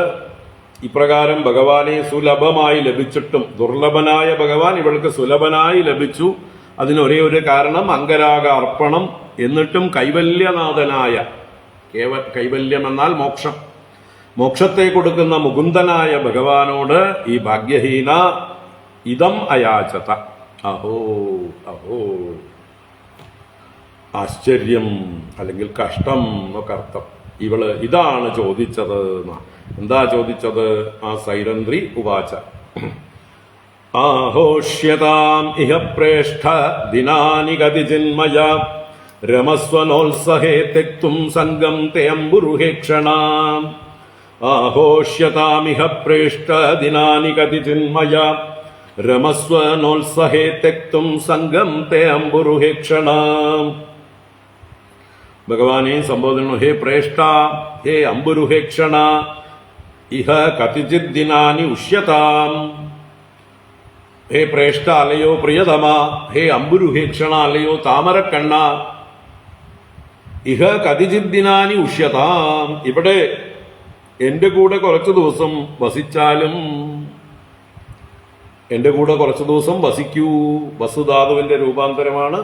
ഇപ്രകാരം ഭഗവാനെ സുലഭമായി ലഭിച്ചിട്ടും ദുർലഭനായ ഭഗവാൻ ഇവൾക്ക് സുലഭനായി ലഭിച്ചു. അതിനൊരേ ഒരു കാരണം അംഗരാഗ അർപ്പണം. എന്നിട്ടും കൈവല്യനാഥനായ, കൈവല്യം എന്നാൽ മോക്ഷം, മോക്ഷത്തെ കൊടുക്കുന്ന മുകുന്ദനായ ഭഗവാനോട് ഈ ഭാഗ്യഹീന ഇതം അയാചത. അഹോ അഹോ, ആശ്ചര്യം അല്ലെങ്കിൽ കഷ്ടം എന്നൊക്കെ അർത്ഥം. ഇവള് ഇതാണ് ചോദിച്ചത്. എന്താ ചോദിച്ചത്? ആ സൈരന്ധ്രി ഉവാച ആഹോഷ്യതാം ഇഹ പ്രേഷ്ഠ ദിനാനി ഗതിജിന്മയ രമസ്വനോത്സഹേ തെക്തും സംഗം തേ അംബുരുഹേക്ഷണാം. ആഹോഷ്യതാമിഹ പ്രേഷ്ഠ ദിനാനി ഗതിജിന്മയ രമസ്വനോത്സഹേ തെക്തും സംഗം തേ അംബുരുഹേക്ഷണാം. ഭഗവാനെ സംബോധന, ഹേ പ്രേഷ്ഠ, ഹേ അംബുരുഹേക്ഷണ, ഇഹ കതിചിത് ദിനാനി ഉഷ്യതാം. ഹേ പ്രേഷ്ഠ, അല്ലയോ പ്രിയതമ, ഹേ അംബുരുഹേക്ഷണ, അല്ലയോ താമരക്കണ്ണ, ഇഹ കതിചിത് ദിനാനി ഉഷ്യതാം. ഇവിടെ എന്റെ കൂടെ കുറച്ചു ദിവസം വസിച്ചാലും, എന്റെ കൂടെ കുറച്ചു ദിവസം വസിക്കൂ. വസുധാതുവിന്റെ രൂപാന്തരമാണ്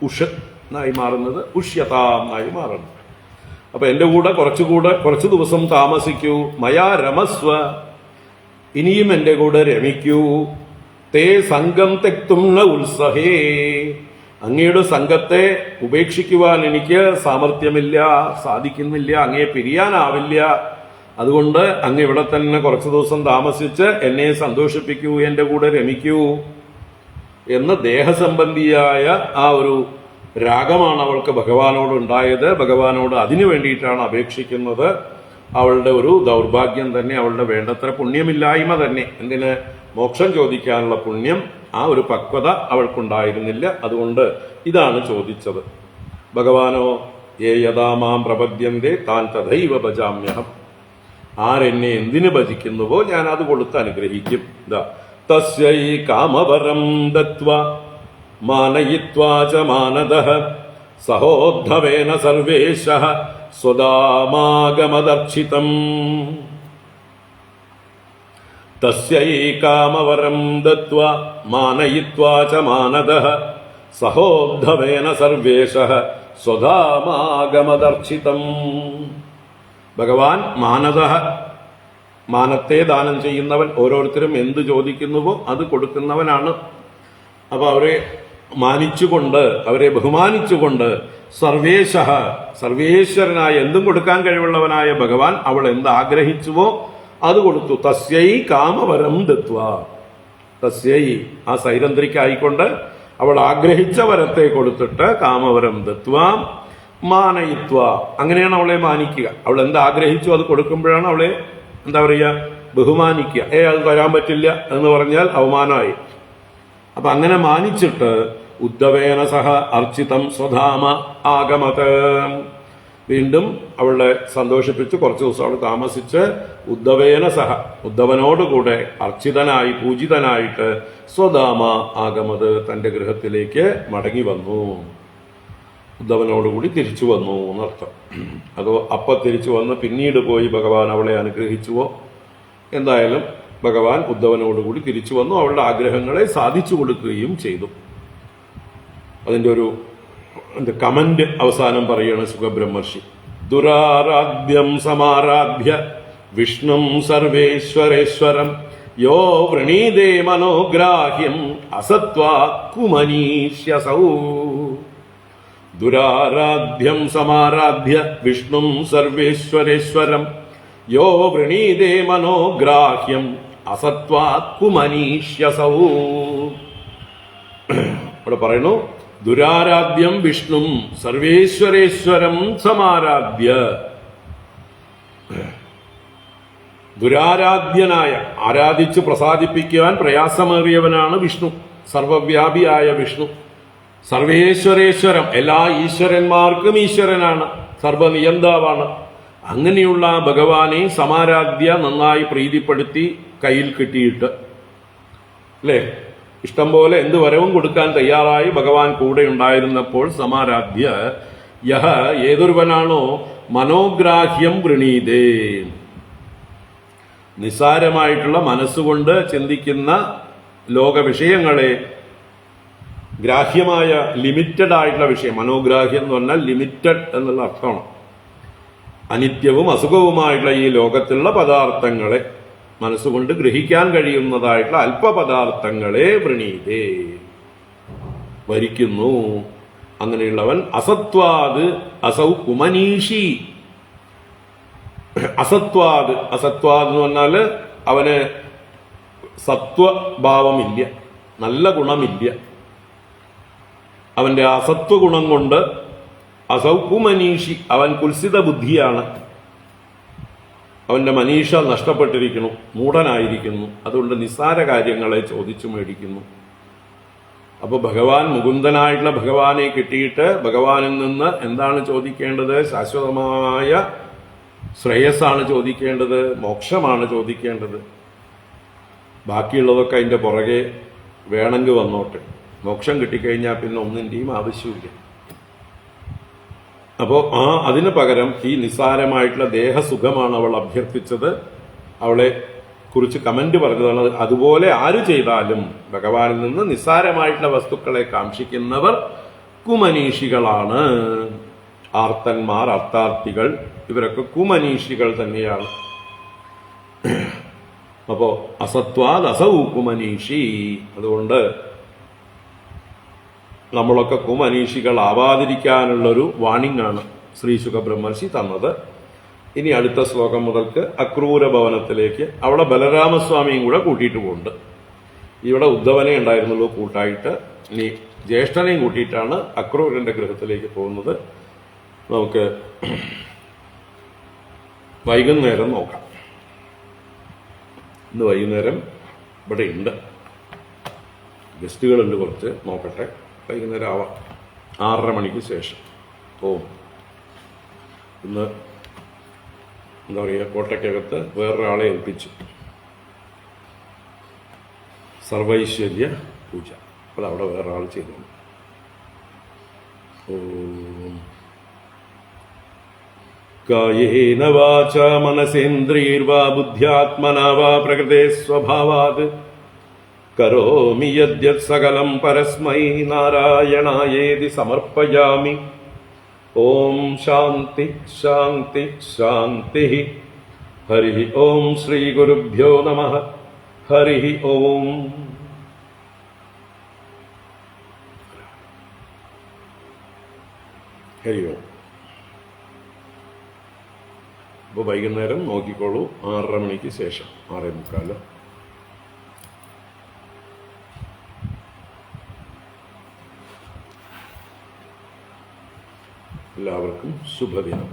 ഉഷത് നായി മാറുന്നത്, ഉഷ്യതായി മാറുന്നത്. അപ്പൊ എന്റെ കൂടെ കുറച്ചു ദിവസം താമസിക്കൂ. മയാ രമസ്വ, ഇനിയും എന്റെ കൂടെ രമിക്കൂ. തേ സംഘം തെക്തും ന ഉത്സഹേ, അങ്ങയുടെ സംഘത്തെ ഉപേക്ഷിക്കുവാൻ എനിക്ക് സാമർഥ്യമില്ല, സാധിക്കുന്നില്ല, അങ്ങയെ പിരിയാനാവില്ല. അതുകൊണ്ട് അങ്ങ് ഇവിടെ തന്നെ കുറച്ചു ദിവസം താമസിച്ച് എന്നെ സന്തോഷിപ്പിക്കൂ, എന്റെ കൂടെ രമിക്കൂ എന്ന് ദേഹസംബന്ധിയായ ആ ഒരു രാഗമാണ് അവൾക്ക് ഭഗവാനോട് ഉണ്ടായത്. ഭഗവാനോട് അതിനു വേണ്ടിയിട്ടാണ് അപേക്ഷിക്കുന്നത്. അവളുടെ ഒരു ദൗർഭാഗ്യം തന്നെ, അവളുടെ വേണ്ടത്ര പുണ്യമില്ലായ്മ തന്നെ. എന്തിന്? മോക്ഷം ചോദിക്കാനുള്ള പുണ്യം, ആ ഒരു പക്വത അവൾക്കുണ്ടായിരുന്നില്ല. അതുകൊണ്ട് ഇതാണ് ചോദിച്ചത്. ഭഗവാനോ ഏ യഥാ മാം പ്രപദ്യന്തേ താൻ തഥൈവ ഭജാമ്യഹം. ആരെന്നെ എന്തിനു ഭജിക്കുന്നുവോ ഞാൻ അത് കൊടുത്ത് അനുഗ്രഹിക്കും. തസ്യൈ കാമവരം ദത്വാ മാനയിത്വാ ച മാനദഃ സഹോദ്ധവേന സർവേശഃ സ്വദാമാഗമദർച്ചിതം. തസ്യൈ കാമവരം ദത്വാ മാനയിത്വാ ച മാനദഃ സഹോദ്ധവേന സർവേശ സ്വധാമാഗമദർച്ചിതം. ഭഗവാൻ മാനത്തെ ദാനം ചെയ്യുന്നവൻ. ഓരോരുത്തരും എന്ത് ചോദിക്കുന്നുവോ അത് കൊടുക്കുന്നവനാണ്. അപ്പൊ അവരെ മാനിച്ചുകൊണ്ട്, അവരെ ബഹുമാനിച്ചുകൊണ്ട് സർവേശ്വരനായ, എന്തും കൊടുക്കാൻ കഴിവുള്ളവനായ ഭഗവാൻ അവൾ എന്ത് ആഗ്രഹിച്ചുവോ അത് കൊടുത്തു. തസ്യൈ കാമവരം ദത്വ. തസ്യൈ, ആ സൈരന്ധ്രിക്കായിക്കൊണ്ട് അവൾ ആഗ്രഹിച്ച വരത്തെ കൊടുത്തിട്ട് കാമവരം ദത്വ മാനയിത്വ. അങ്ങനെയാണ് അവളെ മാനിക്കുക. അവൾ എന്ത് ആഗ്രഹിച്ചു അത് കൊടുക്കുമ്പോഴാണ് അവളെ എന്താ പറയുക, ബഹുമാനിക്കുക. അത് തരാൻ പറ്റില്ല എന്ന് പറഞ്ഞാൽ അവമാനമായി. അപ്പൊ അങ്ങനെ മാനിച്ചിട്ട് ഉദ്ധവേന സഹ അർച്ചിതം സ്വധാമ ആഗമത്. വീണ്ടും അവളെ സന്തോഷിപ്പിച്ച് കുറച്ചു ദിവസം അവൾ താമസിച്ച് ഉദ്ധവേന സഹ, ഉദ്ധവനോടുകൂടെ അർച്ചിതനായി പൂജിതനായിട്ട് സ്വധാമ ആഗമത്, തന്റെ ഗൃഹത്തിലേക്ക് മടങ്ങി വന്നു. ഉദ്ധവനോടുകൂടി തിരിച്ചു വന്നു എന്നർത്ഥം. അതോ തിരിച്ചു വന്ന് പിന്നീട് പോയി ഭഗവാൻ അവളെ അനുഗ്രഹിച്ചുവോ? എന്തായാലും ഭഗവാൻ ഉദ്ധവനോടുകൂടി തിരിച്ചു വന്നു, അവളുടെ ആഗ്രഹങ്ങളെ സാധിച്ചു കൊടുക്കുകയും ചെയ്തു. അതിന്റെ ഒരു കമന്റ് അവസാനം പറയുകയാണ് സുഖബ്രഹ്മർഷി. ദുരാരാധ്യം സമാരാധ്യ വിഷ്ണും സർവേശ്വരേശ്വരം യോ വൃണീതേ മനോഗ്രാഹ്യം അസത്വാ കുമനീഷ്യസൗ. ദുരാരാധ്യം സമാരാധ്യ വിഷ്ണും സർവേശ്വരേശ്വരം യോ വൃണീതേ മനോഗ്രാഹ്യം അസത്വാത് കുമനീഷ്യസൗ. ഇവിടെ പറയുന്നു, ദുരാരാധ്യം വിഷ്ണും സർവേശ്വരേശ്വരം സമാരാധ്യ. ദുരാരാധ്യനായ, ആരാധിച്ച് പ്രസാദിപ്പിക്കുവാൻ പ്രയാസമേറിയവനാണ് വിഷ്ണു, സർവവ്യാപിയായ വിഷ്ണു. സർവേശ്വരേശ്വരം, എല്ലാ ഈശ്വരന്മാർക്കും ഈശ്വരനാണ്, സർവനിയന്താവാണ്. അങ്ങനെയുള്ള ഭഗവാനെ സമാരാധ്യ, നന്നായി പ്രീതിപ്പെടുത്തി കയ്യിൽ കിട്ടിയിട്ട്, അല്ലേ, ഇഷ്ടം പോലെ എന്ത് വരവും കൊടുക്കാൻ തയ്യാറായി ഭഗവാൻ കൂടെ ഉണ്ടായിരുന്നപ്പോൾ സമാരാധ്യ യഹ, ഏതൊരുവനാണോ മനോഗ്രാഹ്യം വൃണീതേ, നിസ്സാരമായിട്ടുള്ള മനസ്സുകൊണ്ട് ചിന്തിക്കുന്ന ലോക വിഷയങ്ങളെ, ഗ്രാഹ്യമായ ലിമിറ്റഡ് ആയിട്ടുള്ള വിഷയം, മനോഗ്രാഹ്യം എന്ന് പറഞ്ഞാൽ ലിമിറ്റഡ് എന്നുള്ള അർത്ഥമാണ്. അനിത്യവും അസുഖവുമായിട്ടുള്ള ഈ ലോകത്തിലുള്ള പദാർത്ഥങ്ങളെ, മനസ്സുകൊണ്ട് ഗ്രഹിക്കാൻ കഴിയുന്നതായിട്ടുള്ള അല്പപദാർത്ഥങ്ങളെ വൃണീതേ, വരിക്കുന്നു. അങ്ങനെയുള്ളവൻ അസത്വാത് അസൗ കുമനീഷി. അസത്വാത് എന്ന് പറഞ്ഞാൽ അവന് സത്വഭാവമില്ല, നല്ല ഗുണമില്ല. അവന്റെ അസത്വ ഗുണം കൊണ്ട് അസൗ കുമനീഷി, അവൻ കുൽസിത ബുദ്ധിയാണ്. അവന്റെ മനീഷ നഷ്ടപ്പെട്ടിരിക്കുന്നു, മൂഢനായിരിക്കുന്നു. അതുകൊണ്ട് നിസ്സാര കാര്യങ്ങളെ ചോദിച്ചു മേടിക്കുന്നു. അപ്പൊ ഭഗവാൻ, മുകുന്ദനായിട്ടുള്ള ഭഗവാനെ കിട്ടിയിട്ട് ഭഗവാനിൽ നിന്ന് എന്താണ് ചോദിക്കേണ്ടത്? ശാശ്വതമായ ശ്രേയസ്സാണ് ചോദിക്കേണ്ടത്, മോക്ഷമാണ് ചോദിക്കേണ്ടത്. ബാക്കിയുള്ളതൊക്കെ അതിന്റെ പുറകെ വേണമെങ്കിൽ വന്നോട്ടെ. മോക്ഷം കിട്ടിക്കഴിഞ്ഞാൽ പിന്നെ ഒന്നിന്റെയും ആവശ്യമില്ല. അപ്പോ അതിന് പകരം ഈ നിസ്സാരമായിട്ടുള്ള ദേഹസുഖമാണ് അവൾ അഭ്യർത്ഥിച്ചത്. അവളെ കുറിച്ച് കമന്റ് പറഞ്ഞതാണ്, അതുപോലെ ആര് ചെയ്താലും ഭഗവാനിൽ നിന്ന് നിസ്സാരമായിട്ടുള്ള വസ്തുക്കളെ കാക്ഷിക്കുന്നവർ കുമനീഷികളാണ്. ആർത്തന്മാർ, അർത്ഥാർത്ഥികൾ, ഇവരൊക്കെ കുമനീഷികൾ തന്നെയാണ്. അപ്പോ അസത്വാദ് അസൗ കുമനീഷി. അതുകൊണ്ട് നമ്മളൊക്കെ കുമനീഷികളാവാതിരിക്കാനുള്ളൊരു വാണിംഗ് ആണ് ശ്രീ സുഖബ്രഹ്മർഷി തന്നത്. ഇനി അടുത്ത ശ്ലോകം മുതൽക്ക് അക്രൂര ഭവനത്തിലേക്ക് അവിടെ ബലരാമസ്വാമിയും കൂടെ കൂട്ടിയിട്ട് പോകുന്നുണ്ട്. ഇവിടെ ഉദ്ധവനെ ഉണ്ടായിരുന്നുള്ളൂ കൂട്ടായിട്ട്. ഇനി ജ്യേഷ്ഠനെയും കൂട്ടിയിട്ടാണ് അക്രൂരന്റെ ഗൃഹത്തിലേക്ക് പോകുന്നത്. നമുക്ക് വൈകുന്നേരം നോക്കാം. ഇന്ന് വൈകുന്നേരം ഇവിടെ ഉണ്ട്, ഗസ്റ്റുകളുണ്ട് കുറച്ച്, നോക്കട്ടെ. വൈകുന്നേരം ആവാം, 6:30 മണിക്ക് ശേഷം പോവും. ഇന്ന് എന്താ പറയുക, കോട്ടയ്ക്കകത്ത് വേറൊരാളെ ഏൽപ്പിച്ചു, സർവൈശ്വര്യ പൂജ. അത് അവിടെ വേറൊരാൾ ചെയ്തു. കായേന വാച മനസേന്ദ്രിയൈർവാ ബുദ്ധ്യാത്മനാ വാ പ്രകൃതേ സ്വഭാവാത് കരോമി യദ്യത് സകലം പരസ്മൈ നാരായണായേതി സമർപ്പയാമി. ഓം ശാന്തി ശാന്തി ശാന്തി. ഹരി ഓം ശ്രീ ഗുരുഭ്യോ നമഃ. ഹരി ഓം. ഹരി ഓം. അപ്പോൾ വൈകുന്നേരം നോക്കിക്കോളൂ, 6:30 മണിക്ക് ശേഷം, 6:45. എല്ലാവർക്കും ശുഭദിനം.